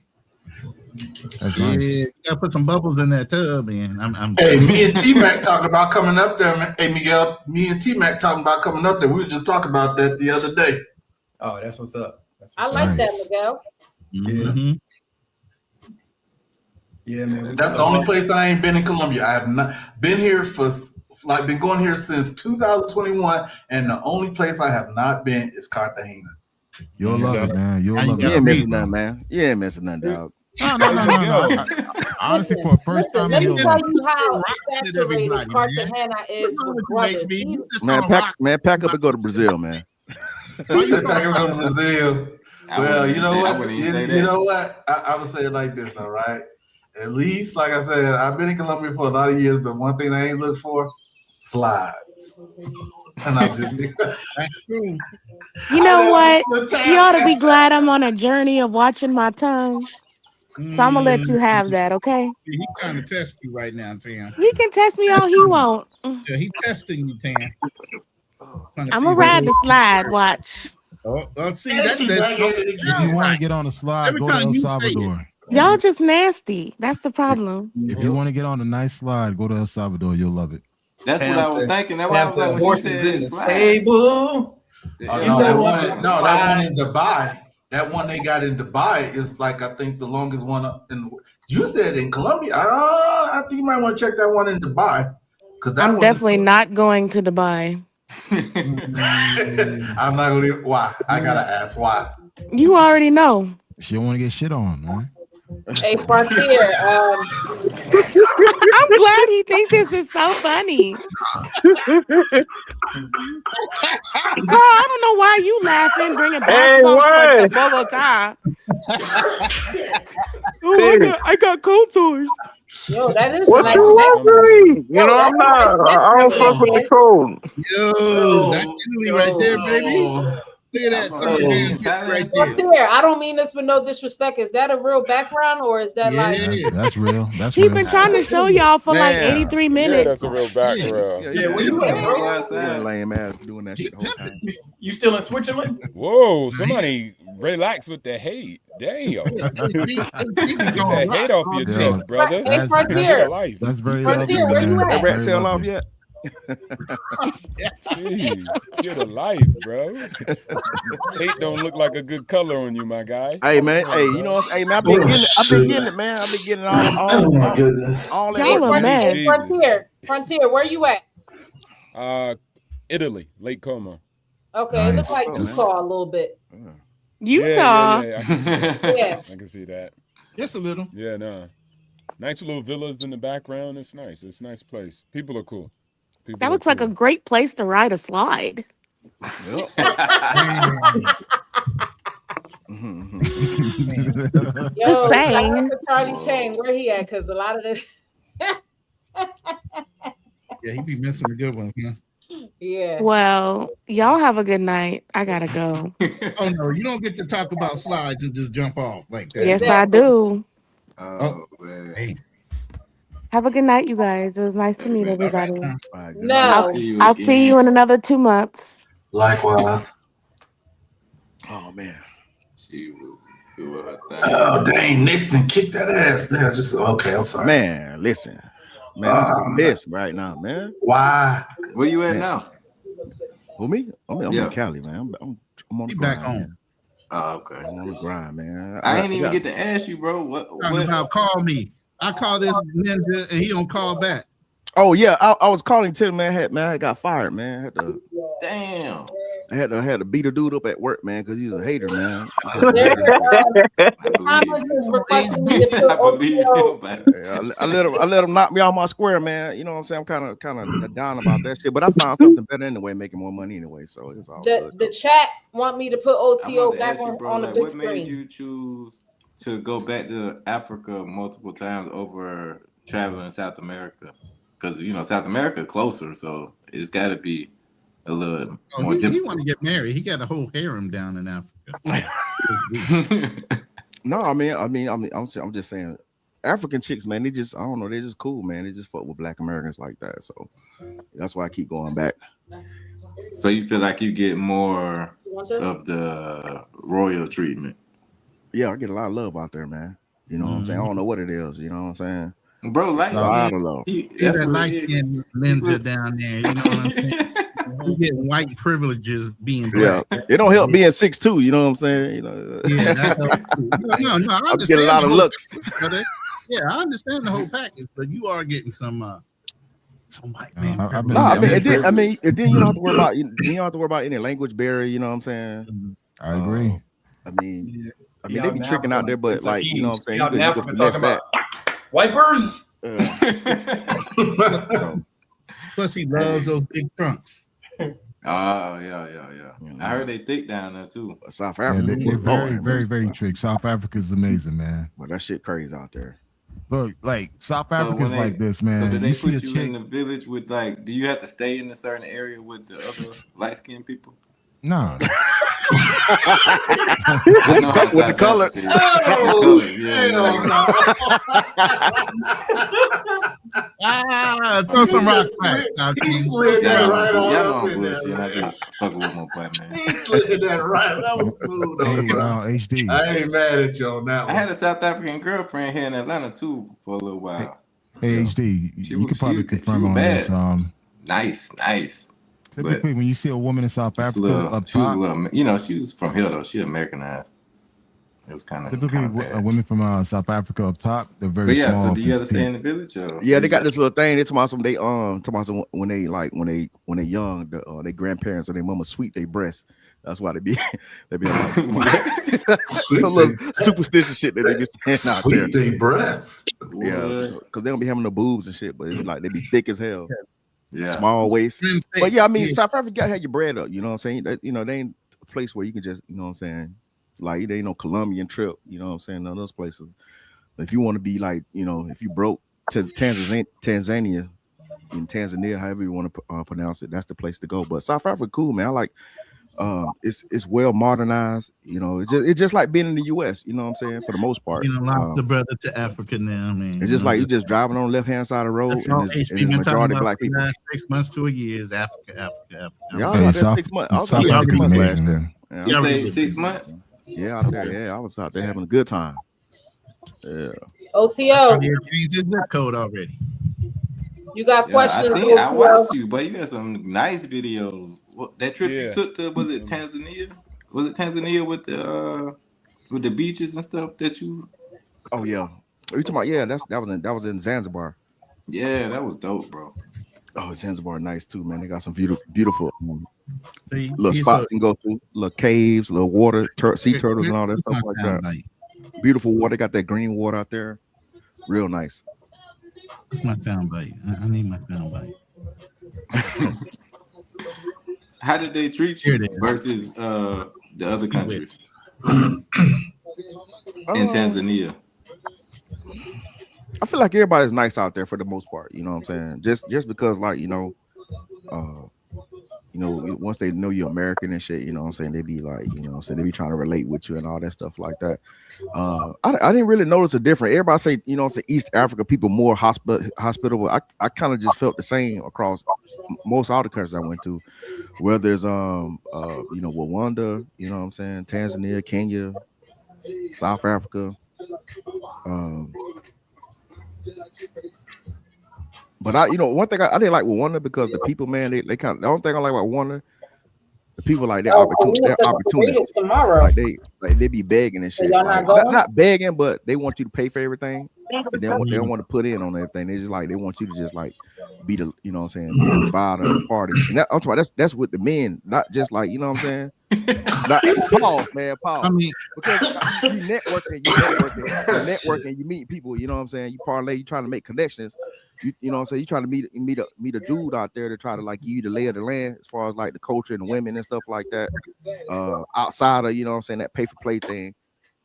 [SPEAKER 8] That's
[SPEAKER 1] Yeah,
[SPEAKER 8] nice.
[SPEAKER 1] you gotta put some bubbles in that tub, man. I'm
[SPEAKER 9] Hey, me and T-Mac talking about coming up there, man. Hey, Miguel, me and T-Mac talking about coming up there. We were just talking about that the other day.
[SPEAKER 6] Oh, that's what's up.
[SPEAKER 3] I like that, Miguel.
[SPEAKER 1] Mm-hmm.
[SPEAKER 6] Yeah, man.
[SPEAKER 9] That's the only place I ain't been in Colombia. I have not been here been going here since 2021, and the only place I have not been is Cartagena.
[SPEAKER 8] You'll love it, man. You'll love
[SPEAKER 10] You
[SPEAKER 8] it.
[SPEAKER 10] ain't missing nothing, man. You ain't missing nothing, dog.
[SPEAKER 8] No. Honestly, for a first time,
[SPEAKER 3] Let me
[SPEAKER 8] you'll
[SPEAKER 3] tell
[SPEAKER 8] love it.
[SPEAKER 3] you how
[SPEAKER 1] Everybody,
[SPEAKER 3] saturated Cartagena is with brothers.
[SPEAKER 10] Pack up and go to Brazil, man.
[SPEAKER 9] He said pack and go to Brazil. Well, you know
[SPEAKER 2] I
[SPEAKER 9] what?
[SPEAKER 2] wouldn't even say
[SPEAKER 9] You
[SPEAKER 2] that.
[SPEAKER 9] know what? I would say it like this, all right? At least, like I said, I've been in Colombia for a lot of years, but one thing I ain't look for, slides. And I'm just
[SPEAKER 5] You know what? You ought to be glad I'm on a journey of watching my tongue. So I'm gonna let you have that, okay?
[SPEAKER 1] He's trying to test you right now, Tam.
[SPEAKER 5] He can test me all he want.
[SPEAKER 1] Yeah, he's testing you, Tam.
[SPEAKER 5] I'm gonna ride the slide. Watch.
[SPEAKER 1] Oh, well, see,
[SPEAKER 9] And
[SPEAKER 1] that's
[SPEAKER 9] she's
[SPEAKER 1] that.
[SPEAKER 9] back at it
[SPEAKER 8] If you
[SPEAKER 9] again.
[SPEAKER 8] want to get on the slide,
[SPEAKER 1] Every
[SPEAKER 8] go to
[SPEAKER 1] time
[SPEAKER 8] El
[SPEAKER 1] you say it.
[SPEAKER 8] Salvador.
[SPEAKER 5] Y'all just nasty. That's the problem.
[SPEAKER 8] If you want to get on a nice slide, go to El Salvador. You'll love it.
[SPEAKER 2] That's what I was thinking. That's why I was like, when she
[SPEAKER 6] horses
[SPEAKER 2] said
[SPEAKER 6] in the
[SPEAKER 2] slide.
[SPEAKER 6] stable.
[SPEAKER 9] That one in Dubai. That one they got in Dubai is like, I think, the longest one in. You said in Colombia. I think you might want to check that one in Dubai.
[SPEAKER 5] I'm definitely not going to Dubai.
[SPEAKER 9] I'm not gonna. Why? I gotta ask why.
[SPEAKER 5] You already know.
[SPEAKER 8] She don't want to get shit on, man.
[SPEAKER 3] Hey, Frontier.
[SPEAKER 5] I'm glad he thinks this is so funny. Girl, I don't know why you laughing, bringing basketball shorts to Bogota. Oh, I got cold sores.
[SPEAKER 3] Yo, that is
[SPEAKER 7] What's
[SPEAKER 3] nice.
[SPEAKER 7] the luxury? You know, I'm not. I don't fuck with the cold.
[SPEAKER 1] Yo, that's Italy right there, baby. Look at that right there.
[SPEAKER 3] Frontier, I don't mean this with no disrespect. Is that a real background or is that like?
[SPEAKER 8] That's real. That's
[SPEAKER 5] He's
[SPEAKER 8] real.
[SPEAKER 5] been trying to show y'all for like 83 minutes.
[SPEAKER 12] Yeah, that's a real background.
[SPEAKER 6] Yeah, where you at, bro?
[SPEAKER 10] Lame ass doing that shit the whole time.
[SPEAKER 6] You still in Switzerland?
[SPEAKER 12] Whoa, somebody relax with the hate. Damn. Get that hate off your chest, brother.
[SPEAKER 3] Hey, Frontier.
[SPEAKER 8] That's very
[SPEAKER 3] Frontier,
[SPEAKER 8] lovely,
[SPEAKER 3] where you
[SPEAKER 8] man.
[SPEAKER 3] at?
[SPEAKER 10] Rat tail off yet?
[SPEAKER 12] Jeez, get a life, bro. Hate don't look like a good color on you, my guy.
[SPEAKER 10] Hey man, hey, you know what I'm saying? Hey man, I've been getting it, man. I've been getting it all
[SPEAKER 9] Oh my goodness.
[SPEAKER 10] all that.
[SPEAKER 5] Y'all a mess.
[SPEAKER 3] Frontier, where you at?
[SPEAKER 12] Italy, Lake Como.
[SPEAKER 3] Okay, it looks like
[SPEAKER 10] Oh,
[SPEAKER 3] Utah a little bit.
[SPEAKER 5] Utah.
[SPEAKER 12] Yeah, I can see that.
[SPEAKER 3] Yeah.
[SPEAKER 12] I can see that.
[SPEAKER 1] Just a little.
[SPEAKER 12] Yeah, no. Nice little villas in the background. It's nice. It's a nice place. People are cool.
[SPEAKER 5] That looks like a great place to ride a slide.
[SPEAKER 10] Yep.
[SPEAKER 3] Yo,
[SPEAKER 5] saying.
[SPEAKER 3] shout out to Charlie Chang, where he at? Because a lot of this.
[SPEAKER 1] Yeah, he be missing the good ones, huh?
[SPEAKER 3] Yeah.
[SPEAKER 5] Well, y'all have a good night. I gotta go.
[SPEAKER 1] Oh no, you don't get to talk about slides and just jump off like that.
[SPEAKER 5] Yes, I do.
[SPEAKER 2] Oh, man.
[SPEAKER 1] Hey,
[SPEAKER 5] Have a good night, you guys. It was nice to meet everybody.
[SPEAKER 3] No.
[SPEAKER 5] I'll see you in another 2 months.
[SPEAKER 9] Likewise.
[SPEAKER 10] Oh man.
[SPEAKER 2] She was doing her thing.
[SPEAKER 9] Oh dang, Nixon kicked that ass. Now just okay. I'm sorry.
[SPEAKER 10] Man, listen. Man, I'm pissed right now, man.
[SPEAKER 9] Why?
[SPEAKER 2] Where you at now?
[SPEAKER 10] Who me? I'm
[SPEAKER 2] Yeah.
[SPEAKER 10] in Cali, man. I'm on the
[SPEAKER 1] he
[SPEAKER 10] grind.
[SPEAKER 1] back home.
[SPEAKER 10] Man.
[SPEAKER 2] Oh, okay.
[SPEAKER 10] I'm on the grind, man.
[SPEAKER 2] I ain't even get to ask you, bro. What?
[SPEAKER 1] Talking about call me. I call this ninja and he don't call back.
[SPEAKER 10] Oh yeah, I was calling Tim, man. I got fired, man.
[SPEAKER 2] Damn.
[SPEAKER 10] I had to beat a dude up at work, man, because he's a hater, man.
[SPEAKER 2] I believe you,
[SPEAKER 10] Yeah, I let him knock me off my square, man. You know what I'm saying? I'm kind of down about that shit, but I found something better anyway, making more money anyway. So it's all good.
[SPEAKER 3] The chat want me to put OTO back
[SPEAKER 2] ask you, bro,
[SPEAKER 3] on the
[SPEAKER 2] like,
[SPEAKER 3] big
[SPEAKER 2] what made
[SPEAKER 3] screen.
[SPEAKER 2] you choose to go back to Africa multiple times over traveling South America? Because South America closer, so it's got to be a little more
[SPEAKER 1] He
[SPEAKER 2] difficult.
[SPEAKER 1] want to get married. He got a whole harem down in Africa.
[SPEAKER 10] No, I'm just saying, African chicks, man, they just, I don't know, they just cool, man. They just fuck with Black Americans like that. So that's why I keep going back.
[SPEAKER 2] So you feel like you get more of the royal treatment?
[SPEAKER 10] Yeah, I get a lot of love out there, man. You know what I'm saying? I don't know what it is. You know what I'm saying?
[SPEAKER 2] Bro, like
[SPEAKER 10] a lot of love.
[SPEAKER 1] He's a light skinned ninja down there. You know what I'm saying? You get white privileges being black.
[SPEAKER 10] Yeah, it don't help being 6'2", you know what I'm saying?
[SPEAKER 1] Yeah, that helps too. No, I
[SPEAKER 10] I
[SPEAKER 1] understand
[SPEAKER 10] get a lot
[SPEAKER 1] the
[SPEAKER 10] of
[SPEAKER 1] whole
[SPEAKER 10] looks.
[SPEAKER 1] package, brother. Yeah, I understand the whole package, but you are getting some white man.
[SPEAKER 10] No, and then you don't have to worry about you don't have to worry about any language barrier. You know what I'm saying?
[SPEAKER 8] I agree.
[SPEAKER 10] I mean, they be tricking out there, but like you know what I'm saying,
[SPEAKER 6] Out in
[SPEAKER 10] you
[SPEAKER 6] Africa
[SPEAKER 10] can
[SPEAKER 6] talking
[SPEAKER 10] finesse
[SPEAKER 6] about wipers.
[SPEAKER 1] Plus, he loves those big trunks.
[SPEAKER 2] Oh yeah. I heard they thick down there too.
[SPEAKER 10] South
[SPEAKER 8] Yeah,
[SPEAKER 10] Africa,
[SPEAKER 8] they're very, very, very trick. South Africa is amazing, man.
[SPEAKER 10] But that shit crazy out there.
[SPEAKER 8] Look, like South
[SPEAKER 2] So
[SPEAKER 8] Africa's
[SPEAKER 2] when
[SPEAKER 8] like this, man.
[SPEAKER 2] So did they
[SPEAKER 8] You see
[SPEAKER 2] put
[SPEAKER 8] a
[SPEAKER 2] you
[SPEAKER 8] chick?
[SPEAKER 2] in the village with like? Do you have to stay in a certain area with the other light skinned people?
[SPEAKER 8] Nah.
[SPEAKER 2] I know how
[SPEAKER 10] With the
[SPEAKER 2] South
[SPEAKER 10] colors.
[SPEAKER 2] Africa is.
[SPEAKER 1] Throw some rocks back.
[SPEAKER 9] He slid that right on
[SPEAKER 2] Y'all
[SPEAKER 9] up
[SPEAKER 2] know
[SPEAKER 9] in
[SPEAKER 2] I'm
[SPEAKER 9] there.
[SPEAKER 2] bullshit. I just fucking with my boy, man.
[SPEAKER 9] He slid that right. That was smooth.
[SPEAKER 8] Hey, HD.
[SPEAKER 9] I ain't mad at you on that
[SPEAKER 2] I
[SPEAKER 9] one.
[SPEAKER 2] had a South African girlfriend here in Atlanta too for a little while.
[SPEAKER 8] Hey, HD. You could probably confirm on
[SPEAKER 2] bad.
[SPEAKER 8] this.
[SPEAKER 2] Nice.
[SPEAKER 8] Typically, when you see a woman in South Africa up
[SPEAKER 2] she was a
[SPEAKER 8] top,
[SPEAKER 2] little, she was from here though. She Americanized. It was kind of
[SPEAKER 8] typically
[SPEAKER 2] bad.
[SPEAKER 8] women from South Africa up top. They're very
[SPEAKER 2] But yeah,
[SPEAKER 8] small.
[SPEAKER 2] so do you ever
[SPEAKER 8] petite.
[SPEAKER 2] stay in the village? Or
[SPEAKER 10] Yeah, they got this little thing. They talking about some when they young, their grandparents or their mama sweep their breasts. That's why they be like some little superstitious shit that they be saying out there.
[SPEAKER 9] Sweep their breasts.
[SPEAKER 10] Yeah, because they don't be having no boobs and shit, but it's like they be thick as hell.
[SPEAKER 2] Yeah,
[SPEAKER 10] small waist.
[SPEAKER 1] Slim thick,
[SPEAKER 10] But yeah, I mean,
[SPEAKER 1] yeah.
[SPEAKER 10] South Africa gotta have your bread up. You know what I'm saying? They ain't a place where you can just, you know what I'm saying? Like, they ain't no Colombian trip. You know what I'm saying? None of those places. But if you want to be like, if you broke to Tanzania, in Tanzania, however you want to pronounce it, that's the place to go. But South Africa, cool, man. I like. It's well modernized. It's just like being in the U.S. You know what I'm saying? For the most part,
[SPEAKER 1] lost the brother to Africa now, man.
[SPEAKER 10] It's just like you just driving on the left hand side of the road, and it's majority black people.
[SPEAKER 1] 6 months to a year is Africa.
[SPEAKER 10] Yeah, I was out there 6 months. I was out there 6 months last year.
[SPEAKER 2] You stayed 6 months?
[SPEAKER 10] Yeah, out there. Yeah, I was out there having a good time. Yeah.
[SPEAKER 3] OTO.
[SPEAKER 1] You changed his zip code already.
[SPEAKER 3] You got questions?
[SPEAKER 2] I watched you, but you had some nice videos. That trip you took to, was it Tanzania? Was it Tanzania with the beaches and stuff that you?
[SPEAKER 10] Oh yeah. Are you talking about? Yeah, that was in Zanzibar.
[SPEAKER 2] Yeah, that was dope, bro.
[SPEAKER 10] Oh, Zanzibar nice too, man. They got some beautiful
[SPEAKER 1] See,
[SPEAKER 10] little spots you can go to, little caves, little water, sea turtles and all that stuff like that. Beautiful water. They got that green water out there. Real nice.
[SPEAKER 1] What's my sound bite? I need my sound bite.
[SPEAKER 2] How did they treat you versus the other countries in Tanzania?
[SPEAKER 10] I feel like everybody's nice out there for the most part. You know what I'm saying? Just because, like, once they know you're American and shit, you know what I'm saying, they be like, they be trying to relate with you and all that stuff like that. I didn't really notice a difference. Everybody say, say East Africa people more hospitable. I kind of just felt the same across most all the countries I went to, whether it's Rwanda, you know what I'm saying, Tanzania, Kenya, South Africa. But one thing I didn't like with Rwanda because the people, man, they kind of, the only thing I like about Rwanda, the people like they're opportunists. Like they be begging and shit. Like, not begging, but they want you to pay for everything. They don't want to put in on everything. They just like they want you to just like be the, be the provider of the party. And I'm talking about that's with the men, not just like, you know what I'm saying? Pause. I mean, because you networking, you meet people, you know what I'm saying? You parlay, you trying to make connections. You know what I'm saying? You trying to meet a dude out there to try to like give you the lay of the land as far as like the culture and the women and stuff like that. Outside of, you know what I'm saying, that pay for play thing.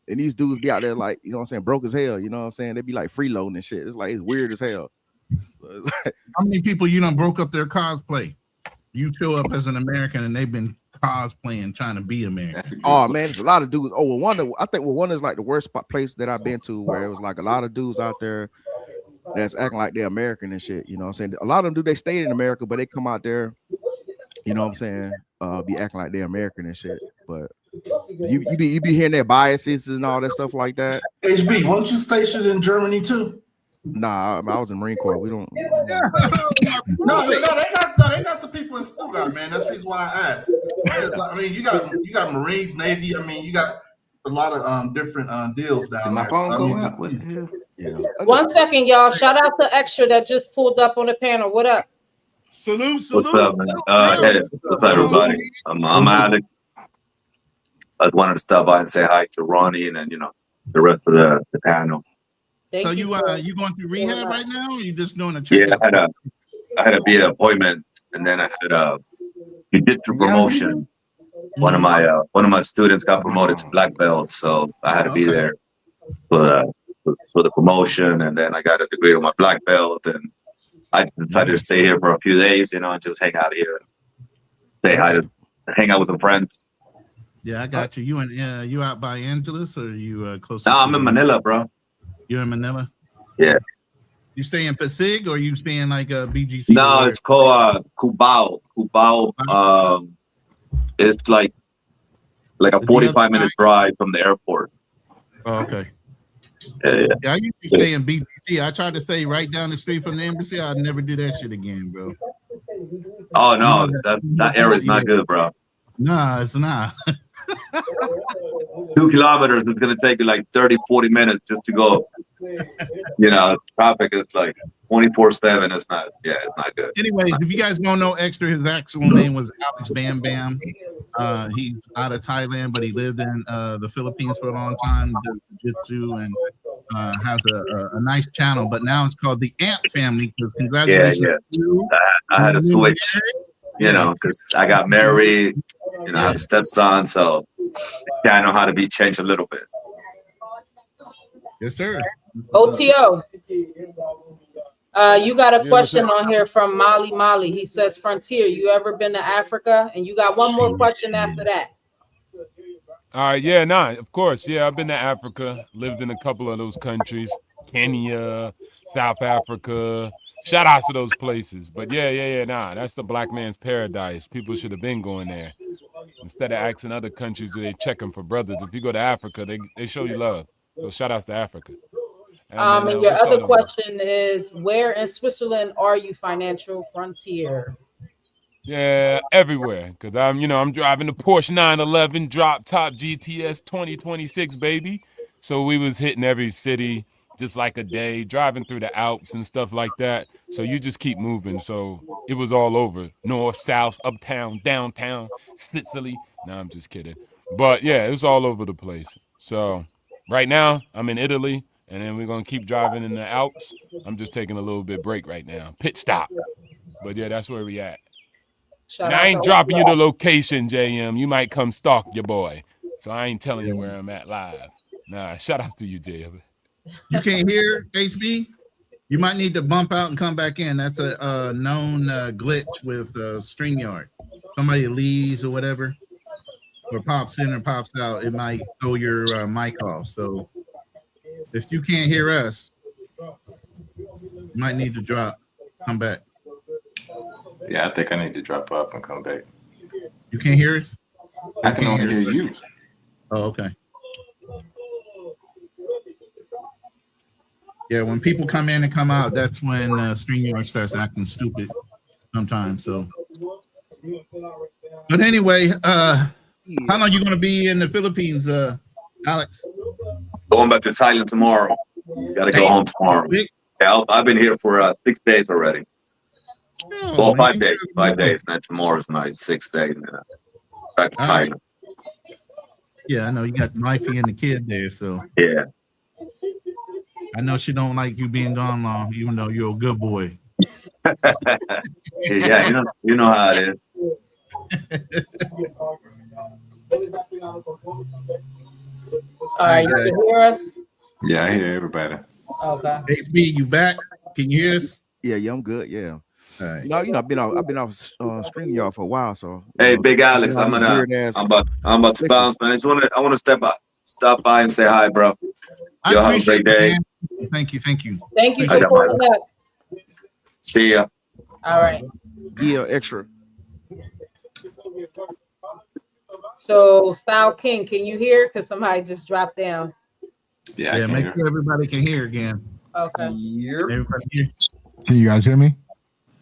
[SPEAKER 10] And these dudes be out there like, you know what I'm saying, broke as hell, you know what I'm saying? They be like freeloading and shit. It's like, it's weird as hell.
[SPEAKER 1] How many people broke up their cosplay? You show up as an American and they've been cosplaying, trying to be American.
[SPEAKER 10] Oh man, there's a lot of dudes. Oh, I think Rwanda is like the worst place that I've been to, where it was like a lot of dudes out there that's acting like they're American and shit. You know what I'm saying? A lot of them they stayed in America, but they come out there, you know what I'm saying, be acting like they're American and shit. But you be hearing their biases and all that stuff like that.
[SPEAKER 9] HB, weren't you stationed in Germany too?
[SPEAKER 10] Nah, I was in Marine Corps. We don't.
[SPEAKER 9] No, they got some people in Stuttgart, man. That's the reason why I asked. I mean, you got Marines, Navy. I mean, you got a lot of different deals down there.
[SPEAKER 10] Yeah.
[SPEAKER 3] 1 second, y'all. Shout out to Extra that just pulled up on the panel. What up?
[SPEAKER 1] Salute.
[SPEAKER 13] What's up, man? Hey, what's up, everybody? I'm Alex. I just wanted to stop by and say hi to Ronnie and then the rest of the panel.
[SPEAKER 1] So you going through rehab right now, or you just doing a check?
[SPEAKER 13] Yeah, I had a be at an appointment, and then I said, "You did the promotion." One of my students got promoted to black belt, so I had to be there for the promotion, and then I got a degree on my black belt, and I decided to stay here for a few days, and just hang out here, say hi, hang out with some friends.
[SPEAKER 1] Yeah, I got you. You out by Angeles, or you close?
[SPEAKER 13] No, I'm in Manila, bro.
[SPEAKER 1] You're in Manila?
[SPEAKER 13] Yeah.
[SPEAKER 1] You stay in Pasig, or you stay in like a BGC?
[SPEAKER 13] No, it's called Cubao. Cubao. It's like a 45-minute drive from the airport.
[SPEAKER 1] Oh, okay.
[SPEAKER 13] Yeah.
[SPEAKER 1] I used to stay in BGC. I tried to stay right down the street from the embassy. I'd never do that shit again, bro.
[SPEAKER 13] Oh no, that area is not good, bro.
[SPEAKER 1] Nah, it's not.
[SPEAKER 13] 2 kilometers is gonna take you like 30, 40 minutes just to go. You know, traffic is like 24/7. It's not good.
[SPEAKER 1] Anyways, if you guys don't know Extra, his actual name was Alex Bam Bam. He's out of Thailand, but he lived in the Philippines for a long time, does jiu-jitsu, and has a nice channel. But now it's called the Ant Family. Because congratulations to you.
[SPEAKER 13] I had to switch, you know, because I got married. You know, I have a stepson, so I know how to be changed a little bit.
[SPEAKER 1] Yes, sir.
[SPEAKER 3] OTO. You got a question on here from Molly. He says, Frontier, you ever been to Africa? And you got one more question after that.
[SPEAKER 12] All right, yeah, of course. Yeah, I've been to Africa, lived in a couple of those countries, Kenya, South Africa. Shout out to those places. But that's the black man's paradise. People should have been going there. Instead of asking other countries, they checking for brothers. If you go to Africa, they show you love. So shout outs to Africa.
[SPEAKER 3] And your other question is, where in Switzerland are you, Financial Frontier?
[SPEAKER 12] Yeah, everywhere. Because I'm driving the Porsche 911 drop top GTS 2026, baby. So we was hitting every city just like a day, driving through the Alps and stuff like that. So you just keep moving. So it was all over. North, south, uptown, downtown, Sicily. No, I'm just kidding. But yeah, it was all over the place. So right now I'm in Italy, and then we're going to keep driving in the Alps. I'm just taking a little bit break right now. Pit stop. But yeah, that's where we at. And I ain't dropping you the location, JM. You might come stalk your boy. So I ain't telling you where I'm at live. Nah, shout outs to you, JM.
[SPEAKER 1] You can't hear HB? You might need to bump out and come back in. That's a known glitch with StreamYard. Somebody leaves or whatever, or pops in or pops out, it might throw your mic off. So if you can't hear us, you might need to come back.
[SPEAKER 2] Yeah, I think I need to drop off and come back.
[SPEAKER 1] You can't hear us?
[SPEAKER 2] I can only hear you.
[SPEAKER 1] Oh, okay. Yeah, when people come in and come out, that's when StreamYard starts acting stupid sometimes. So, but anyway, how long are you going to be in the Philippines, Alex?
[SPEAKER 13] Going back to Thailand tomorrow. Got to go home tomorrow. Yeah, I've been here for 6 days already.
[SPEAKER 1] Oh,
[SPEAKER 13] well, 5 days. 5 days. And then tomorrow's my 6th day. And back to Thailand.
[SPEAKER 1] Yeah, I know you got wifey and the kid there, so
[SPEAKER 13] yeah.
[SPEAKER 1] I know she don't like you being gone long, even though you're a good boy.
[SPEAKER 13] Yeah, you know how it is.
[SPEAKER 3] All right, you can hear us?
[SPEAKER 2] Yeah, I hear everybody.
[SPEAKER 3] Okay.
[SPEAKER 1] HB, you back? Can you hear us?
[SPEAKER 10] Yeah, I'm good. Yeah.
[SPEAKER 1] All right.
[SPEAKER 10] I've been off StreamYard for a while. So
[SPEAKER 13] hey, Big Alex, I'm about to bounce, man. I want to stop by and say hi, bro.
[SPEAKER 1] I
[SPEAKER 13] have a great day.
[SPEAKER 1] Man. Thank you.
[SPEAKER 3] Thank you for pulling up.
[SPEAKER 13] See ya.
[SPEAKER 3] All right.
[SPEAKER 10] Yeah, extra.
[SPEAKER 3] So, Style King, can you hear? Because somebody just dropped down.
[SPEAKER 1] Yeah, make sure everybody can hear again.
[SPEAKER 3] Okay.
[SPEAKER 1] Everybody hear?
[SPEAKER 8] Can you guys hear me?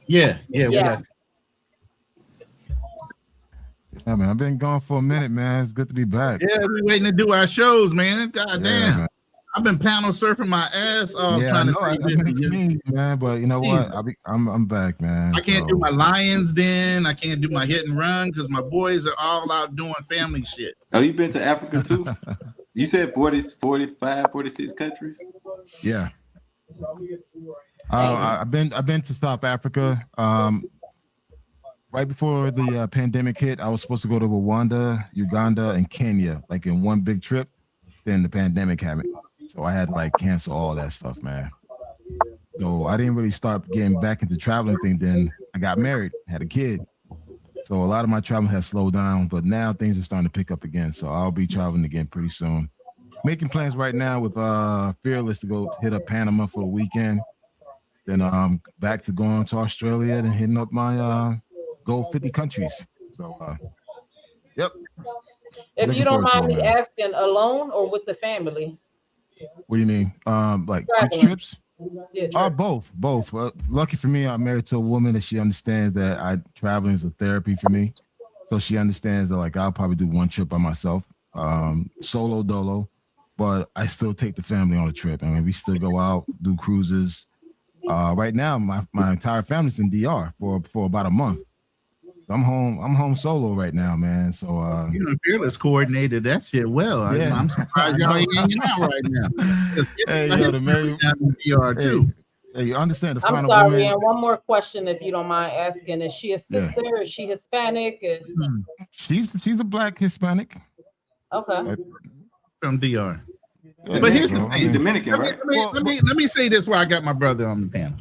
[SPEAKER 1] Yeah. We got
[SPEAKER 8] Yeah, man, I've been gone for a minute, man. It's good to be back.
[SPEAKER 1] Yeah, we're waiting to do our shows, man. God damn.
[SPEAKER 8] Man.
[SPEAKER 1] I've been panel surfing my ass off trying to stay busy.
[SPEAKER 8] Man, but you know what? I'm back, man.
[SPEAKER 1] I can't do my Lions Den. I can't do my hit and run because my boys are all out doing family shit.
[SPEAKER 2] Oh, you been to Africa too? You said 40, 45, 46 countries?
[SPEAKER 8] Yeah. I've been to South Africa. Right before the pandemic hit, I was supposed to go to Rwanda, Uganda, and Kenya, like in one big trip. Then the pandemic happened. So I had to like cancel all that stuff, man. So I didn't really start getting back into traveling thing. Then I got married, had a kid. So a lot of my traveling has slowed down, but now things are starting to pick up again. So I'll be traveling again pretty soon. Making plans right now with Fearless to go hit up Panama for a weekend. Then back to going to Australia and hitting up my go 50 countries. So yep.
[SPEAKER 3] If you don't mind me asking, alone or with the family?
[SPEAKER 8] What do you mean? Like which trips? Yeah, both. Lucky for me, I'm married to a woman that she understands that traveling is a therapy for me. So she understands that like I'll probably do one trip by myself, solo dolo, but I still take the family on a trip. I mean, we still go out, do cruises. Right now, my entire family's in DR for about a month. So I'm home solo right now, man. So
[SPEAKER 1] you know, Fearless coordinated that shit well.
[SPEAKER 8] Yeah.
[SPEAKER 1] I'm surprised y'all ain't hanging out right now.
[SPEAKER 8] Hey, yo, the Mary
[SPEAKER 1] DR too.
[SPEAKER 8] Hey, you understand the
[SPEAKER 3] I'm
[SPEAKER 8] final
[SPEAKER 3] sorry,
[SPEAKER 8] woman?
[SPEAKER 3] and one more question, if you don't mind asking: is she a sister? Is she Hispanic?
[SPEAKER 8] She's a black Hispanic.
[SPEAKER 3] Okay.
[SPEAKER 1] From DR.
[SPEAKER 2] Yeah,
[SPEAKER 1] But here's the
[SPEAKER 2] he's
[SPEAKER 1] thing.
[SPEAKER 2] Dominican, right?
[SPEAKER 1] Let me say this where I got my brother on the panel.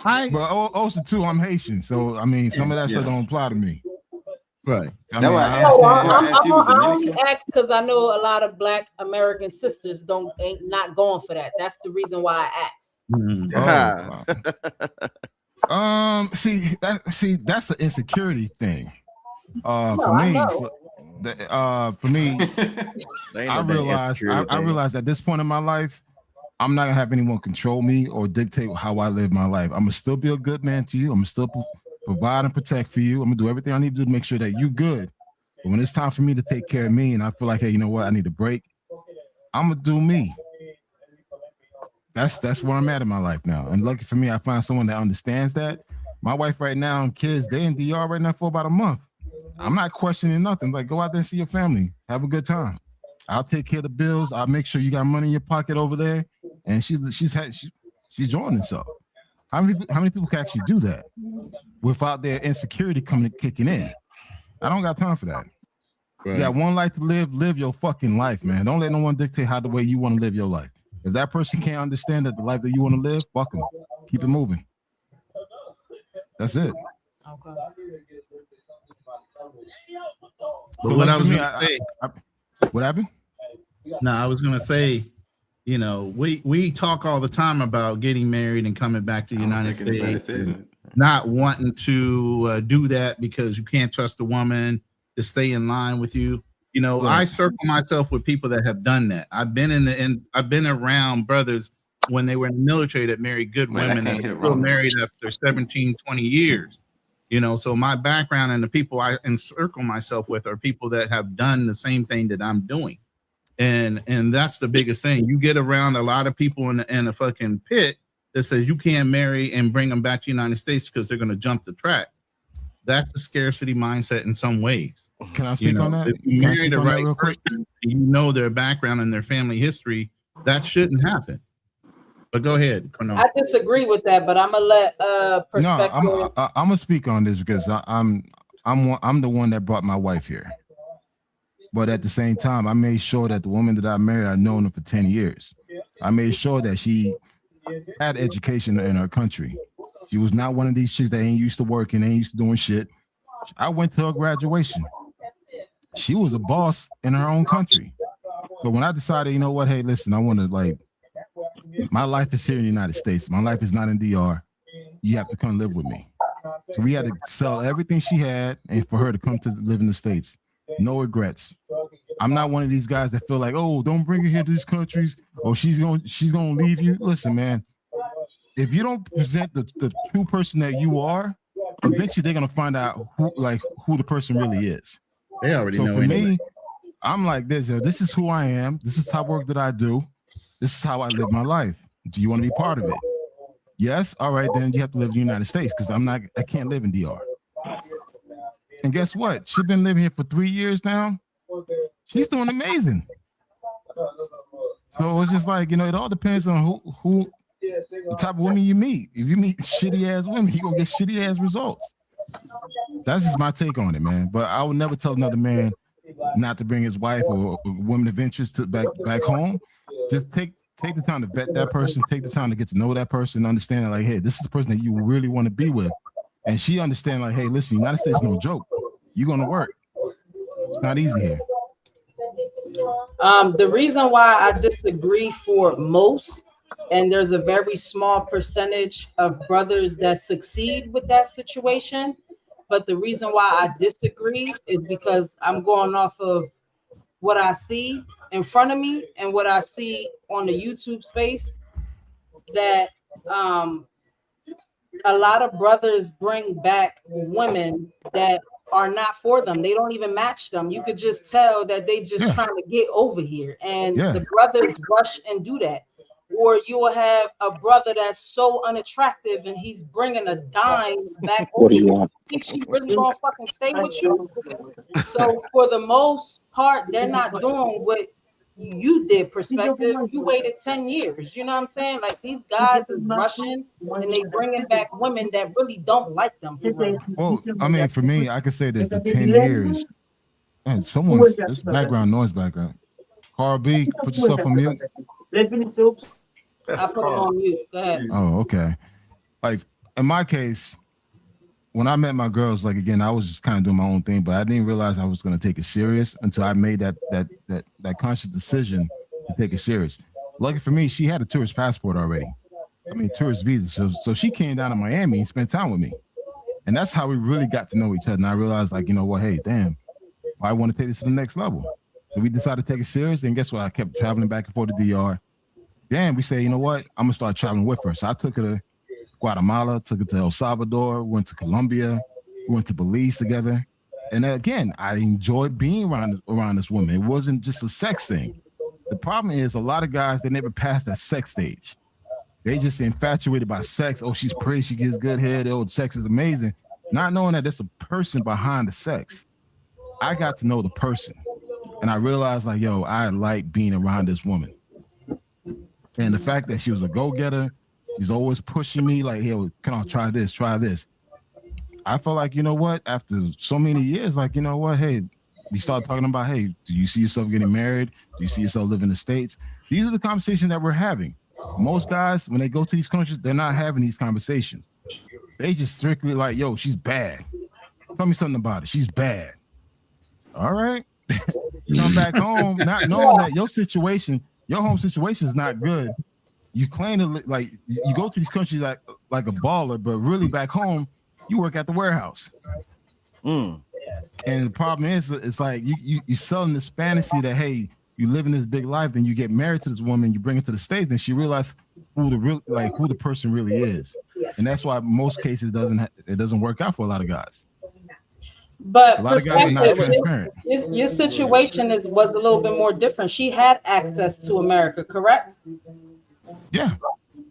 [SPEAKER 8] But also too, I'm Haitian, so I mean, some of that stuff don't apply to me.
[SPEAKER 1] Right.
[SPEAKER 8] I mean, I
[SPEAKER 3] only asked because I know a lot of Black American sisters ain't not going for that. That's the reason why I asked.
[SPEAKER 8] See, that's an insecurity thing. For me, I realize at this point in my life, I'm not gonna have anyone control me or dictate how I live my life. I'm gonna still be a good man to you. I'm gonna still provide and protect for you. I'm gonna do everything I need to do to make sure that you're good. But when it's time for me to take care of me, and I feel like, hey, you know what, I need a break, I'm gonna do me. That's where I'm at in my life now. And lucky for me, I find someone that understands that. My wife right now and kids, they in DR right now for about a month. I'm not questioning nothing. Like, go out there and see your family. Have a good time. I'll take care of the bills. I'll make sure you got money in your pocket over there. And she's enjoying herself. How many people can actually do that without their insecurity kicking in? I don't got time for that. Right. You got one life to live your fucking life, man. Don't let no one dictate how the way you want to live your life. If that person can't understand that the life that you want to live, fuck them. Keep it moving. That's it.
[SPEAKER 3] Okay.
[SPEAKER 1] But what I was gonna say,
[SPEAKER 8] what happened?
[SPEAKER 1] No, I was gonna say, you know, we talk all the time about getting married and coming back to the United States, and not wanting to do that because you can't trust a woman to stay in line with you. You know, I circle myself with people that have done that. I've been around brothers when they were in the military that married good women and still married after 17, 20 years. You know, so my background and the people I encircle myself with are people that have done the same thing that I'm doing. And that's the biggest thing. You get around a lot of people in a fucking pit that says you can't marry and bring them back to the United States because they're going to jump the track. That's a scarcity mindset in some ways.
[SPEAKER 8] Can I speak on that?
[SPEAKER 1] If you marry the right person and you know their background and their family history, that shouldn't happen. But go ahead.
[SPEAKER 3] I disagree with that, but I'm gonna let perspective.
[SPEAKER 8] No, I'm gonna speak on this because I'm the one that brought my wife here. But at the same time, I made sure that the woman that I married, I've known her for 10 years. I made sure that she had education in her country. She was not one of these chicks that ain't used to working, ain't used to doing shit. I went to her graduation. She was a boss in her own country. So when I decided, you know what, hey, listen, I want to my life is here in the United States. My life is not in DR. You have to come live with me. So we had to sell everything she had and for her to come to live in the States. No regrets. I'm not one of these guys that feel like, oh, don't bring her here to these countries. Oh, she's gonna leave you. Listen, man, if you don't present the true person that you are, eventually they're gonna find out who the person really is.
[SPEAKER 1] They already know.
[SPEAKER 8] So for me, I'm like this. This is who I am. This is the type of work that I do. This is how I live my life. Do you want to be part of it? Yes. All right, then you have to live in the United States because I can't live in DR. And guess what? She's been living here for 3 years now. She's doing amazing. So it's just like, you know, it all depends on who the type of women you meet. If you meet shitty ass women, you're gonna get shitty ass results. That's just my take on it, man. But I would never tell another man not to bring his wife or woman of interest to back home. Just take the time to vet that person, take the time to get to know that person, understand like, hey, this is the person that you really want to be with. And she understand like, hey, listen, United States is no joke. You're gonna work. It's not easy here.
[SPEAKER 3] The reason why I disagree for most, and there's a very small percentage of brothers that succeed with that situation, but the reason why I disagree is because I'm going off of what I see in front of me and what I see on the YouTube space, that a lot of brothers bring back women that are not for them. They don't even match them. You could just tell that they just trying to get over here, and the brothers rush and do that. Or you will have a brother that's so unattractive and he's bringing a dime back over. You think she really gonna fucking stay with you? So for the most part, they're not doing what you did. Perspective, you waited 10 years. You know what I'm saying? Like, these guys is rushing and they bringing back women that really don't like them.
[SPEAKER 8] Well, I mean, for me, I could say this: the 10 years. And someone's this background noise background. Carl B, put yourself on mute.
[SPEAKER 3] I put it on mute. Go ahead.
[SPEAKER 8] Oh, okay. Like in my case, when I met my girls, like again, I was just kind of doing my own thing, but I didn't realize I was going to take it serious until I made that conscious decision to take it serious. Lucky for me, she had a tourist passport already. I mean, tourist visa. So she came down to Miami and spent time with me, and that's how we really got to know each other. And I realized, like, you know what? Hey, damn, I want to take this to the next level. So we decided to take it serious, and guess what? I kept traveling back and forth to DR. Then we say, you know what? I'm gonna start traveling with her. So I took her to Guatemala, took her to El Salvador, went to Colombia, we went to Belize together. And again, I enjoyed being around this woman. It wasn't just a sex thing. The problem is a lot of guys, they never pass that sex stage. They just infatuated by sex. Oh, she's pretty, she gives good head. Oh, sex is amazing. Not knowing that there's a person behind the sex. I got to know the person. And I realized, like, yo, I like being around this woman. And the fact that she was a go-getter, she's always pushing me, like, hey, can I try this, try this. I felt like, you know what, after so many years, like, you know what, hey, we started talking about, hey, do you see yourself getting married? Do you see yourself living in the States? These are the conversations that we're having. Most guys, when they go to these countries, they're not having these conversations. They just strictly like, yo, she's bad. Tell me something about it. She's bad. All right. You come back home, not knowing that your situation, your home situation is not good. You claim to, like, you go to these countries like a baller, but really back home, you work at the warehouse. And the problem is, it's like you selling this fantasy that, hey, you live in this big life, then you get married to this woman, you bring her to the States, then she realizes who the person really is. And that's why most cases it doesn't work out for a lot of guys.
[SPEAKER 3] But
[SPEAKER 8] a lot of guys are not transparent.
[SPEAKER 3] Your situation was a little bit more different. She had access to America, correct?
[SPEAKER 8] Yeah.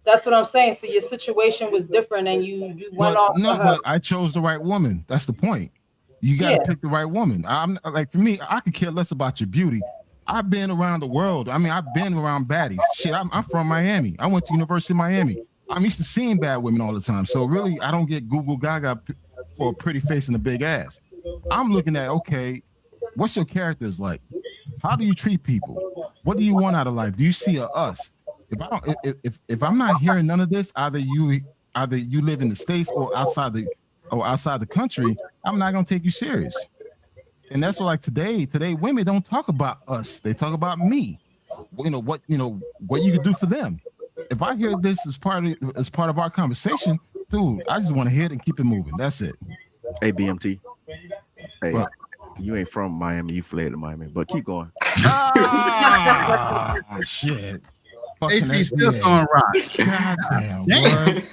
[SPEAKER 3] That's what I'm saying. So your situation was different, and you went off.
[SPEAKER 8] No, but I chose the right woman. That's the point. You got to pick the right woman. I'm like, for me, I could care less about your beauty. I've been around the world. I mean, I've been around baddies. Shit, I'm from Miami. I went to University of Miami. I'm used to seeing bad women all the time. So really, I don't get Google Gaga for a pretty face and a big ass. I'm looking at, okay, what's your characters like? How do you treat people? What do you want out of life? Do you see us? If I'm not hearing none of this, either you live in the States or outside the country, I'm not gonna take you serious. And that's what, like, today women don't talk about us. They talk about me. What you can do for them. If I hear this as part of our conversation, dude, I just want to hear it and keep it moving. That's it.
[SPEAKER 10] Hey, BMT. Hey, you ain't from Miami. You fled to Miami, but keep going.
[SPEAKER 8] Shit.
[SPEAKER 1] HP still going right.
[SPEAKER 8] God damn, boy.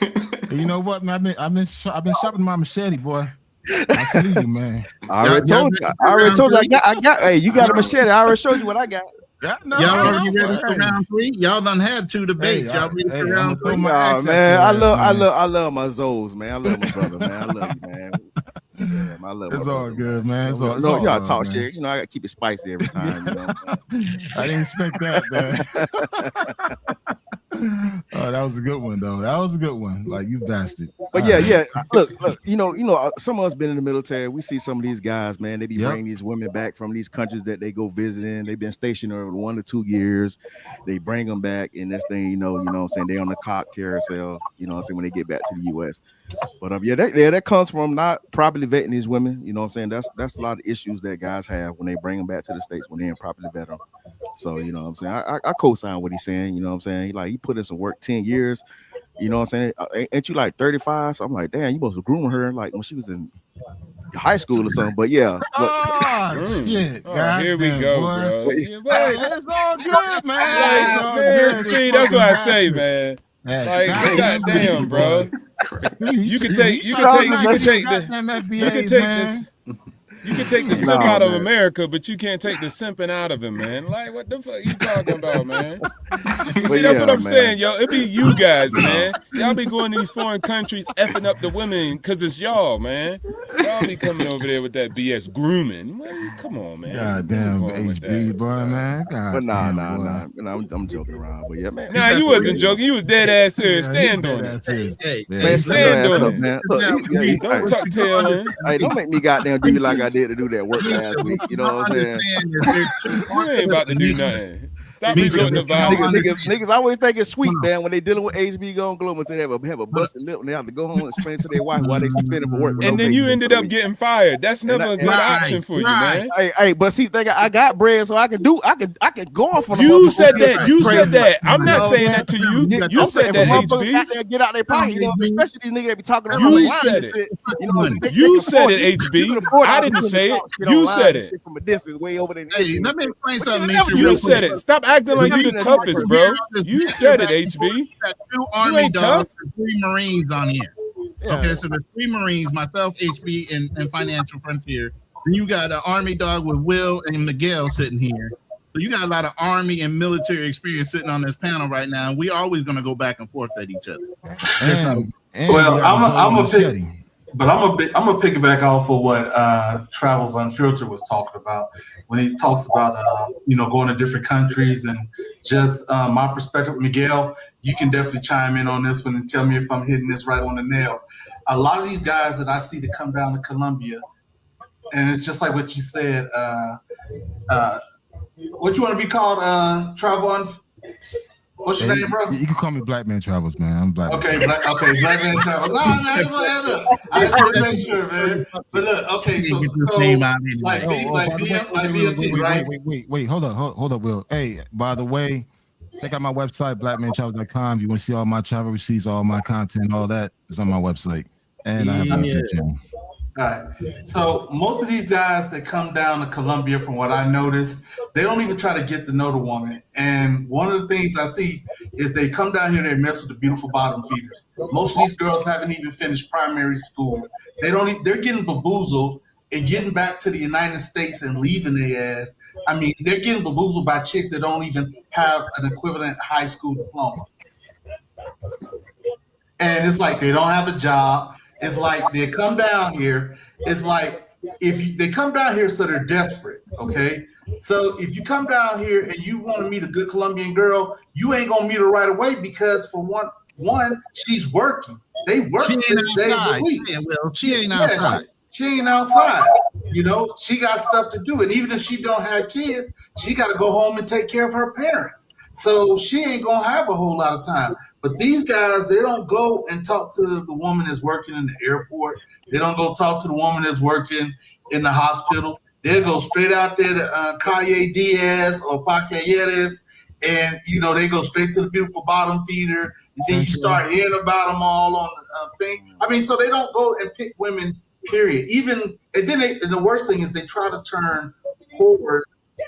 [SPEAKER 8] You know what, man? I've been shopping my machete, boy. I see you, man.
[SPEAKER 10] I already told you. I got. Hey, you got a machete. I already showed you what I got.
[SPEAKER 1] Y'all already ready for round 3? Y'all done had 2 debates. Y'all ready for round 3?
[SPEAKER 10] Man, I love my Zoes, man. I love my brother, man. I love you, man. Yeah, I love
[SPEAKER 8] it's all good, man.
[SPEAKER 10] You gotta talk shit. You know, I gotta keep it spicy every time. You know?
[SPEAKER 8] I didn't expect that, man. Oh, that was a good one, though. That was a good one. Like, you bastard.
[SPEAKER 10] But yeah. Look. You know, some of us been in the military. We see some of these guys, man. They be bringing these women back from these countries that they go visiting. They've been stationed over 1 to 2 years. They bring them back, and this thing, you know what I'm saying, they on the cock carousel. You know what I'm saying, when they get back to the U.S. But that comes from not properly vetting these women. You know what I'm saying? That's a lot of issues that guys have when they bring them back to the States, when they ain't properly vet them. So, you know what I'm saying? I co-sign what he's saying. You know what I'm saying? He put in some work 10 years. You know what I'm saying? Ain't you like 35? So I'm like, damn, you supposed to groom her like when she was in high school or something. But yeah.
[SPEAKER 8] Shit.
[SPEAKER 12] Here we go, bro.
[SPEAKER 8] It's all good, man.
[SPEAKER 12] See, that's what I say, man. Like, goddamn, bro. You can take this. You can take the simp out of America, but you can't take the simping out of him, man. Like, what the fuck you talking about, man? See, that's what I'm saying, yo. It be you guys, man. Y'all be going to these foreign countries effing up the women because it's y'all, man. Y'all be coming over there with that BS grooming. Man, come on, man.
[SPEAKER 8] God damn, HB, boy, man. God
[SPEAKER 10] But nah. I'm joking around. But yeah, man.
[SPEAKER 12] Nah, you wasn't joking. You was dead ass serious. Stand on it.
[SPEAKER 10] Hey,
[SPEAKER 12] man, stand on it, man. Don't tuck tail in.
[SPEAKER 10] Hey, don't make me goddamn do you like I did to do that work last week. You know what I'm saying?
[SPEAKER 12] You ain't about to do nothing. Stop resorting to violence.
[SPEAKER 10] Niggas always think it's sweet, man, when they dealing with HB Gone Glow until they have a busted lip and they have to go home and explain to their wife why they suspended for work.
[SPEAKER 12] And then you ended up getting fired. That's never a good option for you, man.
[SPEAKER 10] Hey, but see, I got bread, so I can go off on the
[SPEAKER 12] You said that. You said that. I'm not saying that to you. You said that, HB.
[SPEAKER 10] Get out their pocket, you know, especially these niggas that be talking about
[SPEAKER 12] you said it. You said it, HB. I didn't say it. You said it.
[SPEAKER 10] From a distance, way over there.
[SPEAKER 1] Hey, let me explain something.
[SPEAKER 12] You said it. Stop acting like you the toughest, bro. You said it, HB.
[SPEAKER 1] Two Army dogs and 3 Marines on here. Yeah. Okay, so there's 3 Marines, myself, HB, and Financial Frontier. Then you got an Army dog with Will and Miguel sitting here. So you got a lot of Army and military experience sitting on this panel right now. And we always going to go back and forth at each other.
[SPEAKER 9] Well, I'm gonna piggyback off of what Travels Unfiltered was talking about when he talks about going to different countries and just my perspective. Miguel, you can definitely chime in on this one and tell me if I'm hitting this right on the nail. A lot of these guys that I see that come down to Colombia, and it's just like what you said. What you want to be called? What's your name, bro?
[SPEAKER 8] You can call me Black Man Travels, man. I'm Black.
[SPEAKER 9] Okay, Black Man Travels. No, I just want to make sure, man. But look, okay, so like BMT, right?
[SPEAKER 8] Wait, hold up, Will. Hey, by the way, check out my website, blackmantravels.com. You want to see all my travel receipts, all my content, all that is on my website. And I have a YouTube channel.
[SPEAKER 9] All right. So most of these guys that come down to Colombia, from what I noticed, they don't even try to get to know the woman. And one of the things I see is they come down here, they mess with the beautiful bottom feeders. Most of these girls haven't even finished primary school. They're getting bamboozled and getting back to the United States and leaving their ass. I mean, they're getting bamboozled by chicks that don't even have an equivalent high school diploma. And it's like they don't have a job. It's like they come down here. It's like they come down here, so they're desperate. Okay, so if you come down here and you want to meet a good Colombian girl, you ain't gonna meet her right away because for one, she's working. They work 6 days a week.
[SPEAKER 1] Yeah, well, she ain't outside.
[SPEAKER 9] She ain't outside. You know, she got stuff to do, and even if she don't have kids, she got to go home and take care of her parents. So she ain't gonna have a whole lot of time. But these guys, they don't go and talk to the woman that's working in the airport. They don't go talk to the woman that's working in the hospital. They'll go straight out there to Calle Diaz or Paqueyeres, and they go straight to the beautiful bottom feeder. And then you start hearing about them all on the thing. I mean, so they don't go and pick women. Period. And the worst thing is they try to turn whores,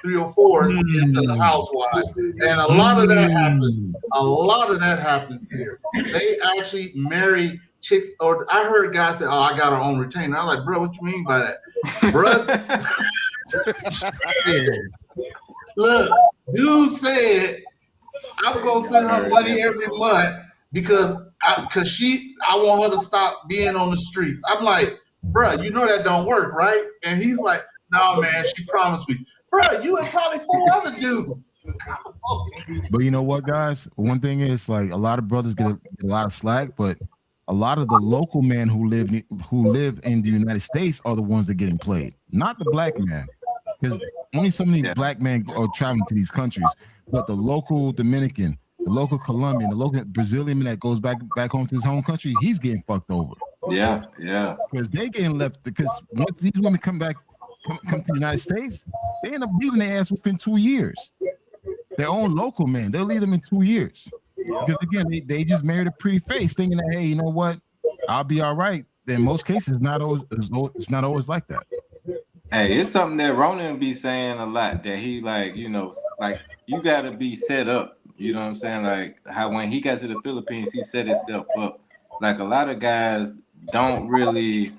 [SPEAKER 9] 304s into the housewives, and a lot of that happens. A lot of that happens here. They actually marry chicks, or I heard guys say, "Oh, I got her own retainer." I'm like, bro, what you mean by that, bro? Look, dude said I'm gonna send her money every month because I want her to stop being on the streets. I'm like, bro, you know that don't work, right? And he's like, no, man, she promised me. Bro, you and probably 4 other dudes.
[SPEAKER 8] But you know what, guys? One thing is, like, a lot of brothers get a lot of slack, but a lot of the local men who live in the United States are the ones that are getting played, not the black man. Because only so many black men are traveling to these countries, but the local Dominican, the local Colombian, the local Brazilian man that goes back home to his home country, he's getting fucked over.
[SPEAKER 2] Yeah.
[SPEAKER 8] Because they getting left. Because once these women come to the United States, they end up leaving their ass within 2 years. Their own local man, they'll leave them in 2 years. Because again, they just married a pretty face, thinking that, hey, you know what, I'll be all right. In most cases, it's not always like that.
[SPEAKER 2] Hey, it's something that Ronan be saying a lot, that he like you gotta be set up. You know what I'm saying? Like how when he got to the Philippines, he set himself up. Like a lot of guys don't really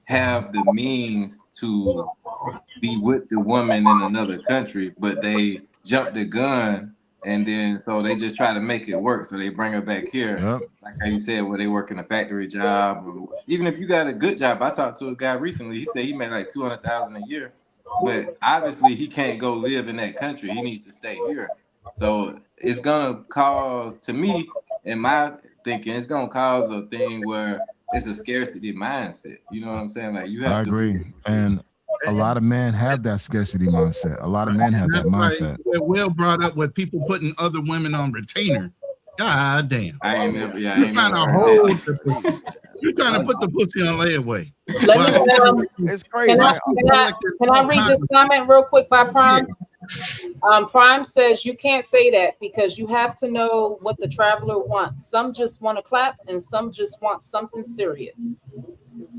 [SPEAKER 2] have the means to be with the woman in another country, but they jump the gun, and then so they just try to make it work. So they bring her back here, like how you said, where they work in a factory job, or even if you got a good job. I talked to a guy recently. He said he made like $200,000 a year, but obviously he can't go live in that country. He needs to stay here. So it's gonna cause, to me, in my thinking, it's gonna cause a thing where it's a scarcity mindset. You know what I'm saying? Like you have
[SPEAKER 8] I agree. And a lot of men have that scarcity mindset. A lot of men have that mindset.
[SPEAKER 1] What Will brought up with people putting other women on retainer. God damn.
[SPEAKER 2] I ain't never, yeah,
[SPEAKER 1] You're trying to hold you're trying to put the pussy on layaway.
[SPEAKER 10] It's crazy.
[SPEAKER 3] Can I read this comment real quick by Prime? Prime says you can't say that because you have to know what the traveler wants. Some just want to clap and some just want something serious.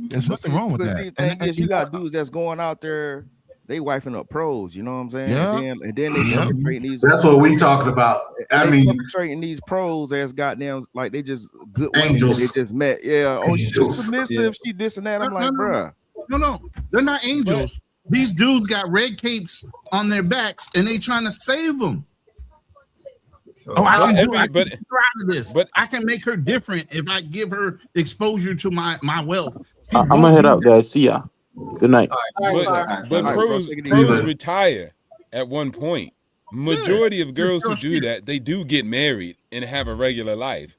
[SPEAKER 8] There's nothing wrong with that.
[SPEAKER 10] See, the thing is, you got dudes that's going out there, they wifing up pros, you know what I'm saying?
[SPEAKER 9] Yeah.
[SPEAKER 10] And then they perpetrating these.
[SPEAKER 9] That's what we talking about. I mean,
[SPEAKER 10] perpetrating these pros as goddamn, like they just good
[SPEAKER 9] angels.
[SPEAKER 10] Women they just met. Yeah. Oh, she's
[SPEAKER 1] Angels.
[SPEAKER 10] submissive. She this and that. I'm like, bruh.
[SPEAKER 1] No, they're not angels. These dudes got red capes on their backs and they trying to save them.
[SPEAKER 12] So,
[SPEAKER 1] I can do
[SPEAKER 12] but
[SPEAKER 1] it out of this. But I can make her different if I give her exposure to my wealth.
[SPEAKER 11] I'm gonna head out, guys. See ya. Good night.
[SPEAKER 12] But pros retire at one point. Majority of girls who do that, they do get married and have a regular life.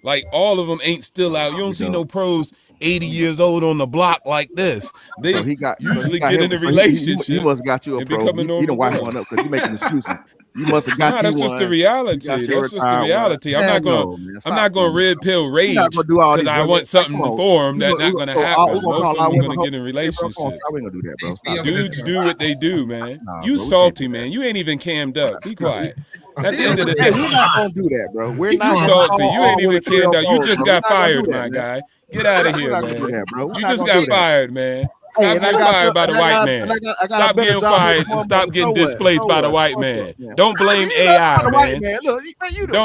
[SPEAKER 12] Like all of them ain't still out. You don't see no pros 80 years old on the block like this. They usually get in a relationship.
[SPEAKER 10] He must got you a pro. He don't wipe one up because you making excuses. You must have got
[SPEAKER 12] that's just the reality. That's just the reality. I'm not going to red pill rage because I want something for him. That's not going to happen. Most of them are going to get in relationships.
[SPEAKER 10] I ain't gonna do that, bro.
[SPEAKER 12] Dudes do what they do, man. You salty, man. You ain't even cammed up. Be quiet. At the end of the day,
[SPEAKER 10] we're not gonna do that, bro. We're
[SPEAKER 12] you
[SPEAKER 10] not
[SPEAKER 12] salty. You ain't even cammed up. You just got fired, my guy. Get out of here, man. You just got fired, man. Stop getting fired by the white man. Stop getting fired and stop getting displaced by the white man. Don't blame AI, man.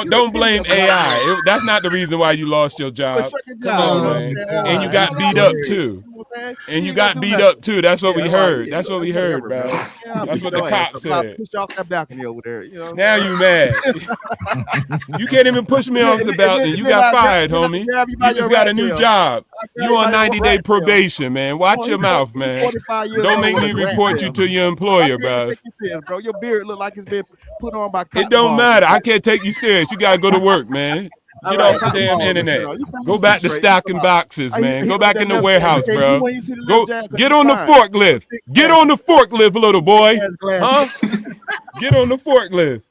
[SPEAKER 12] Don't blame AI. That's not the reason why you lost your job. Come on, man. And you got beat up too. And you got beat up too. That's what we heard. That's what we heard, bro. That's what the cop said.
[SPEAKER 10] Push off that balcony over there. You know.
[SPEAKER 12] Now you mad. You can't even push me off the balcony. You got fired, homie. You just got a new job. You on 90-day probation, man. Watch your mouth, man. Don't make me report you to your employer, bro.
[SPEAKER 10] Bro, your beard look like it's been put on by.
[SPEAKER 12] It don't matter. I can't take you serious. You gotta go to work, man. Get off the damn internet. Go back to stocking boxes, man. Go back in the warehouse, bro. Go get on the forklift. Get on the forklift, little boy. Huh? Get on the forklift.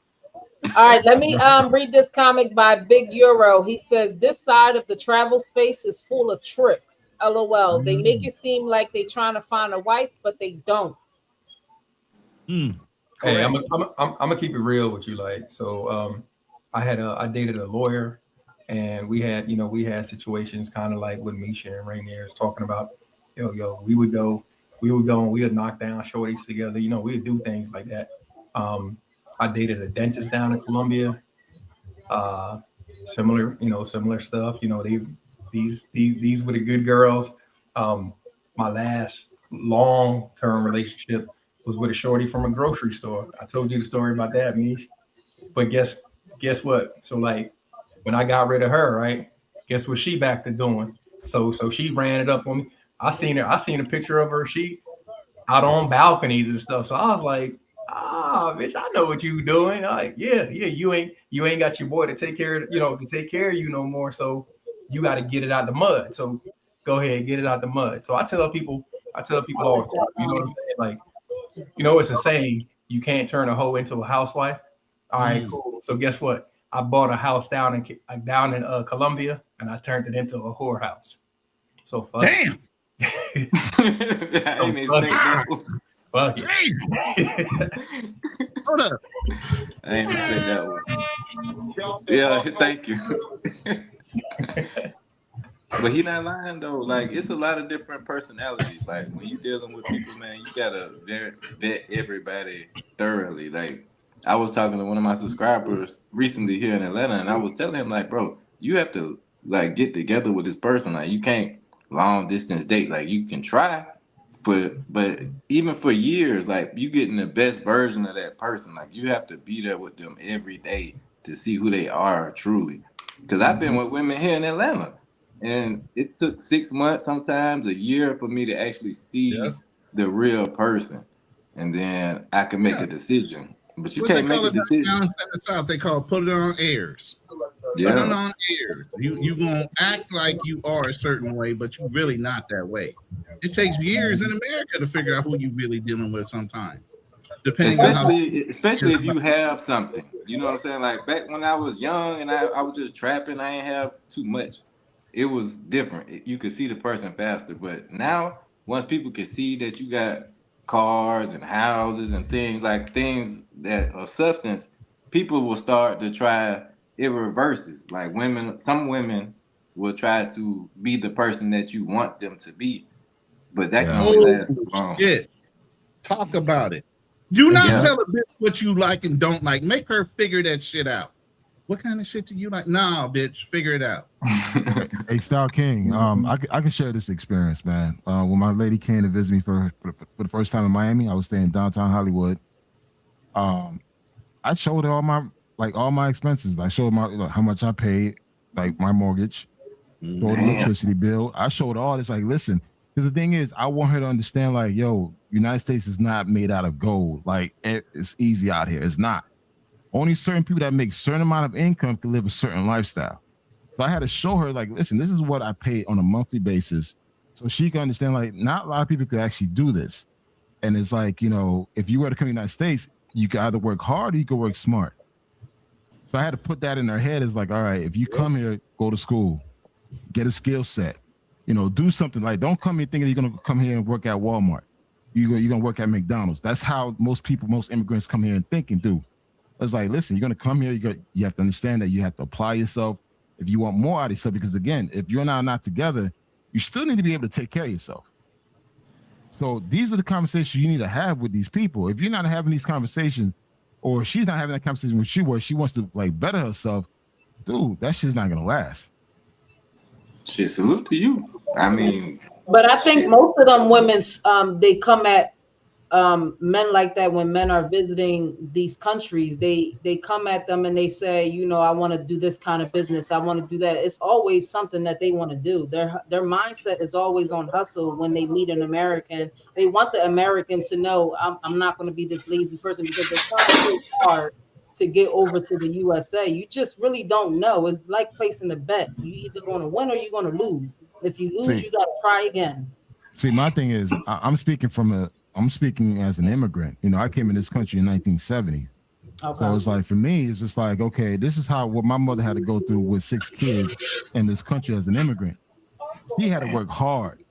[SPEAKER 3] All right, let me read this comic by Big Euro. He says this side of the travel space is full of tricks. LOL. They make it seem like they trying to find a wife, but they don't.
[SPEAKER 6] Hey, I'm gonna keep it real with you. Like, so I dated a lawyer. And we had situations kind of like with Misha and Rainier's talking about, we would go and we would knock down shorties together. We would do things like that. I dated a dentist down in Colombia. Similar stuff. These were the good girls. My last long-term relationship was with a shorty from a grocery store. I told you the story about that, Mish. But guess what? So like, when I got rid of her, right? Guess what she back to doing? So she ran it up on me. I seen a picture of her. She out on balconies and stuff. So I was like, bitch, I know what you doing. Like, yeah, you ain't got your boy to take care of, you no more. So you got to get it out the mud. So go ahead, get it out the mud. So I tell people all the time, you know what I'm saying? Like, it's a saying, you can't turn a hoe into a housewife. All right, cool. So guess what? I bought a house down in Colombia, and I turned it into a whorehouse. So fuck.
[SPEAKER 1] Damn.
[SPEAKER 6] Fuck.
[SPEAKER 1] Hold up.
[SPEAKER 2] I ain't expect that one. Yeah, thank you. But he not lying though. Like, it's a lot of different personalities. Like, when you dealing with people, man, you gotta vet everybody thoroughly. Like, I was talking to one of my subscribers recently here in Atlanta, and I was telling him, like, bro, you have to like get together with this person. Like, you can't long distance date. Like, you can try, but even for years, like you getting the best version of that person. Like you have to be there with them every day to see who they are truly. Because I've been with women here in Atlanta, and it took 6 months, sometimes a year, for me to actually see the real person, and then I can make a decision. But you can't make a decision.
[SPEAKER 1] Down in the South, they call put it on airs. Put it on airs. You gonna act like you are a certain way, but you really not that way. It takes years in America to figure out who you really dealing with sometimes. Depending
[SPEAKER 2] especially if you have something. You know what I'm saying? Like back when I was young and I was just trapping, I ain't have too much. It was different. You could see the person faster. But now, once people can see that you got cars and houses and things that are substance, people will start to try. It reverses. Like some women will try to be the person that you want them to be, but that can only last so long.
[SPEAKER 1] Shit. Talk about it. Do not tell a bitch what you like and don't like. Make her figure that shit out. What kind of shit do you like? Nah, bitch, figure it out.
[SPEAKER 8] Hey, Style King, I can share this experience, man. When my lady came to visit me for the first time in Miami, I was staying in downtown Hollywood. I showed her all my expenses. I showed my how much I paid, like my mortgage, showed the electricity bill. I showed all this. Like, listen, because the thing is, I want her to understand, like, yo, United States is not made out of gold. Like, it's easy out here. It's not. Only certain people that make certain amount of income can live a certain lifestyle. So I had to show her, like, listen, this is what I pay on a monthly basis, so she can understand, like, not a lot of people could actually do this. And it's like, if you were to come to the United States, you could either work hard or you could work smart. So I had to put that in her head. It's like, all right, if you come here, go to school, get a skill set, do something. Like, don't come here thinking you're going to come here and work at Walmart. You're going to work at McDonald's. That's how most immigrants come here and think and do. It's like, listen, you're going to come here. You have to understand that you have to apply yourself if you want more out of yourself. Because again, if you're not together, you still need to be able to take care of yourself. So these are the conversations you need to have with these people. If you're not having these conversations, or she's not having that conversation with you where she wants to like better herself, dude, that shit's not gonna last.
[SPEAKER 2] Shit, salute to you. I mean,
[SPEAKER 3] but I think most of them women, they come at men like that when men are visiting these countries. They come at them and they say, I want to do this kind of business. I want to do that. It's always something that they want to do. Their mindset is always on hustle. When they meet an American, they want the American to know, I'm not going to be this lazy person, because they're trying really hard to get over to the USA. You just really don't know. It's like placing a bet. You either going to win or you're going to lose. If you lose, you got to try again.
[SPEAKER 8] See, my thing is, I'm speaking as an immigrant. I came in this country in 1970. Okay. So it's like, for me, it's just like, okay, this is what my mother had to go through with 6 kids in this country as an immigrant. She had to work hard.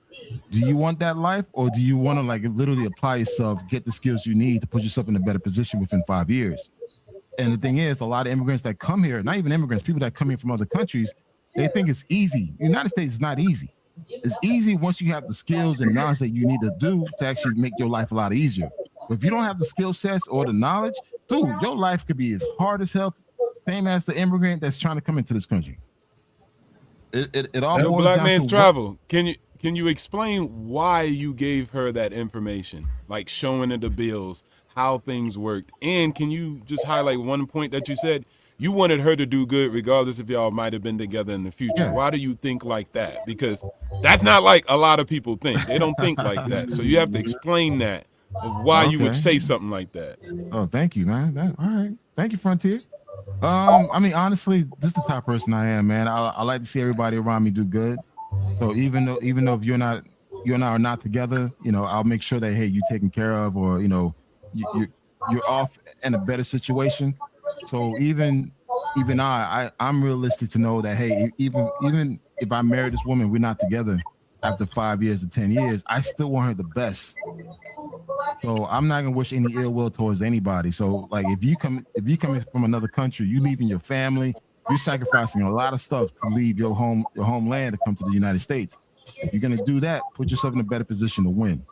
[SPEAKER 8] Do you want that life, or do you want to like literally apply yourself, get the skills you need to put yourself in a better position within 5 years? And the thing is, a lot of immigrants that come here, not even immigrants, people that come here from other countries, they think it's easy. The United States is not easy. It's easy once you have the skills and knowledge that you need to do to actually make your life a lot easier. But if you don't have the skill sets or the knowledge, dude, your life could be as hard as hell, same as the immigrant that's trying to come into this country. It all boils
[SPEAKER 12] Black
[SPEAKER 8] down
[SPEAKER 12] Man
[SPEAKER 8] to
[SPEAKER 12] Travel. Can you explain why you gave her that information, like showing her the bills, how things worked? And can you just highlight one point that you said? You wanted her to do good regardless if y'all might have been together in the future. Yeah. Why do you think like that? Because that's not like a lot of people think. They don't think like that. So you have to explain that, of why you would say something like that.
[SPEAKER 8] Oh, thank you, man. All right. Thank you, Frontier. I mean, honestly, this is the type of person I am, man. I like to see everybody around me do good. So even though if you and I are not together, I'll make sure that, hey, you're taken care of, or, you're off in a better situation. So even I'm realistic to know that, hey, even if I marry this woman, we're not together after 5 years or 10 years, I still want her the best. So I'm not gonna wish any ill will towards anybody. So like, if you come from another country, you leaving your family, you're sacrificing a lot of stuff to leave your homeland to come to the United States. If you're gonna do that, put yourself in a better position to win.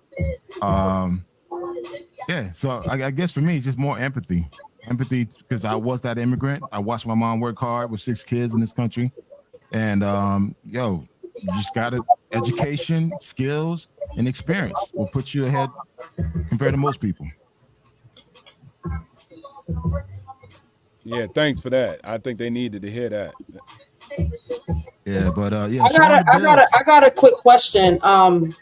[SPEAKER 8] Yeah. So I guess for me, it's just more empathy, because I was that immigrant. I watched my mom work hard with 6 kids in this country, and you just got education, skills, and experience will put you ahead compared to most people.
[SPEAKER 12] Yeah, thanks for that. I think they needed to hear that.
[SPEAKER 8] Yeah, but yeah.
[SPEAKER 3] I got a quick question. And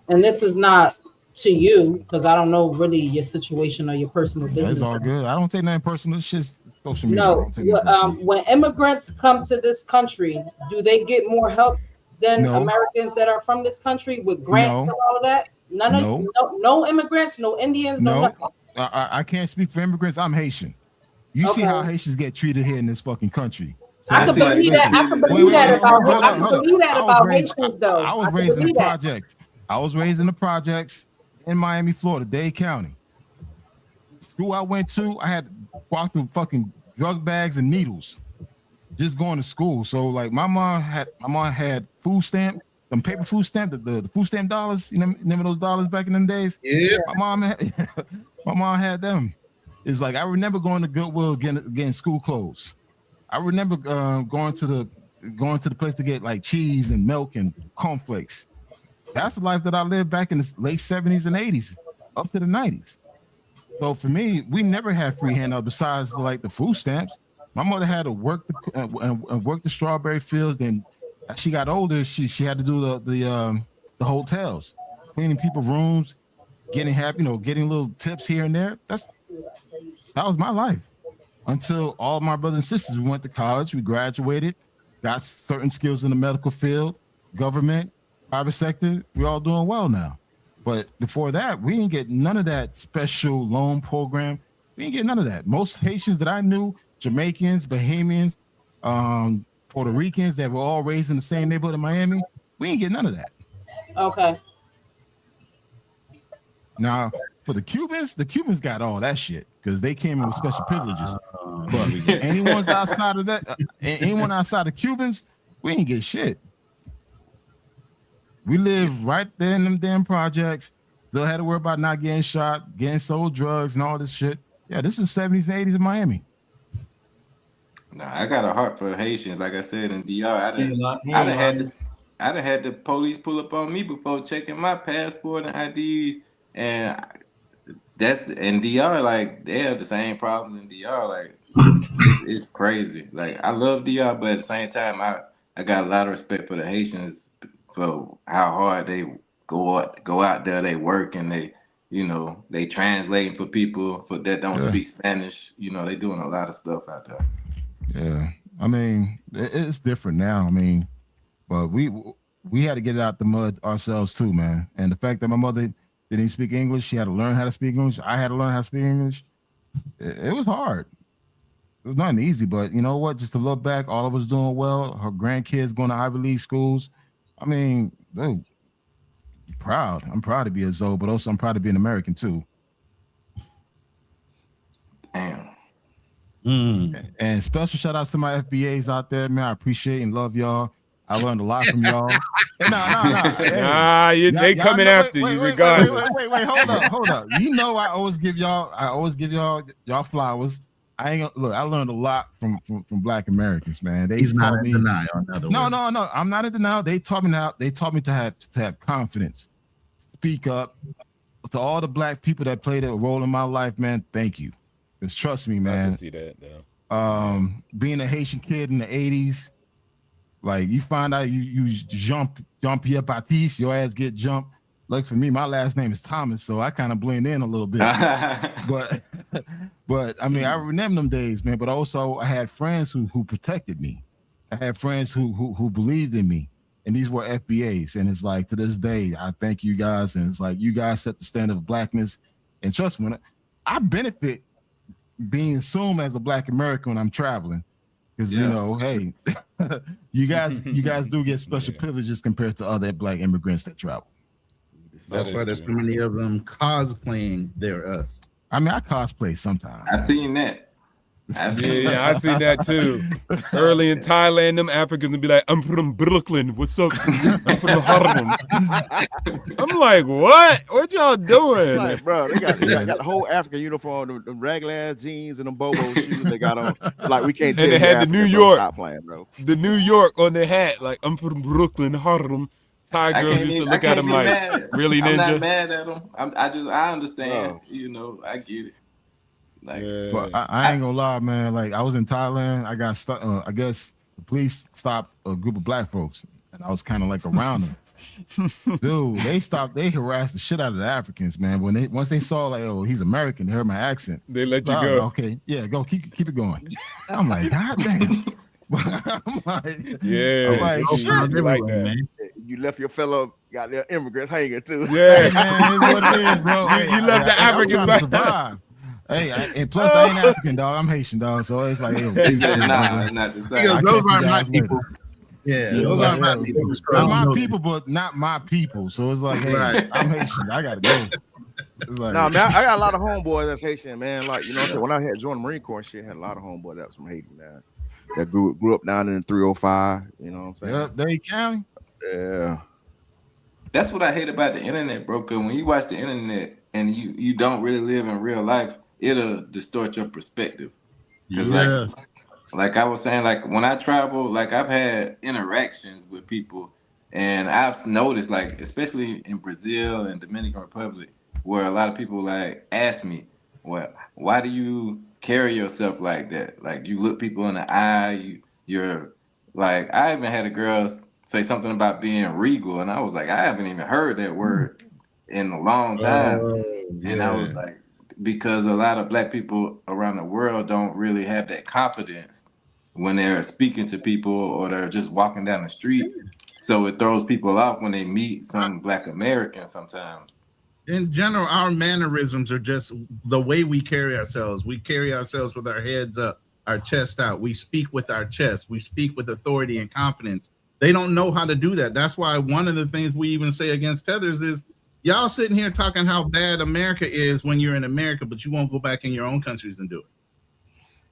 [SPEAKER 3] this is not to you because I don't know really your situation or your personal business.
[SPEAKER 8] That's all good. I don't take nothing personal. It's just social media.
[SPEAKER 3] No, when immigrants come to this country, do they get more help than Americans that are from this country with grants and all of that? No immigrants, no Indians, no nothing.
[SPEAKER 8] I can't speak for immigrants. I'm Haitian. You see how Haitians get treated here in this fucking country. So
[SPEAKER 3] I can believe that. I can believe that about Haitians, though.
[SPEAKER 8] I was raised in the projects. I was raised in the projects in Miami, Florida, Dade County. School I went to, I had to walk through fucking drug bags and needles just going to school. So like my mom had food stamp, them paper food stamp, the food stamp dollars. You know, remember those dollars back in them days?
[SPEAKER 1] Yeah.
[SPEAKER 8] My mom had them. It's like I remember going to Goodwill getting school clothes. I remember going to the place to get like cheese and milk and cornflakes. That's the life that I lived back in the late 70s and 80s, up to the 90s. So for me, we never had free handout besides like the food stamps. My mother had to work the strawberry fields. Then as she got older, she had to do the hotels, cleaning people's rooms, getting happy, getting little tips here and there. That was my life until all my brothers and sisters, we went to college, we graduated, got certain skills in the medical field, government, private sector. We're all doing well now. But before that, we didn't get none of that special loan program. We didn't get none of that. Most Haitians that I knew, Jamaicans, Bahamians, Puerto Ricans that were all raised in the same neighborhood in Miami, we didn't get none of that.
[SPEAKER 3] Okay.
[SPEAKER 8] Now, for the Cubans got all that shit because they came in with special privileges. But anyone outside of that, anyone outside of Cubans, we ain't get shit. We live right there in them damn projects. Still had to worry about not getting shot, getting sold drugs, and all this shit. Yeah, this is 70s and 80s in Miami.
[SPEAKER 2] Nah, I got a heart for Haitians. Like I said in DR, I'd have had the police pull up on me before checking my passport and IDs. And that's in DR, like they have the same problems in DR. Like it's crazy. Like I love DR, but at the same time, I got a lot of respect for the Haitians for how hard they go out there. They work and they translating for people that don't speak Spanish. They doing a lot of stuff out there.
[SPEAKER 8] Yeah, I mean it's different now. I mean, but we had to get it out the mud ourselves too, man. And the fact that my mother didn't speak English, she had to learn how to speak English. I had to learn how to speak English. It was hard. It was not easy, but you know what? Just to look back, all of us doing well. Her grandkids going to Ivy League schools. I mean, dude, proud. I'm proud to be a Zoe, but also I'm proud to be an American too.
[SPEAKER 2] Damn.
[SPEAKER 8] And special shout out to my FBAs out there, man. I appreciate and love y'all. I learned a lot from y'all. Hey,
[SPEAKER 12] they coming after you regardless.
[SPEAKER 8] Wait, hold up. I always give y'all flowers. I ain't gonna look. I learned a lot from Black Americans, man.
[SPEAKER 1] He's not in denial.
[SPEAKER 8] No. I'm not in denial. They taught me to have confidence. Speak up. To all the Black people that played a role in my life, man. Thank you. Because trust me, man.
[SPEAKER 12] I can see that, though.
[SPEAKER 8] Being a Haitian kid in the 80s, like you find out you jump Pierre Baptiste, your ass get jumped. Like for me, my last name is Thomas, so I kind of blend in a little bit. but I mean, I remember them days, man. But also, I had friends who protected me. I had friends who believed in me, and these were FBAs. And it's like to this day, I thank you guys, and it's like you guys set the standard of Blackness. And trust me, I benefit being assumed as a Black American when I'm traveling. Because hey, you guys do get special privileges compared to other Black immigrants that travel.
[SPEAKER 1] That's why there's so many of them cosplaying they're us.
[SPEAKER 8] I mean, I cosplay sometimes.
[SPEAKER 2] I seen that.
[SPEAKER 12] I seen that too. Early in Thailand, them Africans would be like, "I'm from Brooklyn. What's up? I'm from Harlem." I'm like, "What? What y'all doing?"
[SPEAKER 10] Like, bro, they got the whole African uniform, the raglan ass jeans and them bobo shoes they got on. Like we can't.
[SPEAKER 12] And they had the New York,
[SPEAKER 10] playing, bro.
[SPEAKER 12] The New York on their hat. Like I'm from Brooklyn, Harlem. Thai girls used to look at him like, really,
[SPEAKER 2] I'm
[SPEAKER 12] ninja?
[SPEAKER 2] not mad at him. I understand. You know, I get it. Like,
[SPEAKER 8] But I ain't gonna lie, man. Like I was in Thailand, I got stuck. I guess the police stopped a group of black folks, and I was kind of like around them. Dude, they harassed the shit out of the Africans, man. Once they saw like, oh, he's American, they heard my accent.
[SPEAKER 12] They let you go.
[SPEAKER 8] Okay, yeah, go keep it going. I'm like, God damn. I'm like,
[SPEAKER 12] shit, like that.
[SPEAKER 10] Man. You left your fellow goddamn immigrants hanging too.
[SPEAKER 12] Yeah,
[SPEAKER 8] man, what it is, bro.
[SPEAKER 12] You left the Africans
[SPEAKER 8] back. Hey, and plus I ain't African, dog. I'm Haitian, dog. So it's like,
[SPEAKER 2] not the same.
[SPEAKER 1] Those aren't my people. Yeah, those aren't my people.
[SPEAKER 8] Not my people, but not my people. So it's like, hey, I'm Haitian. I gotta go. It's like,
[SPEAKER 10] man, I got a lot of homeboys that's Haitian, man. Like, you know what I'm saying? When I had joined the Marine Corps and shit, I had a lot of homeboys that was from Haiti, man. That grew up down in the 305, you know what I'm saying?
[SPEAKER 8] Yep, Dade County.
[SPEAKER 10] Yeah.
[SPEAKER 2] That's what I hate about the internet, bro. Because when you watch the internet and you don't really live in real life, it'll distort your perspective. Because like I was saying, like when I travel, like I've had interactions with people, and I've noticed, like especially in Brazil and Dominican Republic, where a lot of people like ask me, "Well, why do you carry yourself like that? Like you look people in the eye. You're like." I even had a girl say something about being regal, and I was like, I haven't even heard that word in a long time, and I was like, because a lot of black people around the world don't really have that confidence when they're speaking to people or they're just walking down the street. So it throws people off when they meet some black Americans sometimes.
[SPEAKER 1] In general, our mannerisms are just the way we carry ourselves. We carry ourselves with our heads up, our chest out. We speak with our chest. We speak with authority and confidence. They don't know how to do that. That's why one of the things we even say against Tethers is, y'all sitting here talking how bad America is when you're in America, but you won't go back in your own countries and do it.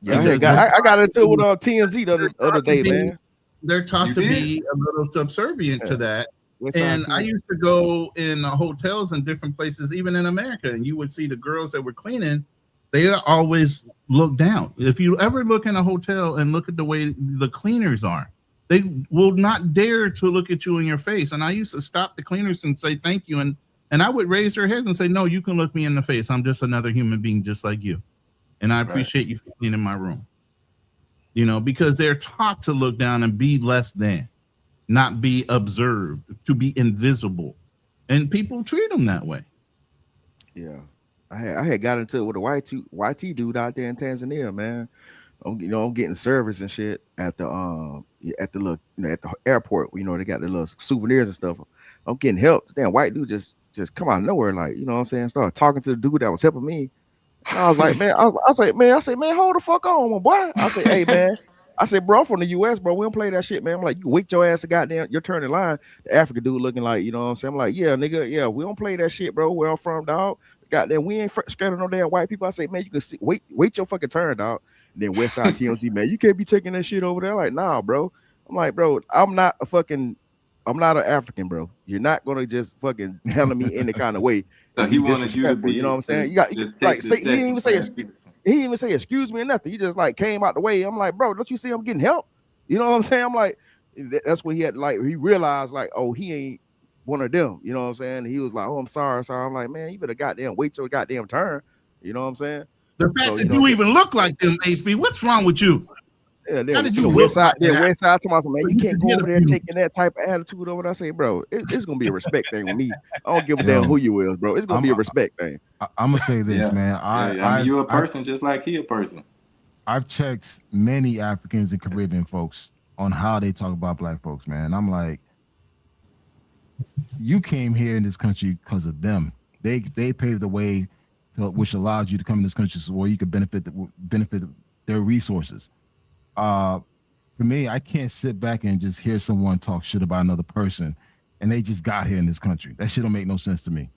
[SPEAKER 10] Yeah, I got into it with TMZ the other day, man.
[SPEAKER 1] They're taught to be a little subservient to that. And I used to go in hotels and different places, even in America, and you would see the girls that were cleaning, they always look down. If you ever look in a hotel and look at the way the cleaners are, they will not dare to look at you in your face. And I used to stop the cleaners and say thank you, and I would raise their heads and say, no, you can look me in the face. I'm just another human being just like you. And I appreciate you for cleaning my room. You know, because they're taught to look down and be less than, not be observed, to be invisible. And people treat them that way.
[SPEAKER 10] Yeah. I had got into it with a YT dude out there in Tanzania, man. I'm getting service and shit at the little, at the airport. You know, they got the little souvenirs and stuff. I'm getting help. Damn, white dude just come out of nowhere, like, you know what I'm saying? Started talking to the dude that was helping me. And I was like, man, I say, man, hold the fuck on, my boy. I say, hey, man. I said, bro, I'm from the US, bro. We don't play that shit, man. I'm like, you wait your ass to goddamn, you're turning line. The African dude looking like, you know what I'm saying? I'm like, yeah, nigga, yeah, we don't play that shit, bro. Where I'm from, dog. Goddamn, we ain't scared of no damn white people. I say, man, you can see, wait your fucking turn, dog. And then Westside TMZ, man, you can't be taking that shit over there. Like, nah, bro. I'm like, bro, I'm not an African, bro. You're not gonna just fucking handle me any kind of way.
[SPEAKER 2] So he wanted you to be,
[SPEAKER 10] you know what I'm saying? You got like say, he didn't even say excuse me or nothing. He just like came out the way. I'm like, bro, don't you see I'm getting help? You know what I'm saying? I'm like, that's when he had like he realized like, oh, he ain't one of them. You know what I'm saying? He was like, oh, I'm sorry. I'm like, man, you better goddamn wait your goddamn turn. You know what I'm saying?
[SPEAKER 1] The fact that you even look like them, HB, what's wrong with you?
[SPEAKER 10] Yeah, how did you Westside to myself, man? You can't go over there taking that type of attitude over there. I say, bro, it's gonna be a respect thing with me. I don't give a damn who you is, bro. It's gonna be a respect thing.
[SPEAKER 8] I'm gonna say this, man.
[SPEAKER 2] I mean, you're a person just like he a person.
[SPEAKER 8] I've checked many Africans and Caribbean folks on how they talk about black folks, man. I'm like, you came here in this country because of them. They paved the way, which allowed you to come in this country so where you could benefit their resources. For me, I can't sit back and just hear someone talk shit about another person and they just got here in this country. That shit don't make no sense to me.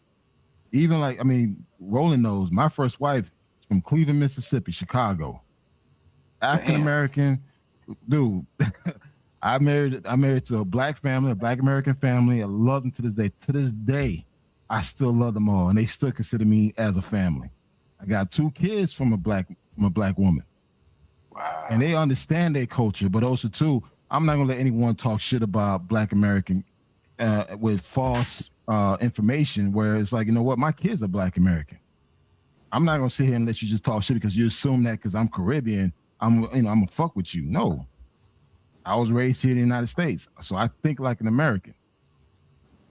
[SPEAKER 8] Even like, I mean, Roland knows my first wife is from Cleveland, Mississippi, Chicago. African-American dude. I married to a black family, a black American family. I love them to this day. To this day, I still love them all. And they still consider me as a family. I got 2 kids from a black woman.
[SPEAKER 2] Wow.
[SPEAKER 8] And they understand their culture, but also too, I'm not gonna let anyone talk shit about black American with false information, where it's like, you know what, my kids are Black American. I'm not gonna sit here and let you just talk shit because you assume that because I'm Caribbean, I'm gonna fuck with you. No, I was raised here in the United States, so I think like an American.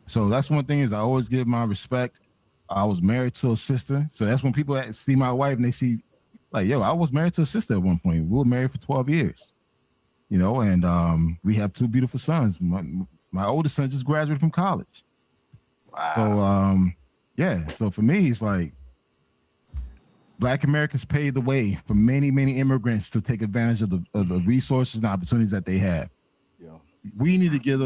[SPEAKER 8] So that's one thing is I always give my respect. I was married to a sister, so that's when people see my wife and they see, like, yo, I was married to a sister at one point. We were married for 12 years, and we have 2 beautiful sons. My oldest son just graduated from college.
[SPEAKER 2] Wow.
[SPEAKER 8] So so for me, it's like Black Americans paved the way for many, many immigrants to take advantage of the resources and opportunities that they have.
[SPEAKER 10] Yeah.
[SPEAKER 8] We need to give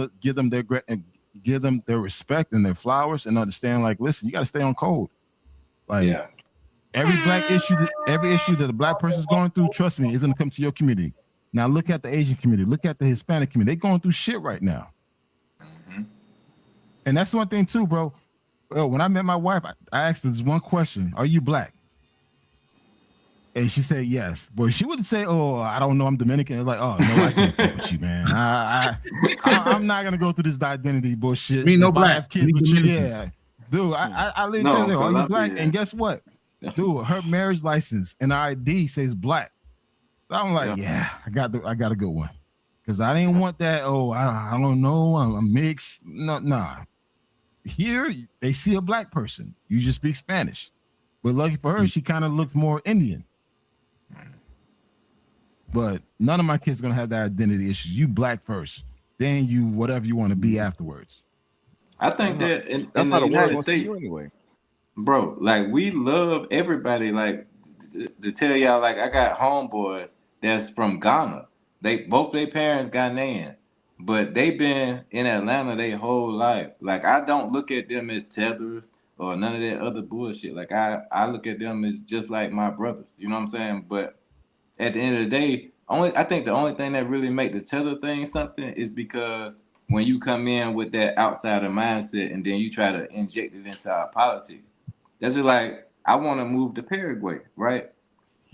[SPEAKER 8] them their respect and their flowers and understand, like, listen, you got to stay on code. Like, every issue that a Black person is going through, trust me, is going to come to your community. Now look at the Asian community, look at the Hispanic community. They're going through shit right now.
[SPEAKER 2] Mm-hmm.
[SPEAKER 8] And that's one thing too, bro. When I met my wife, I asked her this one question: "Are you Black?" And she said yes. But she wouldn't say, "Oh, I don't know, I'm Dominican." Like, oh no, I can't fuck with you, man. I'm not gonna go through this identity bullshit.
[SPEAKER 1] Me no
[SPEAKER 8] If I
[SPEAKER 1] Black.
[SPEAKER 8] have kids with you, yeah, dude. I literally tell her, "Are you Black?" And guess what, dude? Her marriage license and ID says Black. So I'm like, yeah, I got a good one, because I didn't want that. Oh, I don't know, I'm mixed. No, nah. Here they see a Black person. You just speak Spanish. But lucky for her, she kind of looked more Indian. But none of my kids are gonna have that identity issues. You Black first, then you whatever you want to be afterwards.
[SPEAKER 2] I think that in
[SPEAKER 10] That's
[SPEAKER 2] the
[SPEAKER 10] how the world
[SPEAKER 2] United
[SPEAKER 10] wants to see
[SPEAKER 2] States,
[SPEAKER 10] you anyway.
[SPEAKER 2] bro, like we love everybody. Like to tell y'all, like I got homeboys that's from Ghana. Both their parents Ghanaian, but they've been in Atlanta their whole life. Like I don't look at them as tethers or none of that other bullshit. Like I look at them as just like my brothers. You know what I'm saying? But at the end of the day, I think the only thing that really make the tether thing something is because when you come in with that outsider mindset and then you try to inject it into our politics, that's just like I want to move to Paraguay, right?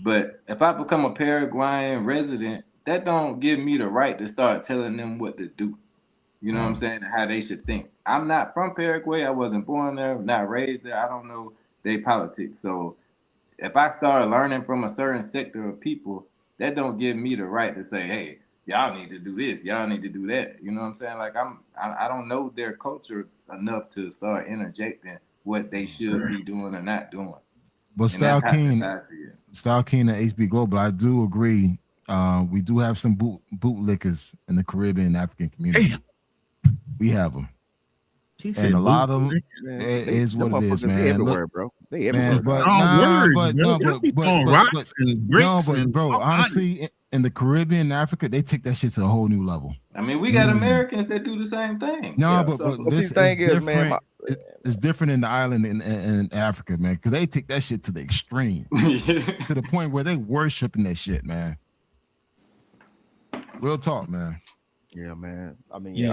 [SPEAKER 2] But if I become a Paraguayan resident, that don't give me the right to start telling them what to do. You know what I'm saying? How they should think. I'm not from Paraguay. I wasn't born there, not raised there. I don't know their politics. So if I start learning from a certain sector of people, that don't give me the right to say, hey, y'all need to do this, y'all need to do that. You know what I'm saying? Like I don't know their culture enough to start interjecting what they should be doing or not doing.
[SPEAKER 8] But Style King and HB Global, I do agree. We do have some bootlickers in the Caribbean and African community. Damn. We have them. And a lot of them is what it is, man.
[SPEAKER 10] They everywhere, bro. They everywhere.
[SPEAKER 8] Bro, honestly, in the Caribbean and Africa, they take that shit to a whole new level.
[SPEAKER 2] I mean, we got Americans that do the same thing.
[SPEAKER 8] No, but this thing is, man, it's different in the island in Africa, man, because they take that shit to the extreme, to the point where they worshiping that shit, man. Real talk, man.
[SPEAKER 10] Yeah, man. I mean,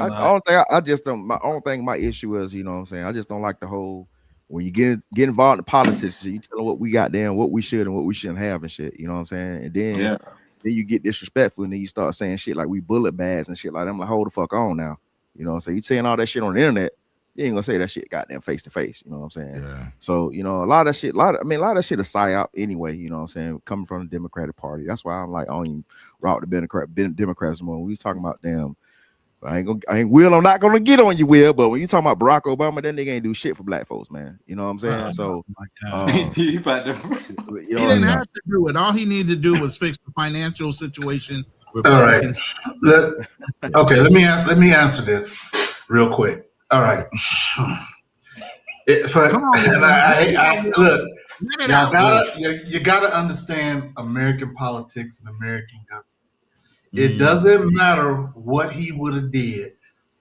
[SPEAKER 10] my issue is, you know what I'm saying, I just don't like the whole when you get involved in politics, you tell them what we got there, what we should and what we shouldn't have and shit. You know what I'm saying? And then you get disrespectful and then you start saying shit like we bullet bags and shit like that. I'm like, hold the fuck on now. You know what I'm saying? You saying all that shit on the internet, you ain't gonna say that shit goddamn face to face. You know what I'm saying?
[SPEAKER 8] Yeah.
[SPEAKER 10] So, you know, a lot of that shit is psyop anyway, you know what I'm saying, coming from the Democratic Party. That's why I'm like, I don't even rock the Democrats more. We was talking about them. I'm not gonna get on you, Will, but when you talking about Barack Obama, that nigga ain't do shit for black folks, man. You know what I'm saying? So
[SPEAKER 2] he
[SPEAKER 1] didn't have to do it. All he needed to do was fix the financial situation.
[SPEAKER 9] All right. Let me answer this real quick. All right. Look, you gotta understand American politics and American government. It doesn't matter what he would have did,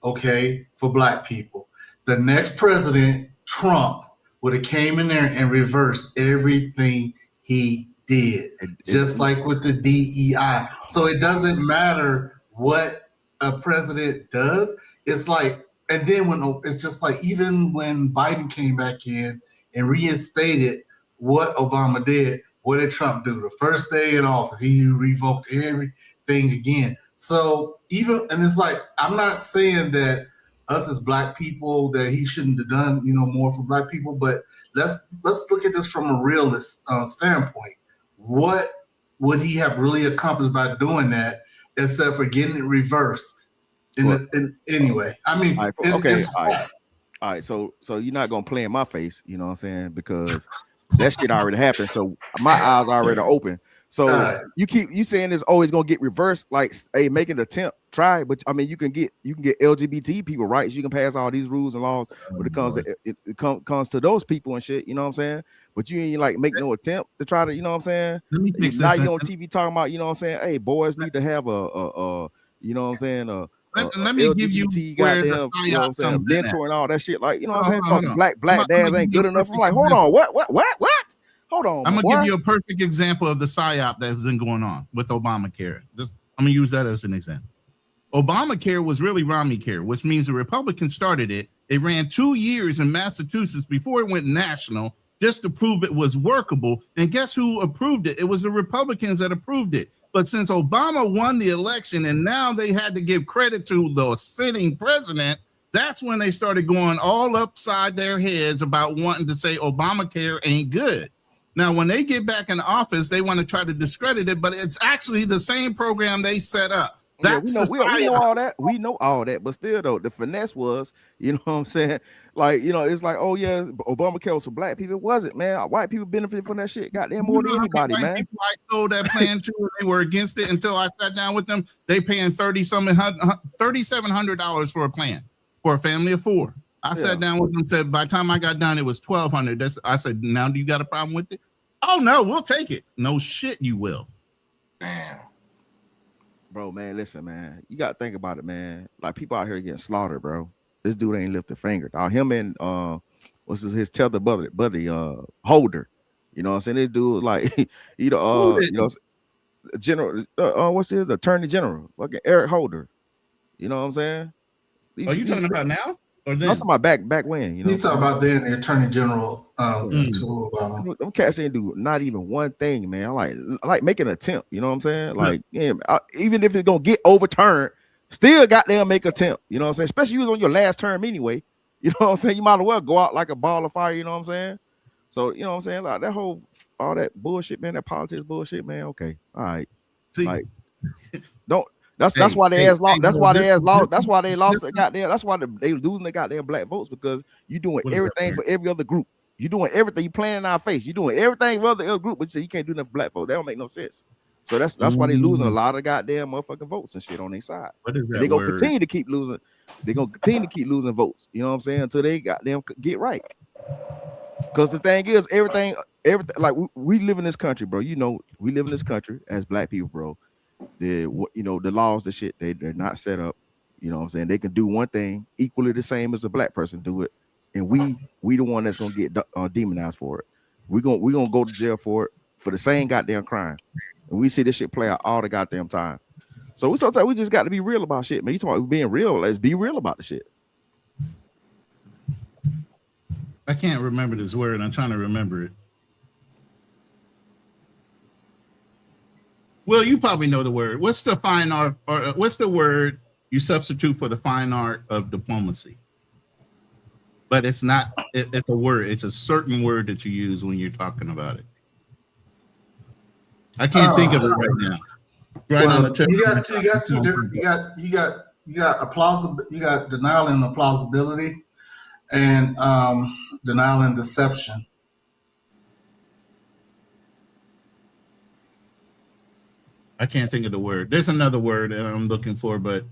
[SPEAKER 9] okay, for black people. The next president, Trump, would have came in there and reversed everything he did, just like with the DEI. So it doesn't matter what a president does. It's like, and then it's just like, even when Biden came back in and reinstated what Obama did, what did Trump do? The first day in office, he revoked everything again. So and it's like, I'm not saying that us as black people that he shouldn't have done, more for black people. But let's look at this from a realist standpoint. What would he have really accomplished by doing that, except for getting it reversed? Anyway, I mean,
[SPEAKER 10] all right. So you're not gonna play in my face, you know what I'm saying? Because that shit already happened. So my eyes already open. So you saying it's always gonna get reversed, like, hey, make an attempt, try. But I mean, you can get LGBT people rights. You can pass all these rules and laws when it comes to it comes to those people and shit. You know what I'm saying? But you ain't like make no attempt to try to, you know what I'm saying? Now you on TV talking about, you know what I'm saying? Hey, boys need to have a you know what I'm saying?
[SPEAKER 1] Let me give you where the
[SPEAKER 10] goddamn, you know what I'm saying, mentor and all that shit. Like, you know what I'm saying?
[SPEAKER 1] Hold
[SPEAKER 10] Some
[SPEAKER 1] on.
[SPEAKER 10] black dads ain't good enough. I'm like, hold on, what? Hold on.
[SPEAKER 1] I'm gonna give you a perfect example of the psyop that has been going on with Obamacare. I'm gonna use that as an example. Obamacare was really Romneycare, which means the Republicans started it. It ran 2 years in Massachusetts before it went national, just to prove it was workable. And guess who approved it? It was the Republicans that approved it. But since Obama won the election and now they had to give credit to the sitting president, that's when they started going all upside their heads about wanting to say Obamacare ain't good. Now, when they get back in office, they want to try to discredit it, but it's actually the same program they set up. That's
[SPEAKER 10] we know all that. We know all that, but still, though, the finesse was, you know what I'm saying? Like, you know, it's like, oh yeah, Obamacare was for black people. It wasn't, man. White people benefit from that shit, goddamn, more than anybody, man.
[SPEAKER 1] People I sold that plan to, and they were against it until I sat down with them. They paying $3,700 for a plan for a family of 4. I sat down with them, said by the time I got done, it was $1,200. I said, now do you got a problem with it? Oh no, we'll take it. No shit, you will.
[SPEAKER 2] Damn.
[SPEAKER 10] Bro, man, listen, man. You gotta think about it, man. Like, people out here getting slaughtered, bro. This dude ain't lift a finger. Now, him and what's his tether buddy, Holder. You know what I'm saying? This dude, like, you know, General, what's his Attorney General? Fucking Eric Holder. You know what I'm saying?
[SPEAKER 1] Are you talking about now? Or then?
[SPEAKER 10] I'm talking about back when, you know.
[SPEAKER 9] He's talking about then the Attorney General
[SPEAKER 10] Them cats ain't do not even one thing, man. I like making an attempt, you know what I'm saying? Like, even if it's gonna get overturned, still goddamn make an attempt, you know what I'm saying? Especially you was on your last term anyway. You know what I'm saying? You might as well go out like a ball of fire, you know what I'm saying? So, you know what I'm saying? Like, all that bullshit, man, that politics bullshit, man. Okay, all right.
[SPEAKER 1] See,
[SPEAKER 10] like, that's why they lost. That's why they lost. That's why they lost the goddamn. That's why they losing the goddamn black votes, because you doing everything for every other group. You doing everything. You playing in our face. You doing everything for other group, but you say you can't do nothing for black folks. That don't make no sense. So that's why they losing a lot of goddamn motherfucking votes and shit on their side. They gonna continue to keep losing. They gonna continue to keep losing votes. You know what I'm saying? Until they goddamn get right. Because the thing is, everything. Like, we live in this country, bro. You know, we live in this country as black people, bro. The laws, the shit, they're not set up. You know what I'm saying? They can do one thing equally the same as a black person do it, and we the one that's gonna get demonized for it. We gonna go to jail for the same goddamn crime, and we see this shit play out all the goddamn time. So sometimes we just got to be real about shit, man. You talking about being real? Let's be real about the shit.
[SPEAKER 1] I can't remember this word. I'm trying to remember it. Well, you probably know the word. What's the fine art, or what's the word you substitute for the fine art of diplomacy? But it's not. It's a word. It's a certain word that you use when you're talking about it. I can't think of it right now. Right on the tip.
[SPEAKER 9] You got two different. You got denial and plausibility, and denial and deception.
[SPEAKER 1] I can't think of the word. There's another word that I'm looking for, but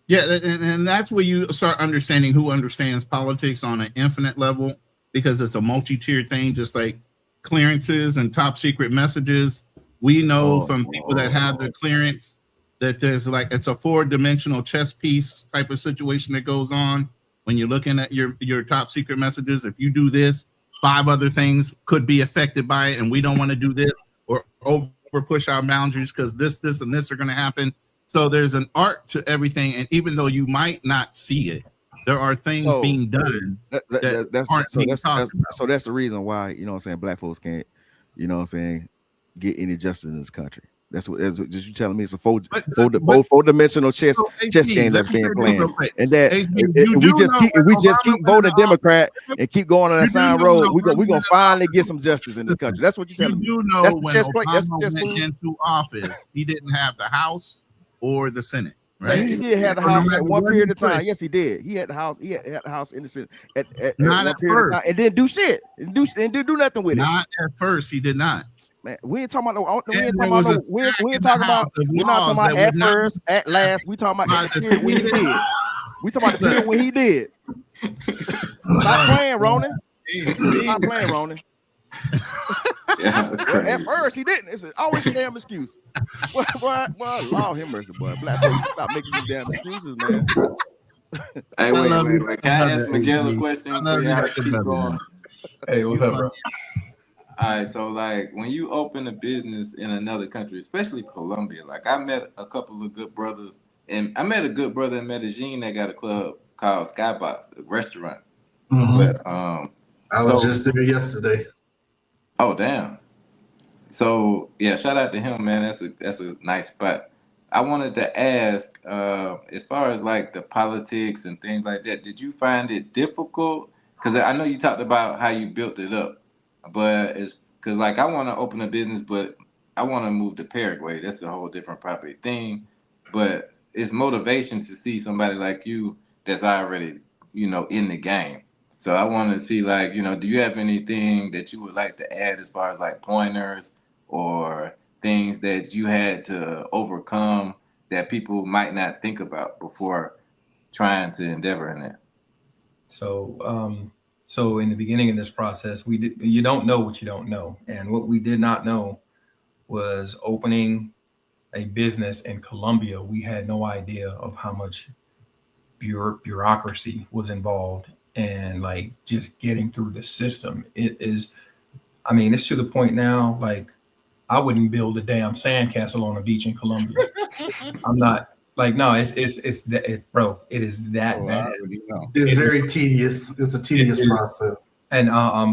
[SPEAKER 1] yeah, and that's where you start understanding who understands politics on an infinite level, because it's a multi-tiered thing, just like clearances and top secret messages. We know from people that have the clearance that there's like, it's a 4-dimensional chess piece type of situation that goes on when you're looking at your top secret messages. If you do this, 5 other things could be affected by it, and we don't want to do this or over push our boundaries because this and this are going to happen. So there's an art to everything, and even though you might not see it, there are things being done.
[SPEAKER 10] So that's the reason why, you know what I'm saying, black folks can't, you know what I'm saying, get any justice in this country. That's what just you telling me it's a four dimensional chess
[SPEAKER 1] So,
[SPEAKER 10] chess
[SPEAKER 1] HB,
[SPEAKER 10] game
[SPEAKER 1] let
[SPEAKER 10] that's
[SPEAKER 1] me
[SPEAKER 10] being
[SPEAKER 1] say this
[SPEAKER 10] played,
[SPEAKER 1] real quick.
[SPEAKER 10] and that
[SPEAKER 1] HB,
[SPEAKER 10] if
[SPEAKER 1] you
[SPEAKER 10] we
[SPEAKER 1] do
[SPEAKER 10] just
[SPEAKER 1] know
[SPEAKER 10] keep
[SPEAKER 1] when
[SPEAKER 10] voting
[SPEAKER 1] Obama went
[SPEAKER 10] Democrat and keep going on
[SPEAKER 1] You
[SPEAKER 10] that
[SPEAKER 1] do
[SPEAKER 10] sign
[SPEAKER 1] know
[SPEAKER 10] road,
[SPEAKER 1] when
[SPEAKER 10] we
[SPEAKER 1] Obama
[SPEAKER 10] gonna
[SPEAKER 1] went
[SPEAKER 10] finally get some justice in this country. That's what you're
[SPEAKER 1] You
[SPEAKER 10] telling me.
[SPEAKER 1] do know
[SPEAKER 10] That's the
[SPEAKER 1] when
[SPEAKER 10] chess play. That's the
[SPEAKER 1] Obama
[SPEAKER 10] chess
[SPEAKER 1] went
[SPEAKER 10] move.
[SPEAKER 1] into office, he didn't have the House or the Senate,
[SPEAKER 10] Yeah,
[SPEAKER 1] right?
[SPEAKER 10] he did have the
[SPEAKER 1] So no
[SPEAKER 10] House
[SPEAKER 1] matter
[SPEAKER 10] at one
[SPEAKER 1] what
[SPEAKER 10] period
[SPEAKER 1] he
[SPEAKER 10] of time.
[SPEAKER 1] pushed,
[SPEAKER 10] Yes, he did. He had the House. He had the House in the Senate at
[SPEAKER 1] not
[SPEAKER 10] one
[SPEAKER 1] at
[SPEAKER 10] period of
[SPEAKER 1] first.
[SPEAKER 10] time, and didn't do shit. And do nothing with it.
[SPEAKER 1] Not at first, he did not.
[SPEAKER 10] Man, we ain't talking about no. We
[SPEAKER 1] And
[SPEAKER 10] ain't
[SPEAKER 1] there
[SPEAKER 10] talking
[SPEAKER 1] was
[SPEAKER 10] about
[SPEAKER 1] a
[SPEAKER 10] no. We
[SPEAKER 1] stack
[SPEAKER 10] ain't
[SPEAKER 1] in the
[SPEAKER 10] talking
[SPEAKER 1] House
[SPEAKER 10] about.
[SPEAKER 1] of
[SPEAKER 10] We're not talking
[SPEAKER 1] laws
[SPEAKER 10] about
[SPEAKER 1] that
[SPEAKER 10] at
[SPEAKER 1] would not
[SPEAKER 10] first, at last. We talking about
[SPEAKER 1] by
[SPEAKER 10] at the
[SPEAKER 1] the
[SPEAKER 10] period when he
[SPEAKER 1] Senate.
[SPEAKER 10] did. We talking about the period when he did. Stop playing, Ronan. Stop playing, Ronan.
[SPEAKER 2] Yeah,
[SPEAKER 10] Well, at first he didn't. It's always a damn excuse. Well, Lord have mercy, boy. Black folks, stop making these damn excuses, man.
[SPEAKER 2] Hey,
[SPEAKER 1] I
[SPEAKER 2] wait.
[SPEAKER 1] love you.
[SPEAKER 2] Can I ask
[SPEAKER 1] it,
[SPEAKER 2] Miguel a
[SPEAKER 1] HB.
[SPEAKER 2] question
[SPEAKER 1] I
[SPEAKER 2] for
[SPEAKER 1] love you
[SPEAKER 2] y'all
[SPEAKER 1] like
[SPEAKER 2] to
[SPEAKER 1] a
[SPEAKER 2] keep
[SPEAKER 1] brother,
[SPEAKER 2] going?
[SPEAKER 1] man.
[SPEAKER 6] Hey, what's
[SPEAKER 1] You
[SPEAKER 6] up,
[SPEAKER 1] funny.
[SPEAKER 6] bro?
[SPEAKER 2] All right, so like when you open a business in another country, especially Colombia, like I met a couple of good brothers, and I met a good brother in Medellin that got a club called Skybox, a restaurant.
[SPEAKER 9] Mhm.
[SPEAKER 2] But
[SPEAKER 9] I was just there yesterday.
[SPEAKER 2] oh damn. So yeah, shout out to him, man. That's a nice spot. I wanted to ask, as far as like the politics and things like that, did you find it difficult? Because I know you talked about how you built it up, but it's because like I want to open a business, but I want to move to Paraguay. That's a whole different property thing. But it's motivation to see somebody like you that's already, in the game. So I want to see like, do you have anything that you would like to add as far as like pointers or things that you had to overcome that people might not think about before trying to endeavor in that?
[SPEAKER 6] So in the beginning of this process, you don't know what you don't know, and what we did not know was opening a business in Colombia. We had no idea of how much bureaucracy was involved, and like just getting through the system. It's to the point now, like I wouldn't build a damn sandcastle on a beach in Colombia. I'm not like, no, bro, it is that bad.
[SPEAKER 9] It's very tedious. It's a tedious process.
[SPEAKER 6] And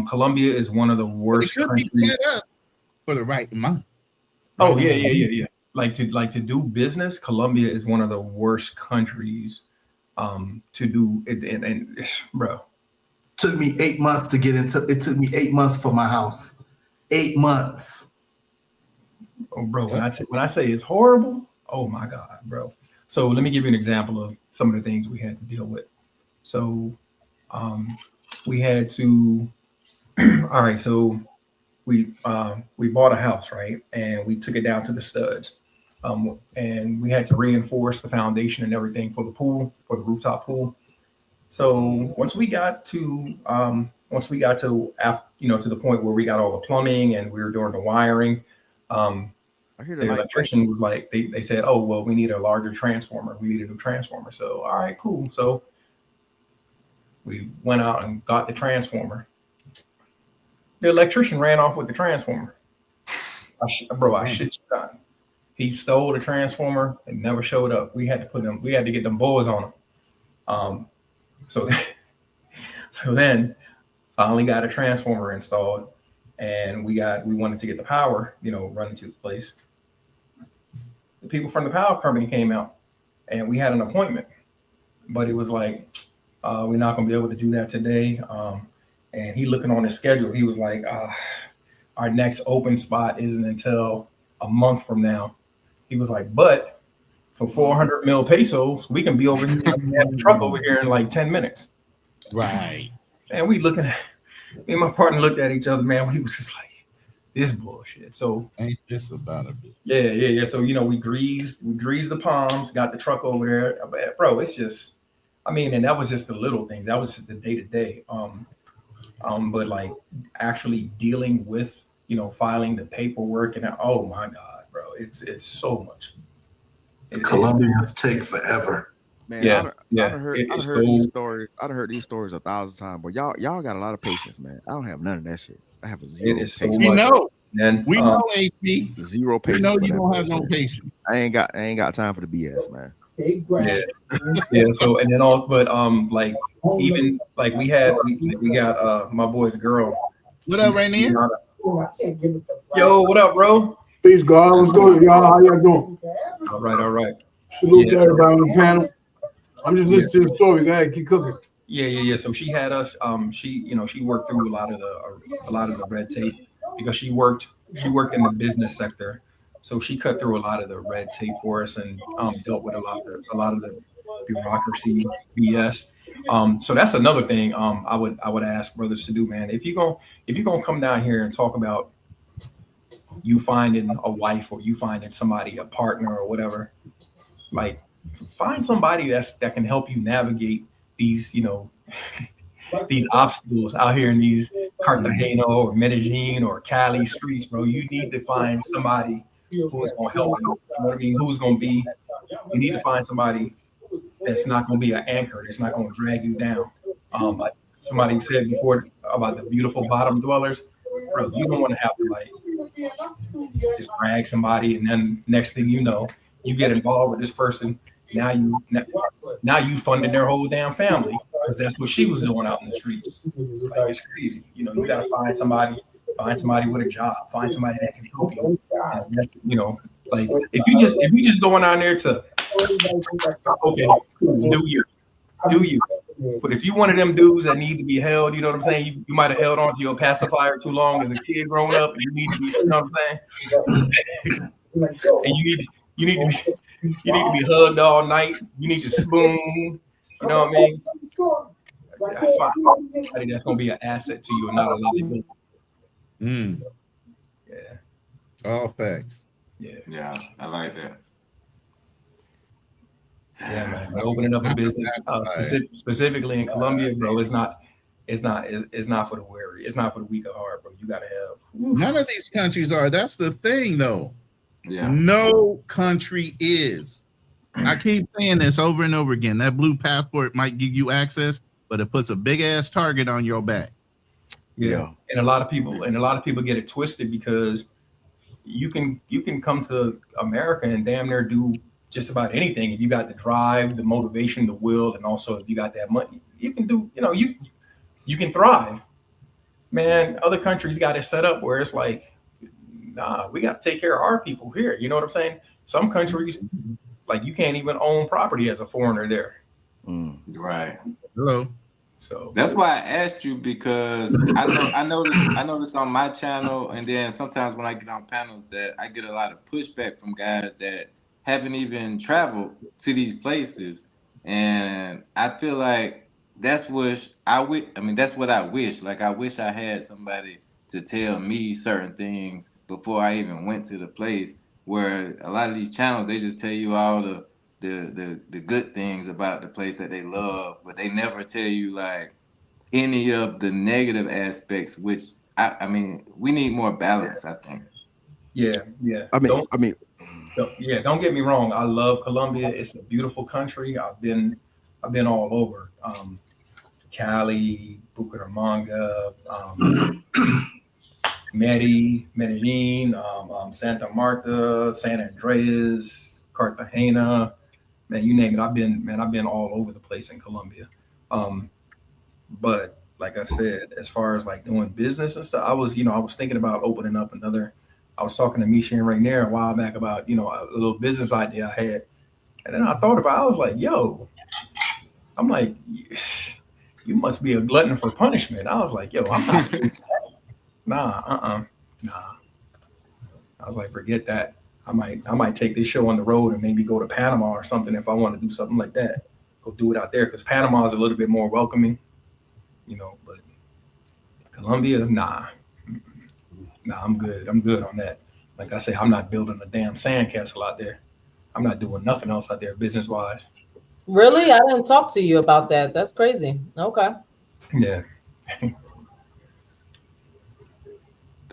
[SPEAKER 6] Colombia is one of the worst
[SPEAKER 1] It could be
[SPEAKER 6] countries.
[SPEAKER 1] set up for the right amount.
[SPEAKER 6] Oh yeah. Like to do business, Colombia is one of the worst countries to do it. And bro,
[SPEAKER 9] Took me 8 months to get into. It took me 8 months for my house. 8 months.
[SPEAKER 6] oh, bro, when I say it's horrible, oh my God, bro. So let me give you an example of some of the things we had to deal with. So we had to. All right, so we bought a house, right, and we took it down to the studs, and we had to reinforce the foundation and everything for the pool, for the rooftop pool. So once we got to to the point where we got all the plumbing and we were doing the wiring,
[SPEAKER 10] I hear
[SPEAKER 6] the electrician was like, they said, oh, well, we need a larger transformer. We need a new transformer. So, all right, cool. So we went out and got the transformer. The electrician ran off with the transformer. I shit you not. He stole the transformer and never showed up. We had to get them boys on him. So then finally got a transformer installed, and we wanted to get the power, running to the place. The people from the power company came out, and we had an appointment, but it was like, we're not gonna be able to do that today. And he looking on his schedule, he was like, our next open spot isn't until a month from now. He was like, but for 400 mil pesos, we can be over here and have the truck over here in like 10 minutes.
[SPEAKER 4] Right.
[SPEAKER 6] And me and my partner looked at each other, man. We was just like, this bullshit. So
[SPEAKER 1] ain't just about a bit.
[SPEAKER 6] Yeah. So we greased the palms, got the truck over there. Bro, it's just, and that was just the little things. That was just the day-to-day. But like actually dealing with, filing the paperwork and oh my God, bro, it's so much.
[SPEAKER 9] Colombians take forever.
[SPEAKER 10] Man,
[SPEAKER 6] Yeah,
[SPEAKER 10] I've heard these stories. I've heard these stories 1,000 times, but y'all got a lot of patience, man. I don't have none of that shit. I have a zero.
[SPEAKER 6] It is so
[SPEAKER 10] patience.
[SPEAKER 6] much.
[SPEAKER 1] We know, HB.
[SPEAKER 10] Zero
[SPEAKER 1] We
[SPEAKER 10] patience.
[SPEAKER 1] know
[SPEAKER 10] for
[SPEAKER 1] you
[SPEAKER 10] that
[SPEAKER 1] don't have
[SPEAKER 10] bullshit.
[SPEAKER 1] no patience.
[SPEAKER 10] I ain't got time for the BS, man.
[SPEAKER 6] Yeah. So and then like even like we got my boy's girl.
[SPEAKER 1] What up, Rainier?
[SPEAKER 6] Yo, what up, bro?
[SPEAKER 14] Peace, God. What's going on, y'all? How y'all doing?
[SPEAKER 6] All right.
[SPEAKER 14] Salute to everybody on the panel. I'm just listening to the story. Go ahead, keep cooking.
[SPEAKER 6] Yeah. So she had us. She worked through a lot of the red tape because she worked in the business sector. So she cut through a lot of the red tape for us and dealt with a lot of the bureaucracy BS. So that's another thing I would ask brothers to do, man. If you're gonna come down here and talk about you finding a wife or you finding somebody, a partner or whatever, like find somebody that can help you navigate these, these obstacles out here in these Cartagena or Medellin or Cali streets, bro. You need to find somebody who's gonna help you. You know what I mean? You need to find somebody that's not gonna be an anchor, that's not gonna drag you down. Like somebody said before about the beautiful bottom dwellers, bro, you don't want to have to like just drag somebody and then next thing you know, you get involved with this person. Now you funded their whole damn family because that's what she was doing out in the streets. Like it's crazy. You gotta find somebody with a job, find somebody that can help you. And like if you just going on there to okay, do you. But if you one of them dudes that need to be held, you know what I'm saying? You might have held on to your pacifier too long as a kid growing up. You need to be, you know what I'm saying? And you need to be hugged all night. You need to spoon. You know what I mean? I think that's gonna be an asset to you and not a liability.
[SPEAKER 1] Yeah. All facts.
[SPEAKER 2] Yeah, I like that.
[SPEAKER 6] Yeah, man. Opening up a business specifically in Colombia, bro, it's not for the weary. It's not for the weak of heart, bro. You gotta have.
[SPEAKER 1] None of these countries are. That's the thing, though.
[SPEAKER 2] Yeah.
[SPEAKER 1] No country is. I keep saying this over and over again. That blue passport might give you access, but it puts a big ass target on your back.
[SPEAKER 6] Yeah. And a lot of people get it twisted because you can come to America and damn near do just about anything. If you got the drive, the motivation, the will, and also if you got that money, you can do, you can thrive. Man, other countries got it set up where it's like, nah, we got to take care of our people here. You know what I'm saying? Some countries, like you can't even own property as a foreigner there.
[SPEAKER 2] Right.
[SPEAKER 1] Hello.
[SPEAKER 6] So
[SPEAKER 2] that's why I asked you, because I noticed on my channel, and then sometimes when I get on panels that I get a lot of pushback from guys that haven't even traveled to these places, and I feel like that's what I wish. Like I wish I had somebody to tell me certain things before I even went to the place. Where a lot of these channels, they just tell you all the good things about the place that they love, but they never tell you like any of the negative aspects, which I mean we need more balance, I think.
[SPEAKER 6] Yeah. Don't get me wrong. I love Colombia. It's a beautiful country. I've been all over. Cali, Bucaramanga, Medellin, Santa Marta, San Andreas, Cartagena. Man, you name it. I've been all over the place in Colombia. But like I said, as far as like doing business and stuff, I was thinking about opening up another. I was talking to Misha and Rainier a while back about, a little business idea I had. And then I was like, yo, I'm like, you must be a glutton for punishment. I was like, yo, I'm not doing that. Nah. I was like, forget that. I might take this show on the road and maybe go to Panama or something if I want to do something like that. Go do it out there, because Panama is a little bit more welcoming, but Colombia, nah, I'm good. I'm good on that. Like I say, I'm not building a damn sandcastle out there. I'm not doing nothing else out there business-wise.
[SPEAKER 3] Really? I didn't talk to you about that. That's crazy. Okay.
[SPEAKER 6] Yeah.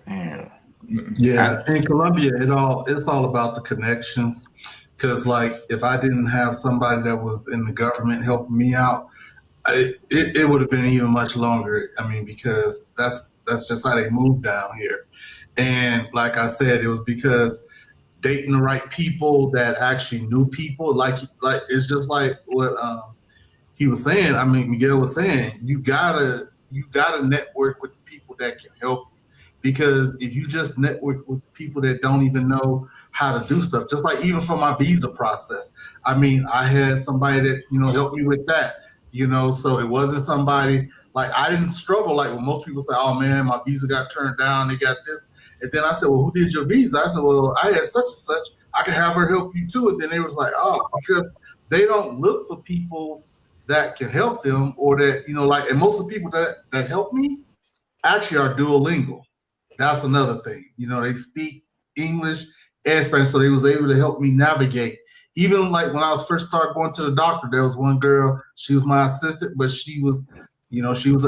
[SPEAKER 2] Damn.
[SPEAKER 9] Yeah, in Colombia, it's all about the connections. Because like, if I didn't have somebody that was in the government helping me out, it would have been even much longer. I mean, because that's just how they move down here. And like I said, it was because dating the right people that actually knew people. Like it's just like what he was saying. I mean, Miguel was saying, you gotta network with the people that can help you. because if you just network with people that don't even know how to do stuff, just like even for my visa process, I mean, I had somebody that, you know, helped me with that, you know, so it wasn't somebody like, I didn't struggle like when most people say, oh man, my visa got turned down, they got this. And then I said, well, who did your visa? I said, well, I had such and such, I can have her help you too. And then they was like, oh, because they don't look for people that can help them, or that, you know, like, and most of the people that help me actually are Duolingo. That's another thing. You know, they speak English and Spanish, so they was able to help me navigate. Even like when I was first started going to the doctor, there was one girl, she was my assistant, but she was, you know, she's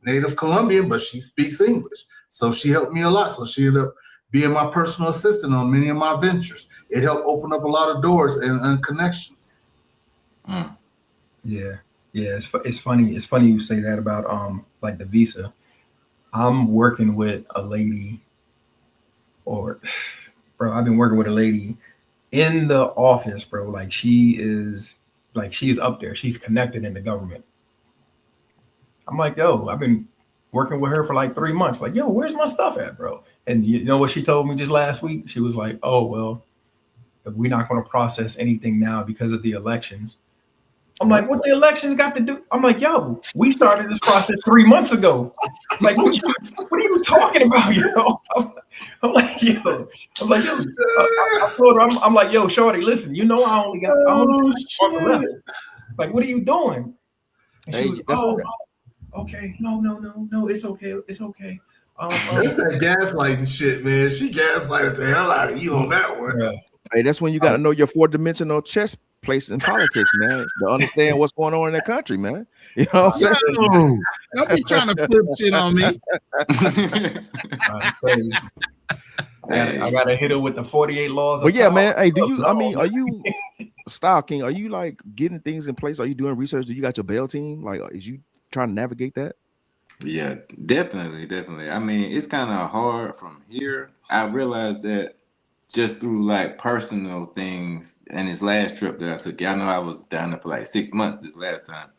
[SPEAKER 9] native Colombian, but she speaks English. So she helped me a lot. So she ended up being my personal assistant on many of my ventures. It helped open up a lot of doors and connections.
[SPEAKER 6] Yeah. It's funny. It's funny you say that about like the visa. I'm working with a lady, bro, I've been working with a lady in the office, bro. Like she's up there. She's connected in the government. I'm like, yo, I've been working with her for like 3 months. Like, yo, where's my stuff at, bro? And you know what she told me just last week? She was like, oh, well, we're not going to process anything now because of the elections. I'm like, what the elections got to do? I'm like, yo, we started this process 3 months ago. Like, what are you talking about, yo? I'm like, yo. I told her, I'm like, yo, shorty, listen, you know, I only got one left. Like, what are you doing? And she was, okay, no, it's okay.
[SPEAKER 9] That's that gaslighting shit, man. She gaslighted the hell out of you on that one.
[SPEAKER 6] Yeah.
[SPEAKER 10] Hey, that's when you got to know your 4-dimensional chess place in politics, man, to understand what's going on in that country, man. You know what I'm saying?
[SPEAKER 1] Don't be trying to flip shit on me.
[SPEAKER 6] I gotta hit her with the 48 laws.
[SPEAKER 10] But yeah, man. Hey, are you Style King? Are you like getting things in place? Are you doing research? Do you got your bail team? Like, is you trying to navigate that?
[SPEAKER 2] Yeah, definitely. I mean, it's kind of hard from here. I realized that just through like personal things, and this last trip that I took. I know I was down there for like 6 months this last time.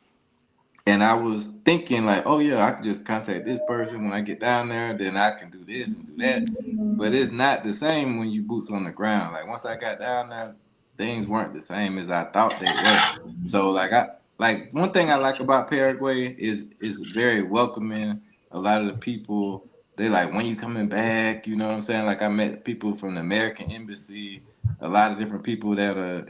[SPEAKER 2] And I was thinking like, oh yeah, I can just contact this person when I get down there, then I can do this and do that. But it's not the same when you boots on the ground. Like once I got down there, things weren't the same as I thought they were. So like one thing I like about Paraguay is very welcoming. A lot of the people, they like, when you coming back, you know what I'm saying? Like I met people from the American Embassy, a lot of different people that are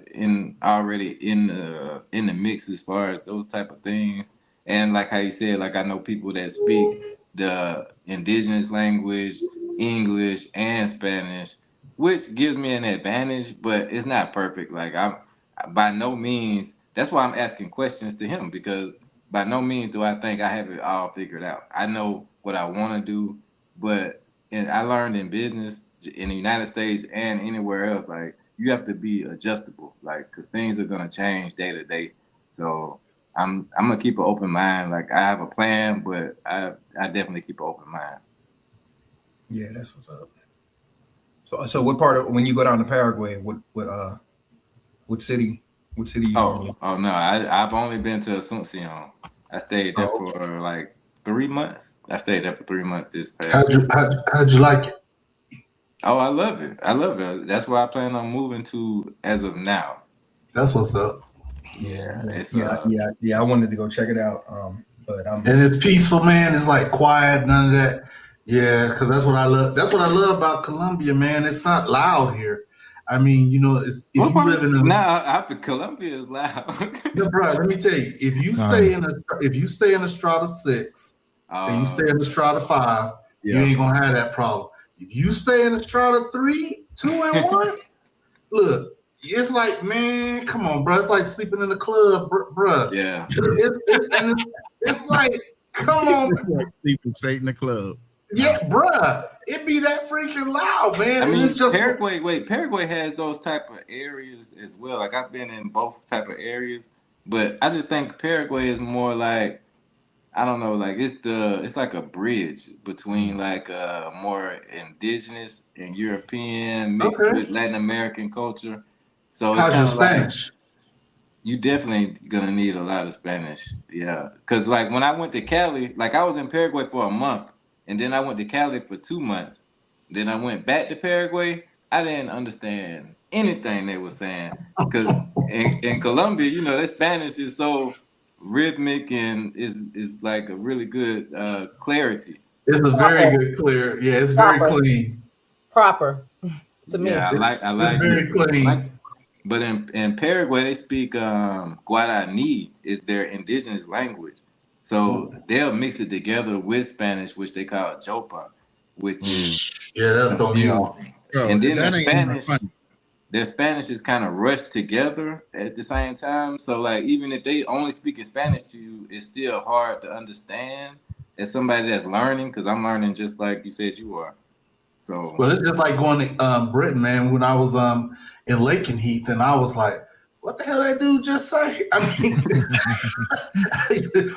[SPEAKER 2] already in the mix as far as those type of things. And like how you said, like I know people that speak the indigenous language, English and Spanish, which gives me an advantage, but it's not perfect. Like I'm by no means, that's why I'm asking questions to him, because by no means do I think I have it all figured out. I know what I want to do, but I learned in business in the United States and anywhere else, like you have to be adjustable, like because things are gonna change day to day. So I'm gonna keep an open mind. Like I have a plan, but I definitely keep an open mind.
[SPEAKER 6] Yeah, that's what's up. So what part of, when you go down to Paraguay, what city? What city you
[SPEAKER 2] Oh no, I've only been to Asuncion. I stayed there for like 3 months. I stayed there for 3 months this past.
[SPEAKER 9] How'd you like it?
[SPEAKER 2] Oh, I love it. That's where I plan on moving to as of now.
[SPEAKER 9] That's what's up.
[SPEAKER 2] Yeah,
[SPEAKER 6] I wanted to go check it out. But
[SPEAKER 9] and it's peaceful, man. It's like quiet, none of that. Yeah, because that's what I love. That's what I love about Colombia, man. It's not loud here. I mean, you know, it's if you live in
[SPEAKER 2] Colombia is loud.
[SPEAKER 9] No, bro, let me tell you, if you stay in a Strata 6 and you stay in the Strata 5, you ain't gonna have that problem. If you stay in the Strata 3, 2, and 1, look, it's like, man, come on, bro. It's like sleeping in the club, bro.
[SPEAKER 2] Yeah.
[SPEAKER 9] It's like, come on.
[SPEAKER 1] Sleeping straight in the club.
[SPEAKER 9] Yeah, bruh, it be that freaking loud, man.
[SPEAKER 2] I mean,
[SPEAKER 9] it's just
[SPEAKER 2] Paraguay has those type of areas as well. Like I've been in both type of areas, but I just think Paraguay is more like, I don't know, like it's like a bridge between like more indigenous and European mixed with Latin American culture. So
[SPEAKER 9] how's your Spanish?
[SPEAKER 2] You definitely gonna need a lot of Spanish, yeah. Cause like when I went to Cali, like I was in Paraguay for a month. and then I went to Cali for 2 months. Then I went back to Paraguay. I didn't understand anything they were saying because in Colombia, you know, that Spanish is so rhythmic and is like a really good clarity.
[SPEAKER 9] It's a very good clear. Yeah, it's very clean.
[SPEAKER 3] Proper to me.
[SPEAKER 2] Yeah, I like
[SPEAKER 9] it's very clean.
[SPEAKER 2] But in Paraguay, they speak Guarani is their indigenous language. So they'll mix it together with Spanish, which they call Jopa, which is
[SPEAKER 9] that's on you.
[SPEAKER 2] And then their Spanish is kind of rushed together at the same time. So like even if they only speak in Spanish to you, it's still hard to understand as somebody that's learning, because I'm learning just like you said you are. So
[SPEAKER 9] well, it's just like going to Britain, man. When I was in Lakenheath, and I was like, what the hell that dude just say? I mean,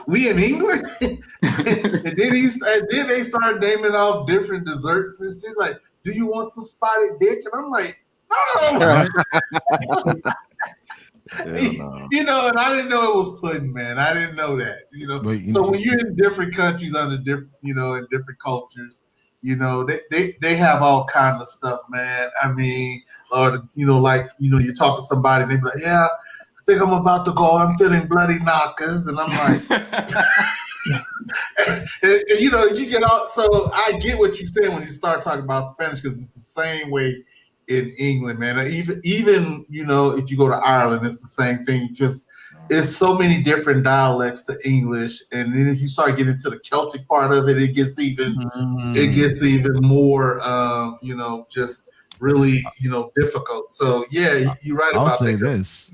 [SPEAKER 9] we in England? And then they started naming off different desserts and shit. Like, do you want some spotted dick? And I'm like, no. You know, and I didn't know it was pudding, man. I didn't know that. You know, so when you're in different countries under different, you know, in different cultures, you know, they have all kind of stuff, man. I mean, or you know, like, you know, you talk to somebody and they be like, yeah, I think I'm about to go. I'm feeling bloody knockers, and I'm like, and, you know, you get out. So I get what you're saying when you start talking about Spanish, because it's the same way in England, man. Even you know, if you go to Ireland, it's the same thing. Just it's so many different dialects to English, and then if you start getting to the Celtic part of it, it gets even more, you know, just really, you know, difficult. So yeah, you're right about that.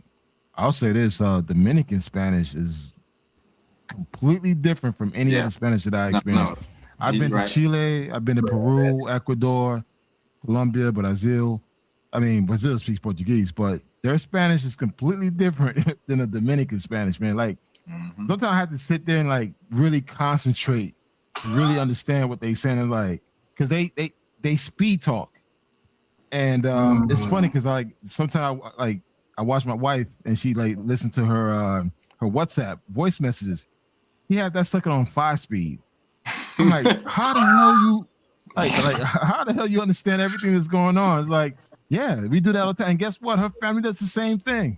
[SPEAKER 8] I'll say this: Dominican Spanish is completely different from any other Spanish that I experienced. I've been to Chile, I've been to Peru, Ecuador, Colombia, Brazil. I mean, Brazil speaks Portuguese, but their Spanish is completely different than a Dominican Spanish, man. Like, sometimes I have to sit there and like really concentrate, really understand what they saying. And like, because they speed talk, and it's funny because like sometimes I watch my wife and she like listen to her WhatsApp voice messages. He had that sucker on 5-speed. I'm like, how the hell you like how the hell you understand everything that's going on? It's like, yeah, we do that all the time. And guess what? Her family does the same thing.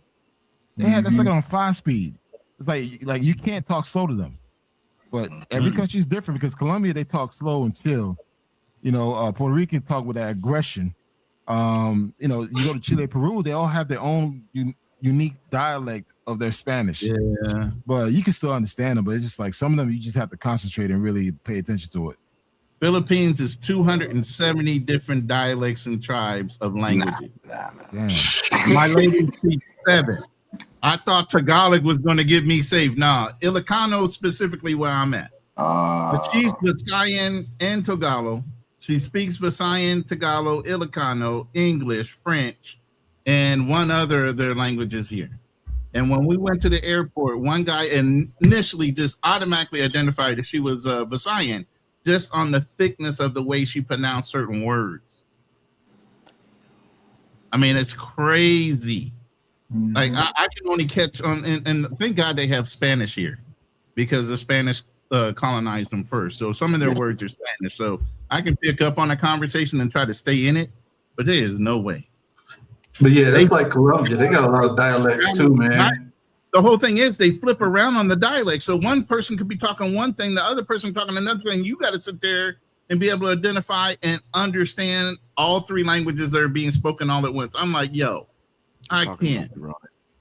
[SPEAKER 8] They had that sucker on 5-speed. It's like you can't talk slow to them. But every country is different, because Colombia, they talk slow and chill. You know, Puerto Rican talk with that aggression. You know, you go to Chile, Peru, they all have their own unique dialect of their Spanish.
[SPEAKER 1] Yeah.
[SPEAKER 8] But you can still understand them, but it's just like some of them you just have to concentrate and really pay attention to it.
[SPEAKER 1] Philippines is 270 different dialects and tribes of languages. My lady speaks 7. I thought Tagalog was going to get me safe. Nah, Ilocano specifically where I'm at. But she's Visayan and Tagalog. She speaks Visayan, Tagalog, Ilocano, English, French, and one other of their languages here. And when we went to the airport, one guy initially just automatically identified that she was Visayan, just on the thickness of the way she pronounced certain words. I mean, it's crazy. Like I can only catch on, and thank God they have Spanish here, because the Spanish colonized them first. So some of their words are Spanish. So I can pick up on a conversation and try to stay in it, but there is no way.
[SPEAKER 9] But yeah, that's like Colombia. They got a lot of dialects too, man.
[SPEAKER 1] The whole thing is they flip around on the dialect. So one person could be talking one thing, the other person talking another thing. You got to sit there and be able to identify and understand all 3 languages that are being spoken all at once. I'm like, yo, I can't.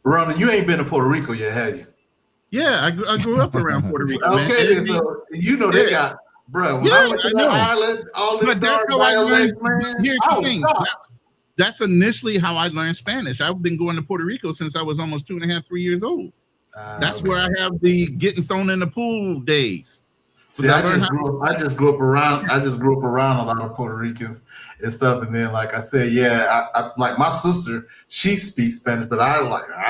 [SPEAKER 9] Ronan, you ain't been to Puerto Rico yet, have you?
[SPEAKER 1] Yeah, I grew up around Puerto Rico.
[SPEAKER 9] Okay, man. So you know they got, bro. When I went to the island, all the dark dialects, man.
[SPEAKER 1] Here's the thing. That's initially how I learned Spanish. I've been going to Puerto Rico since I was almost 2.5, 3 years old. That's where I have the getting thrown in the pool days.
[SPEAKER 9] See, I just grew up around a lot of Puerto Ricans and stuff. And then, like I said, I like my sister, she speaks Spanish, but I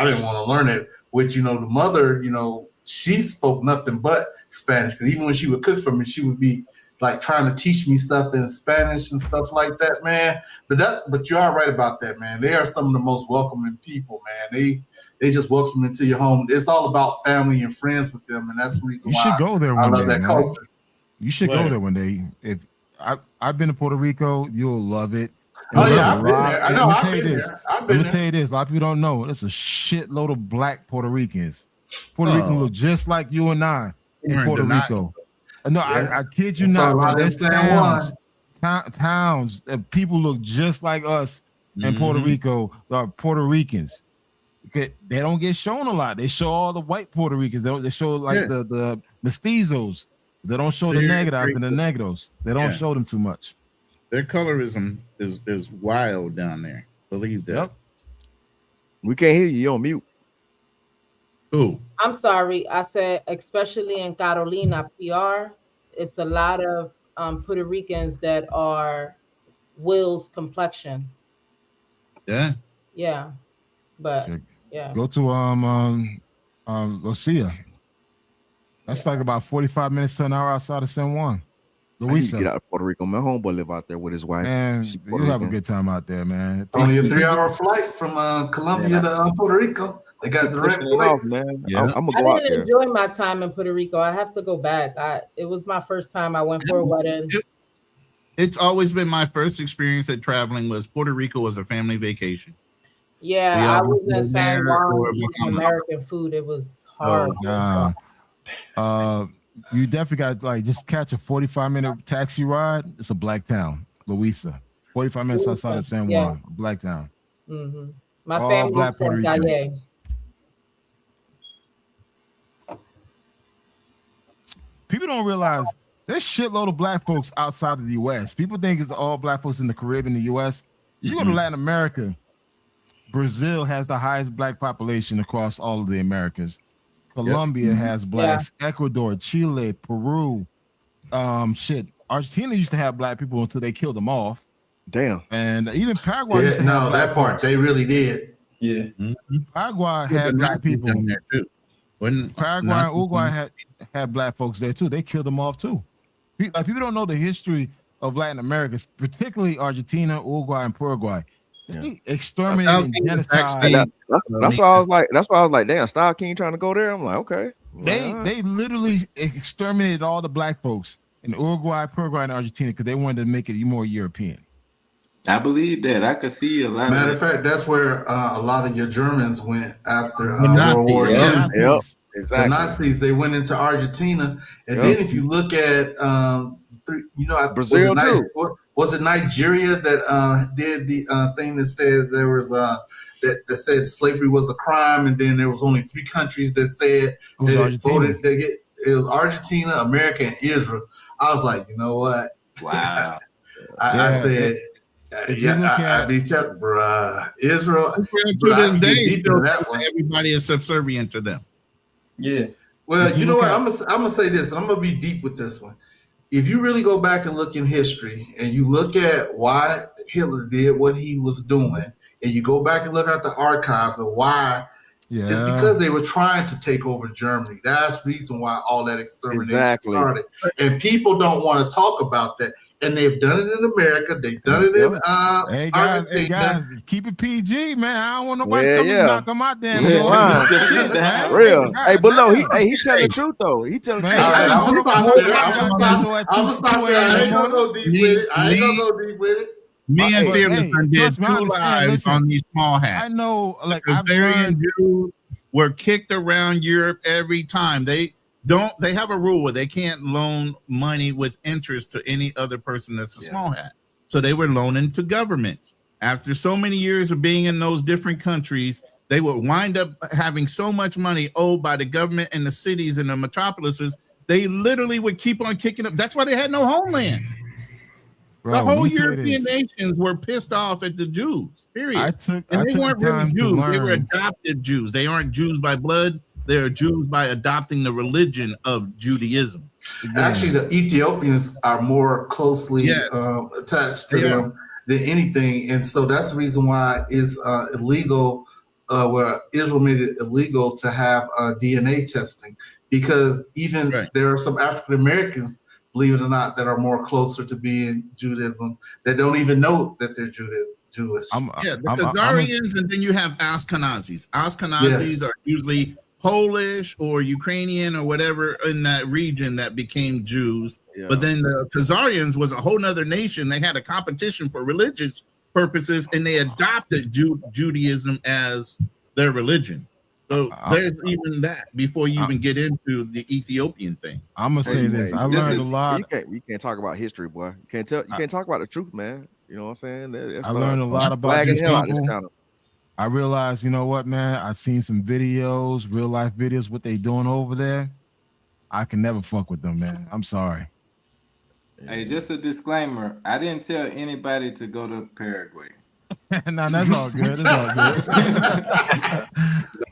[SPEAKER 9] didn't want to learn it. Which, you know, the mother, you know, she spoke nothing but Spanish, because even when she would cook for me, she would be like trying to teach me stuff in Spanish and stuff like that, man. But you are right about that, man. They are some of the most welcoming people, man. They just welcome into your home. It's all about family and friends with them, and that's the reason why
[SPEAKER 8] you should go there
[SPEAKER 9] I
[SPEAKER 8] one
[SPEAKER 9] love
[SPEAKER 8] day,
[SPEAKER 9] that
[SPEAKER 8] man.
[SPEAKER 9] culture.
[SPEAKER 8] You should
[SPEAKER 1] Where?
[SPEAKER 8] go there one day. If I've been to Puerto Rico, you'll love it.
[SPEAKER 9] Oh
[SPEAKER 8] And
[SPEAKER 9] yeah,
[SPEAKER 8] there's
[SPEAKER 9] I've
[SPEAKER 8] a
[SPEAKER 9] been
[SPEAKER 8] lot-
[SPEAKER 9] there. I
[SPEAKER 8] and
[SPEAKER 9] know,
[SPEAKER 8] let me
[SPEAKER 9] I've
[SPEAKER 8] tell you
[SPEAKER 9] been
[SPEAKER 8] this.
[SPEAKER 9] there. I've
[SPEAKER 8] Let
[SPEAKER 9] been
[SPEAKER 8] me
[SPEAKER 9] there.
[SPEAKER 8] tell you this. A lot of people don't know. There's a shitload of black Puerto Ricans. Puerto Ricans look just like you and I in
[SPEAKER 1] You're in
[SPEAKER 8] Puerto
[SPEAKER 1] denial.
[SPEAKER 8] Rico. No,
[SPEAKER 9] Yeah.
[SPEAKER 8] I kid you
[SPEAKER 9] That's
[SPEAKER 8] not.
[SPEAKER 9] a lot
[SPEAKER 8] Man.
[SPEAKER 9] of
[SPEAKER 8] There's
[SPEAKER 9] San Juan.
[SPEAKER 8] towns that people look just like us in Puerto
[SPEAKER 1] Mhm.
[SPEAKER 8] Rico. Puerto Ricans. Okay, they don't get shown a lot. They show all the white Puerto Ricans. They show like
[SPEAKER 1] Yeah.
[SPEAKER 8] the mestizos. They don't show the
[SPEAKER 1] Serious
[SPEAKER 8] negros and the
[SPEAKER 1] racism.
[SPEAKER 8] negros. They don't
[SPEAKER 1] Yeah.
[SPEAKER 8] show them too much.
[SPEAKER 1] Their colorism is wild down there. Believe that.
[SPEAKER 8] Yep.
[SPEAKER 10] We can't hear you. You're on mute.
[SPEAKER 1] Who?
[SPEAKER 3] I'm sorry. I said, especially in Carolina, PR, it's a lot of Puerto Ricans that are Will's complexion.
[SPEAKER 1] Yeah.
[SPEAKER 3] Yeah, but
[SPEAKER 8] Okay.
[SPEAKER 3] yeah.
[SPEAKER 8] Go to Lucia. That's like about 45 minutes to an hour outside of San Juan.
[SPEAKER 10] I need to
[SPEAKER 8] Luisa.
[SPEAKER 10] get out of Puerto Rico. My homeboy live out there with his wife.
[SPEAKER 8] Man,
[SPEAKER 10] She
[SPEAKER 8] you
[SPEAKER 10] Puerto
[SPEAKER 8] have a
[SPEAKER 10] Rican.
[SPEAKER 8] good time out there, man.
[SPEAKER 9] It's only a 3-hour flight from Colombia to Puerto Rico. They got
[SPEAKER 10] Keep
[SPEAKER 9] direct
[SPEAKER 10] pushing it off,
[SPEAKER 9] flights.
[SPEAKER 10] man.
[SPEAKER 1] Yeah.
[SPEAKER 10] I'm gonna
[SPEAKER 3] I
[SPEAKER 10] go out
[SPEAKER 3] didn't
[SPEAKER 10] there.
[SPEAKER 3] enjoy my time in Puerto Rico. I have to go back. It was my first time. I went for a wedding.
[SPEAKER 1] It's always been my first experience at traveling was Puerto Rico was a family vacation. We
[SPEAKER 3] Yeah, I
[SPEAKER 1] always
[SPEAKER 3] was in
[SPEAKER 1] go
[SPEAKER 3] San
[SPEAKER 1] there
[SPEAKER 3] Juan
[SPEAKER 1] for
[SPEAKER 3] eating
[SPEAKER 1] Bahamas.
[SPEAKER 3] American food. It was hard.
[SPEAKER 8] Nah. You definitely got to like just catch a 45-minute taxi ride. It's a black town, Luisa. 45 minutes outside of San
[SPEAKER 3] Yeah.
[SPEAKER 8] Juan, black town.
[SPEAKER 3] Hmm. My
[SPEAKER 8] All
[SPEAKER 3] family's
[SPEAKER 8] black Puerto
[SPEAKER 3] from
[SPEAKER 8] Ricans.
[SPEAKER 3] Galle.
[SPEAKER 8] People don't realize there's shitload of black folks outside of the U.S. People think it's all black folks in the Caribbean, the U.S. You go to Latin America, Brazil has the highest black population across all of the Americas. Colombia has blacks. Ecuador, Chile, Peru, Argentina used to have black people until they killed them off.
[SPEAKER 10] Damn.
[SPEAKER 8] And even Paraguay used
[SPEAKER 9] Yeah,
[SPEAKER 8] to have
[SPEAKER 9] no,
[SPEAKER 8] black
[SPEAKER 9] that part
[SPEAKER 8] folks.
[SPEAKER 9] they really did.
[SPEAKER 6] Yeah.
[SPEAKER 8] Paraguay
[SPEAKER 1] Yeah,
[SPEAKER 8] had
[SPEAKER 1] the
[SPEAKER 8] black
[SPEAKER 1] Nazis
[SPEAKER 8] people.
[SPEAKER 1] down there too. When
[SPEAKER 8] Paraguay and Uruguay had black folks there too. They killed them off too. People don't know the history of Latin America, particularly Argentina, Uruguay, and Paraguay. They exterminated and genocide.
[SPEAKER 10] That's why I was like, damn, Star King trying to go there. I'm like, okay.
[SPEAKER 8] They literally exterminated all the black folks in Uruguay, Paraguay, and Argentina because they wanted to make it more European.
[SPEAKER 2] I believe that. I could see a lot
[SPEAKER 9] Matter
[SPEAKER 2] of
[SPEAKER 9] of fact, that's where a lot of your Germans went after
[SPEAKER 1] The Nazis.
[SPEAKER 9] World War II.
[SPEAKER 10] Yep.
[SPEAKER 9] The
[SPEAKER 10] Exactly.
[SPEAKER 9] Nazis, they went into Argentina, and
[SPEAKER 10] Yep.
[SPEAKER 9] then if you look at,
[SPEAKER 10] Brazil too.
[SPEAKER 9] Was it Nigeria that did the thing that said there was that said slavery was a crime, and then there was only 3 countries that said
[SPEAKER 8] was
[SPEAKER 9] that it
[SPEAKER 8] Argentina.
[SPEAKER 9] voted. It was Argentina, America, and Israel. I was like, you know what?
[SPEAKER 2] wow.
[SPEAKER 9] I
[SPEAKER 8] Yeah,
[SPEAKER 9] said,
[SPEAKER 8] if you look
[SPEAKER 9] I
[SPEAKER 8] at-
[SPEAKER 9] be telling, bruh, Israel.
[SPEAKER 1] to
[SPEAKER 9] But I
[SPEAKER 1] this
[SPEAKER 9] can get
[SPEAKER 1] day,
[SPEAKER 9] deep into that one.
[SPEAKER 1] everybody is subservient to them.
[SPEAKER 6] Yeah.
[SPEAKER 9] Well,
[SPEAKER 8] If
[SPEAKER 9] you
[SPEAKER 8] you
[SPEAKER 9] know
[SPEAKER 8] look
[SPEAKER 9] what?
[SPEAKER 8] at-
[SPEAKER 9] I'm gonna say this, and I'm gonna be deep with this one. If you really go back and look in history, and you look at why Hitler did what he was doing, and you go back and look at the archives of why, it's because they were trying to take over Germany. That's the reason why all that extermination
[SPEAKER 10] Exactly.
[SPEAKER 9] started. And people don't want to talk about that. And they've done it in America. They've done it in
[SPEAKER 8] Hey guys,
[SPEAKER 9] Argentina.
[SPEAKER 8] keep it PG, man. I don't want nobody
[SPEAKER 10] Yeah,
[SPEAKER 8] coming
[SPEAKER 10] yeah.
[SPEAKER 8] to knock on my damn
[SPEAKER 10] Yeah,
[SPEAKER 8] door.
[SPEAKER 10] right.
[SPEAKER 8] Shit, man.
[SPEAKER 10] Real.
[SPEAKER 8] God
[SPEAKER 10] Hey, but no, he
[SPEAKER 8] damn.
[SPEAKER 10] telling the truth though. He telling the
[SPEAKER 8] Man,
[SPEAKER 10] truth.
[SPEAKER 9] All right,
[SPEAKER 8] I
[SPEAKER 9] I'm
[SPEAKER 8] don't
[SPEAKER 9] gonna
[SPEAKER 8] know
[SPEAKER 9] stop
[SPEAKER 8] who
[SPEAKER 9] there. I'm
[SPEAKER 8] knocked on
[SPEAKER 9] gonna
[SPEAKER 8] my
[SPEAKER 9] stop.
[SPEAKER 8] door at
[SPEAKER 9] I'm gonna
[SPEAKER 8] 2
[SPEAKER 9] stop there. I ain't gonna go deep with it. I ain't gonna go deep with it.
[SPEAKER 1] Me and
[SPEAKER 8] But,
[SPEAKER 1] Fearless
[SPEAKER 8] hey,
[SPEAKER 1] did
[SPEAKER 8] trust me, I
[SPEAKER 1] 2
[SPEAKER 8] understand.
[SPEAKER 1] lives
[SPEAKER 8] Listen,
[SPEAKER 1] on these small hats.
[SPEAKER 8] I know, like
[SPEAKER 1] The
[SPEAKER 8] I've
[SPEAKER 1] Bavarian
[SPEAKER 8] learned.
[SPEAKER 1] Jews were kicked around Europe every time. They have a rule where they can't loan money with interest to any other person that's a small hat. So they were loaning to governments. After so many years of being in those different countries, they would wind up having so much money owed by the government and the cities and the metropolises. They literally would keep on kicking up. That's why they had no homeland.
[SPEAKER 8] Bro,
[SPEAKER 1] The
[SPEAKER 8] let
[SPEAKER 1] whole
[SPEAKER 8] me tell you
[SPEAKER 1] European
[SPEAKER 8] this.
[SPEAKER 1] nations were pissed off at the Jews, period.
[SPEAKER 8] I took
[SPEAKER 1] And they
[SPEAKER 8] the
[SPEAKER 1] weren't really
[SPEAKER 8] time to
[SPEAKER 1] Jews. They were
[SPEAKER 8] learn.
[SPEAKER 1] adopted Jews. They aren't Jews by blood. They are Jews by adopting the religion of Judaism.
[SPEAKER 9] Actually, the Ethiopians are more closely
[SPEAKER 1] Yes.
[SPEAKER 9] attached to
[SPEAKER 1] They
[SPEAKER 9] them
[SPEAKER 1] are.
[SPEAKER 9] than anything, and so that's the reason why it's illegal. Where Israel made it illegal to have DNA testing, because even
[SPEAKER 1] Right.
[SPEAKER 9] there are some African Americans, believe it or not, that are more closer to being Judaism that don't even know that they're Jewish.
[SPEAKER 1] Yeah, the Khazarians, and then you have Ashkenazis. Ashkenazis are usually Polish or Ukrainian or whatever in that region that became Jews. But then the Khazarians was a whole nother nation. They had a competition for religious purposes, and they adopted Judaism as their religion. So there's even that before you even get into the Ethiopian thing.
[SPEAKER 8] I'm gonna say this. I learned a lot.
[SPEAKER 10] You can't talk about history, boy. You can't talk about the truth, man. You know what I'm saying?
[SPEAKER 8] I learned a lot about these people. I realized, you know what, man? I've seen some videos, real life videos, what they doing over there. I can never fuck with them, man. I'm sorry.
[SPEAKER 2] Hey, just a disclaimer. I didn't tell anybody to go to Paraguay.
[SPEAKER 8] No, that's all good. That's all good.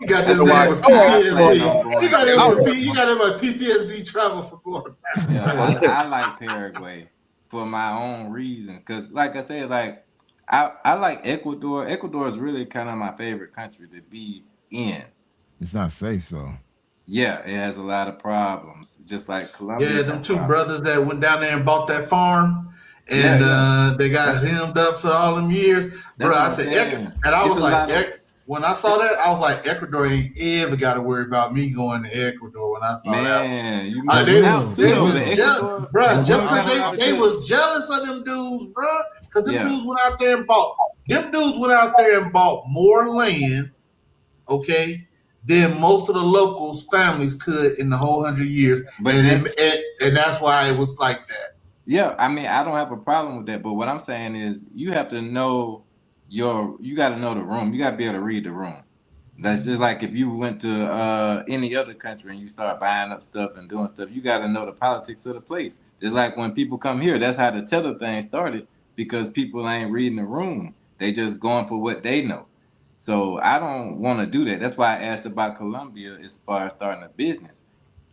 [SPEAKER 9] You got this man with PTSD. You got him with PTSD travel for going.
[SPEAKER 2] Yeah, I like Paraguay for my own reason. Because, like I said, like I like Ecuador. Ecuador is really kind of my favorite country to be in.
[SPEAKER 8] It's not safe, though.
[SPEAKER 2] Yeah, it has a lot of problems, just like Colombia.
[SPEAKER 9] Yeah, them two brothers that went down there and bought that farm, and they got hemmed up for all them years. Bro, I said, and I was like, when I saw that, I was like, Ecuador ain't ever got to worry about me going to Ecuador. When I saw that, they was jealous, bro. Just because they was jealous of them dudes, bro. Because them dudes went out there and bought more land, okay, than most of the locals' families could in the whole 100 years, and that's why it was like that.
[SPEAKER 2] Yeah, I mean, I don't have a problem with that, but what I'm saying is, you have to know you got to know the room. You got to be able to read the room. That's just like if you went to any other country and you start buying up stuff and doing stuff, you got to know the politics of the place. Just like when people come here, that's how the tether thing started, because people ain't reading the room. They just going for what they know. So I don't want to do that. That's why I asked about Colombia as far as starting a business.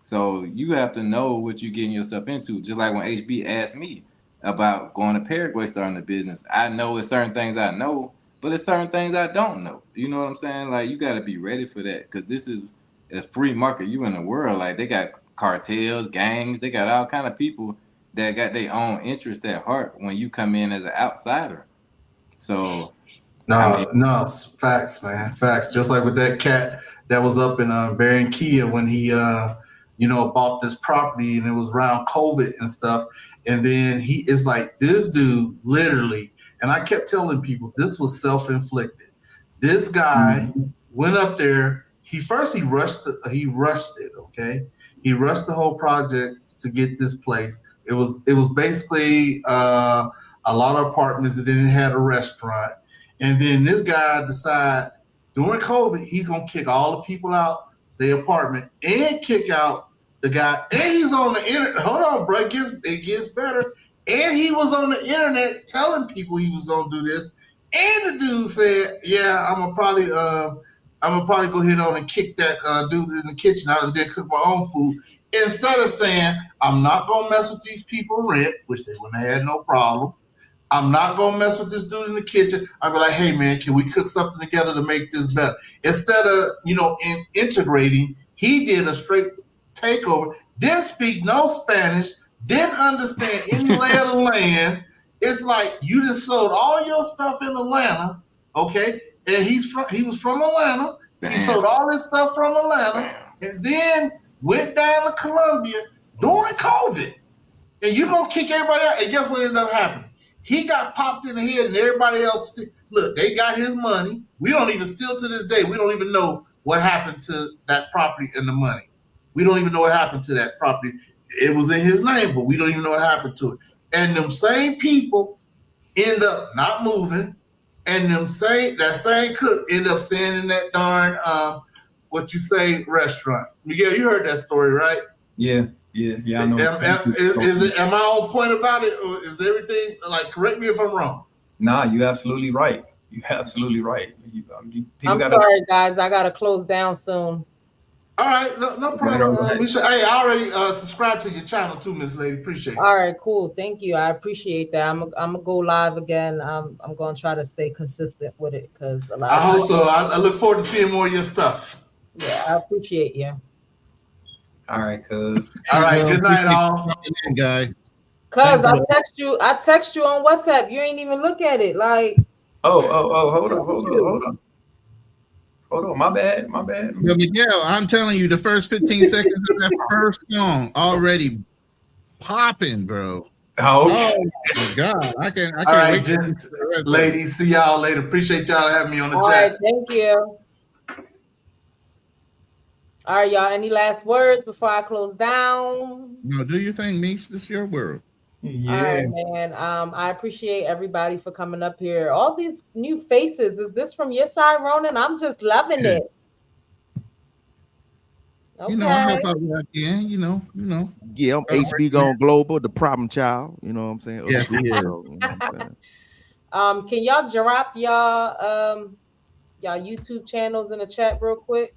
[SPEAKER 2] So you have to know what you're getting yourself into. Just like when HB asked me about going to Paraguay, starting a business. I know it's certain things I know, but it's certain things I don't know. You know what I'm saying? Like, you got to be ready for that, because this is a free market. You in the world. Like, they got cartels, gangs. They got all kind of people that got their own interest at heart when you come in as an outsider. So...
[SPEAKER 9] No, facts, man. Facts. Just like with that cat that was up in Barranquilla when he, bought this property, and it was around COVID and stuff. And then he is like, this dude literally, and I kept telling people this was self-inflicted. This guy went up there. He rushed it. Okay, he rushed the whole project to get this place. It was basically a lot of apartments, and then it had a restaurant. And then this guy decided during COVID, he's going to kick all the people out the apartment and kick out the guy. And he's on the internet. Hold on, bro. It gets better. And he was on the internet telling people he was going to do this. And the dude said, yeah, I'm going to probably go ahead on and kick that dude in the kitchen out and then cook my own food. Instead of saying, I'm not going to mess with these people rent, which they wouldn't have had no problem. I'm not going to mess with this dude in the kitchen. I'd be like, hey, man, can we cook something together to make this better? Instead of, integrating, he did a straight takeover, didn't speak no Spanish, didn't understand any lay of the land. It's like you just sold all your stuff in Atlanta, okay? And he was from Atlanta. He sold all this stuff from Atlanta, and then went down to Colombia during COVID. And you're going to kick everybody out, and guess what ended up happening? He got popped in the head, and everybody else, look, they got his money. We don't even, still to this day, we don't even know what happened to that property and the money. We don't even know what happened to that property. It was in his name, but we don't even know what happened to it. And them same people end up not moving, and that same cook end up staying in that darn, restaurant. Miguel, you heard that story, right?
[SPEAKER 6] Yeah. I know.
[SPEAKER 9] Am I on point about it, or is everything like? Correct me if I'm wrong.
[SPEAKER 6] Nah, you're absolutely right. I'm
[SPEAKER 3] sorry, guys. I gotta close down soon.
[SPEAKER 9] All right, no problem. I already subscribed to your channel too, Miss Lady. Appreciate it.
[SPEAKER 3] All right, cool. Thank you. I appreciate that. I'm gonna go live again. I'm gonna try to stay consistent with it because
[SPEAKER 9] I hope so. I look forward to seeing more of your stuff.
[SPEAKER 3] Yeah, I appreciate you.
[SPEAKER 6] All right, cuz.
[SPEAKER 9] All right, good night, all.
[SPEAKER 1] Guy.
[SPEAKER 3] Cuz I text you on WhatsApp. You ain't even look at it. Like,
[SPEAKER 6] hold on. Hold on, my bad.
[SPEAKER 1] But Miguel, I'm telling you, the first 15 seconds of that first song already popping, bro.
[SPEAKER 6] Oh
[SPEAKER 1] my God. I can't
[SPEAKER 9] All right,
[SPEAKER 1] wait.
[SPEAKER 9] gents, ladies, see y'all later. Appreciate y'all having me on the
[SPEAKER 3] All
[SPEAKER 9] chat.
[SPEAKER 3] right, thank you. All right, y'all. Any last words before I close down?
[SPEAKER 1] No, do your thing, Meech. This is your world.
[SPEAKER 3] All right, man. I appreciate everybody for coming up here. All these new faces. Is this from your side, Ronan? I'm just loving it. Okay.
[SPEAKER 1] You know, I help out where I can, you know.
[SPEAKER 10] Yeah, I'm HB Gone Global, the problem child. You know what I'm saying?
[SPEAKER 1] Yes, he is.
[SPEAKER 10] So, you know what I'm saying?
[SPEAKER 3] Can y'all drop y'all YouTube channels in the chat real quick?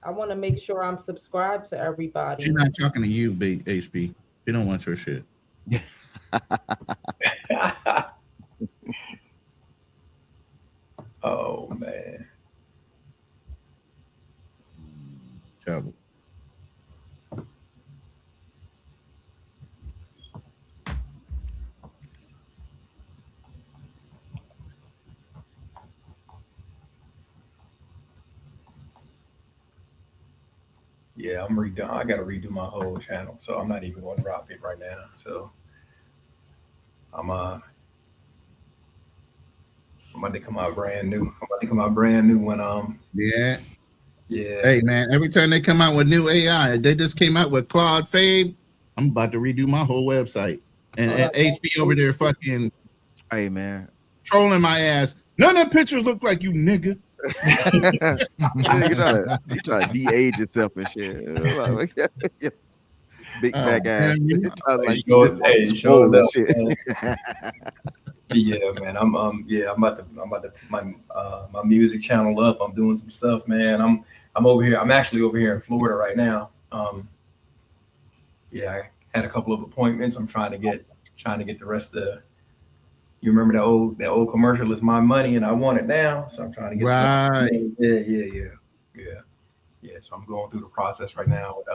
[SPEAKER 3] I want to make sure I'm subscribed to everybody.
[SPEAKER 1] She's not talking to you, big HB. She don't want your shit.
[SPEAKER 6] Oh man.
[SPEAKER 1] Trouble.
[SPEAKER 6] Yeah, I'm redone. I gotta redo my whole channel, so I'm not even going to drop it right now. So I'm about to come out brand new. When
[SPEAKER 1] Yeah.
[SPEAKER 6] Yeah.
[SPEAKER 1] Hey man, every time they come out with new AI, they just came out with Claude Fabe. I'm about to redo my whole website. And HB over there fucking
[SPEAKER 10] hey man,
[SPEAKER 1] trolling my ass. None of the pictures look like you, nigga.
[SPEAKER 10] you try to de-age yourself and shit. Big fat guy.
[SPEAKER 6] Yeah, man. I'm about to my music channel up. I'm doing some stuff, man. I'm over here. I'm actually over here in Florida right now. I had a couple of appointments. I'm trying to get the rest of. You remember that old commercial? Is my money and I want it now. So I'm trying to get
[SPEAKER 1] right.
[SPEAKER 6] Yeah. So I'm going through the process right now with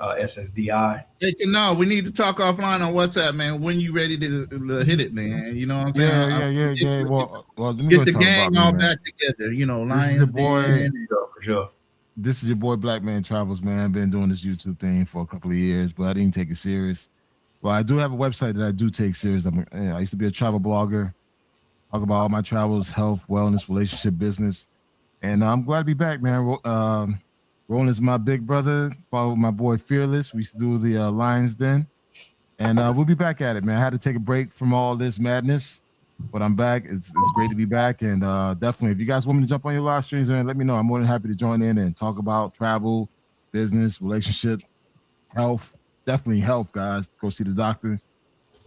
[SPEAKER 6] SSDI.
[SPEAKER 1] Hey, no, we need to talk offline on WhatsApp, man. When you ready to hit it, man? You know what I'm saying?
[SPEAKER 8] Yeah. Well, let me
[SPEAKER 1] get the gang all back together. You know,
[SPEAKER 8] this is the boy.
[SPEAKER 6] For sure.
[SPEAKER 8] This is your boy Black Man Travels, man. I've been doing this YouTube thing for a couple of years, but I didn't take it serious. Well, I do have a website that I do take serious. I used to be a travel blogger, talk about all my travels, health, wellness, relationship, business, and I'm glad to be back, man. Roland is my big brother. Follow my boy Fearless. We used to do the Lions Den, and we'll be back at it, man. I had to take a break from all this madness, but I'm back. It's great to be back, and definitely, if you guys want me to jump on your live streams, man, let me know. I'm more than happy to join in and talk about travel, business, relationships, health. Definitely health, guys. Go see the doctor,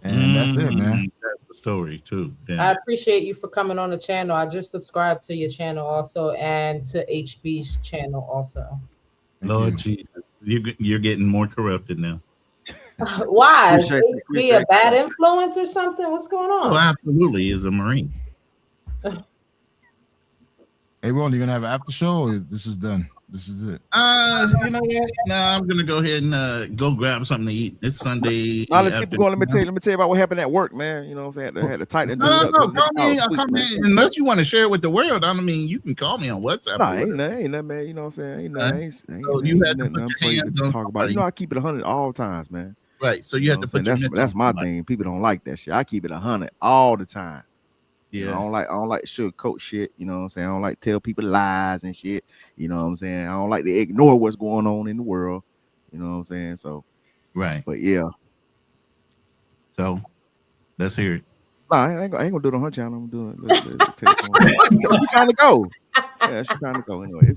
[SPEAKER 8] and that's it, man.
[SPEAKER 1] That's the story too.
[SPEAKER 3] Yeah. I appreciate you for coming on the channel. I just subscribed to your channel also, and to HB's channel also.
[SPEAKER 1] Lord Jesus, you're getting more corrupted now.
[SPEAKER 3] Why? Is HB a bad influence or something? What's going on?
[SPEAKER 1] Oh, absolutely, is a Marine.
[SPEAKER 8] Hey, Ron, you gonna have an after show, or this is done? This is it.
[SPEAKER 1] You know what? No, I'm gonna go ahead and go grab something to eat. It's Sunday.
[SPEAKER 10] Now let's keep going. Let me tell you about what happened at work, man. You know what I'm saying? I had to tighten it up.
[SPEAKER 1] Call me, unless you want to share it with the world. I mean, you can call me on WhatsApp.
[SPEAKER 10] Nah, ain't nothing, man. You know what I'm saying?
[SPEAKER 1] So you had to put your hands on
[SPEAKER 10] talk about. You know, I keep it 100 all times, man.
[SPEAKER 1] Right. So you have to put your
[SPEAKER 10] that's my thing. People don't like that shit. I keep it 100 all the time.
[SPEAKER 1] Yeah,
[SPEAKER 10] you know, I don't like sugarcoat shit. You know what I'm saying? I don't like to tell people lies and shit. You know what I'm saying? I don't like to ignore what's going on in the world. You know what I'm saying? So,
[SPEAKER 1] right.
[SPEAKER 10] But yeah.
[SPEAKER 1] So, let's hear it.
[SPEAKER 10] Nah, I ain't gonna do it on her channel. I'm doing it. She's trying to go. Yeah, she's trying to go. Anyway,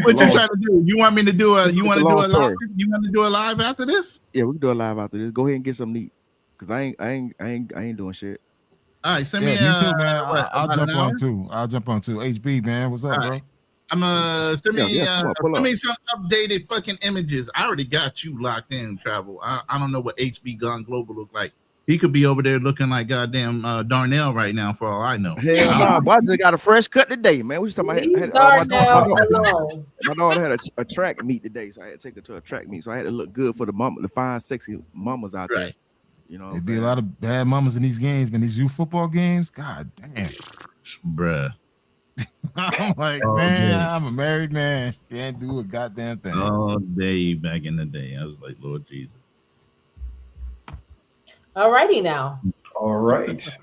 [SPEAKER 1] what you trying to do? You want me to do a? You want to do a live? You want to do a live after this?
[SPEAKER 10] Yeah, we can do a live after this. Go ahead and get something to eat, cause I ain't doing shit.
[SPEAKER 1] All right, send
[SPEAKER 8] me.
[SPEAKER 1] Me
[SPEAKER 8] too, man. I'll jump on too. HB, man. What's up, bro?
[SPEAKER 1] I'm send me some updated fucking images. I already got you locked in, Travel. I don't know what HB Gone Global look like. He could be over there looking like goddamn Darnell right now, for all I know.
[SPEAKER 10] Hell no, boy, I just got a fresh cut today, man. We just talking about my daughter had a track meet today, so I had to take her to a track meet. So I had to look good for the fine, sexy mamas out there. You know,
[SPEAKER 8] there'd be a lot of bad mamas in these games, man. These youth football games, god damn,
[SPEAKER 1] bruh.
[SPEAKER 8] I'm like,
[SPEAKER 1] Oh,
[SPEAKER 8] man,
[SPEAKER 1] man.
[SPEAKER 8] I'm a married man. Can't do a goddamn thing.
[SPEAKER 1] All day back in the day. I was like, Lord Jesus.
[SPEAKER 3] All righty now.
[SPEAKER 6] All right.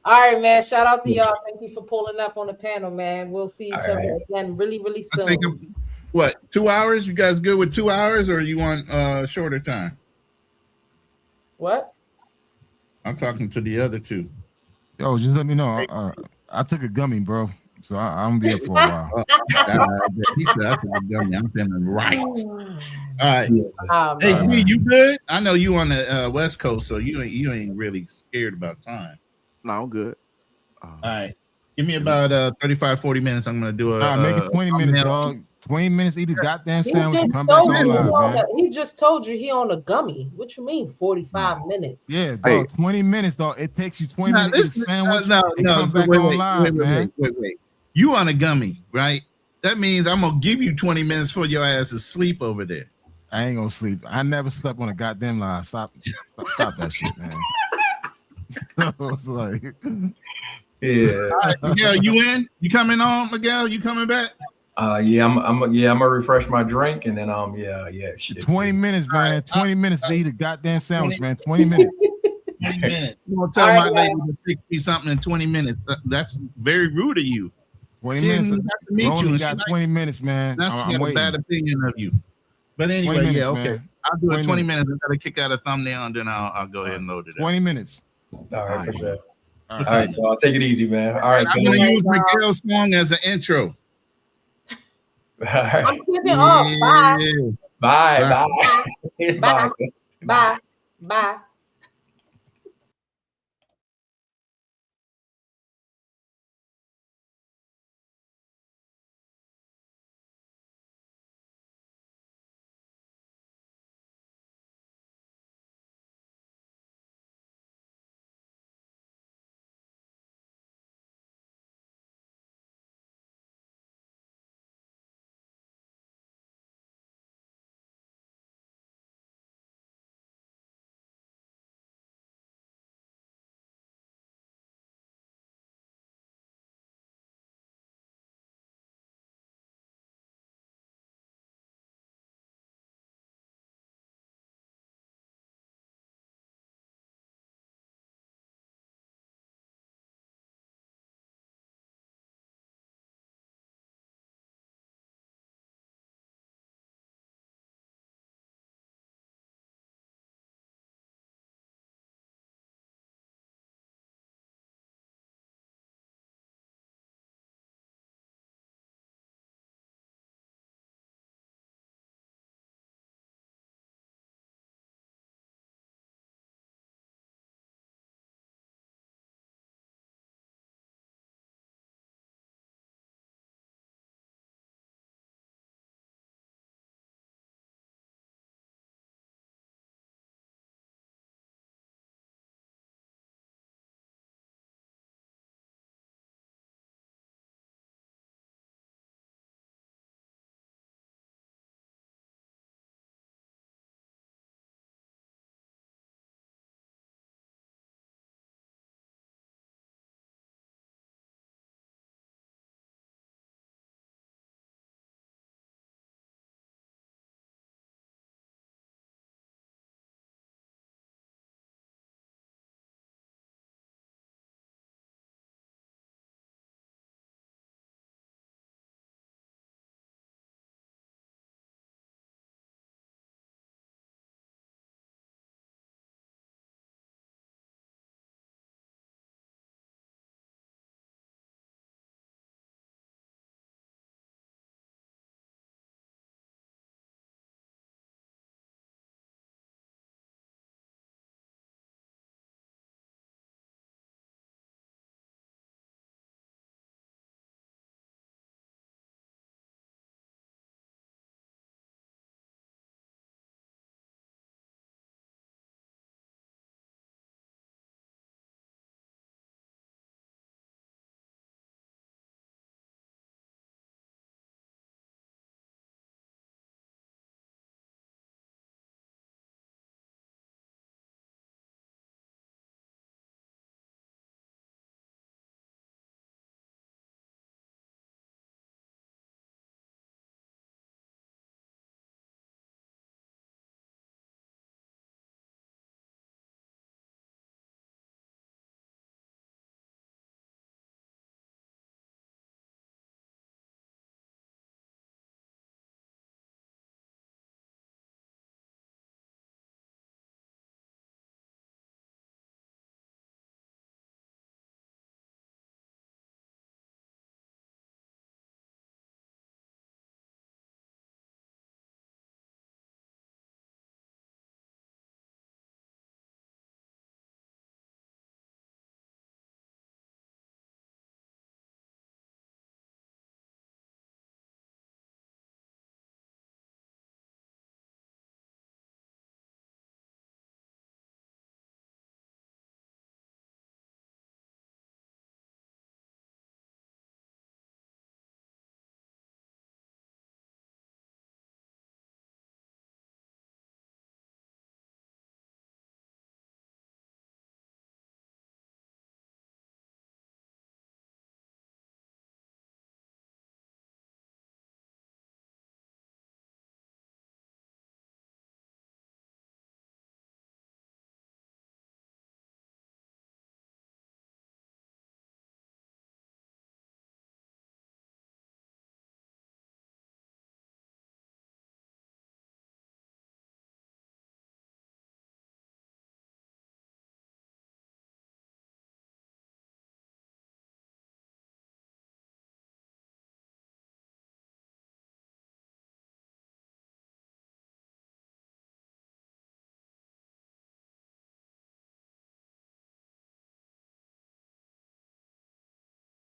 [SPEAKER 3] All right, man. Shout out to y'all. Thank you for pulling up on the panel, man. We'll see each other again really, really soon.
[SPEAKER 1] I think what, 2 hours? You guys good with 2 hours, or you want shorter time?
[SPEAKER 3] What?
[SPEAKER 1] I'm talking to the other two.
[SPEAKER 8] Yo, just let me know. I took a gummy, bro. So I'm gonna be here for a while.
[SPEAKER 1] He said I took a gummy. I'm feeling right. All right. Hey,
[SPEAKER 3] man.
[SPEAKER 1] G, you good? I know you on the West Coast, so you ain't really scared about time.
[SPEAKER 10] No, I'm good.
[SPEAKER 1] All right. Give me about 35, 40 minutes. I'm gonna do
[SPEAKER 8] Make it 20 minutes, dog. 20 minutes, eat a goddamn sandwich, and come back online, man.
[SPEAKER 3] He just told you he on a gummy. What you mean 45 minutes?
[SPEAKER 8] Yeah, dog. 20 minutes, dog. It takes you 20 minutes to eat a sandwich and come back online, man.
[SPEAKER 1] Wait. You on a gummy, right? That means I'm gonna give you 20 minutes for your ass to sleep over there.
[SPEAKER 8] I ain't gonna sleep. I never slept on a goddamn line. Stop that shit, man. I was like,
[SPEAKER 6] yeah.
[SPEAKER 1] All right, Miguel, you in? You coming on, Miguel? You coming back?
[SPEAKER 6] Yeah, I'm gonna refresh my drink and then shit.
[SPEAKER 8] 20 minutes, man. 20 minutes to eat a goddamn sandwich, man. 20 minutes.
[SPEAKER 1] 20 minutes. You gonna tell my lady to fix me something in 20 minutes? That's very rude of you.
[SPEAKER 8] 20
[SPEAKER 1] She
[SPEAKER 8] minutes.
[SPEAKER 1] didn't have to meet you.
[SPEAKER 8] Only got 20 minutes, man.
[SPEAKER 1] That's
[SPEAKER 8] I'm
[SPEAKER 1] got a
[SPEAKER 8] waiting.
[SPEAKER 1] bad opinion of you. But anyway,
[SPEAKER 8] 20 minutes,
[SPEAKER 1] yeah, okay.
[SPEAKER 8] man.
[SPEAKER 1] I'll do it
[SPEAKER 8] 20
[SPEAKER 1] 20 minutes. I gotta kick out a thumbnail and then I'll go ahead and load it up.
[SPEAKER 8] 20 minutes.
[SPEAKER 6] All right, for sure.
[SPEAKER 8] All
[SPEAKER 6] All right, so I'll take it easy, man. All right,
[SPEAKER 1] I'm gonna use Miguel's song as an intro.
[SPEAKER 6] All right.
[SPEAKER 3] I'm keeping off. Bye.
[SPEAKER 6] Bye.
[SPEAKER 3] Bye. Bye. Bye. Bye.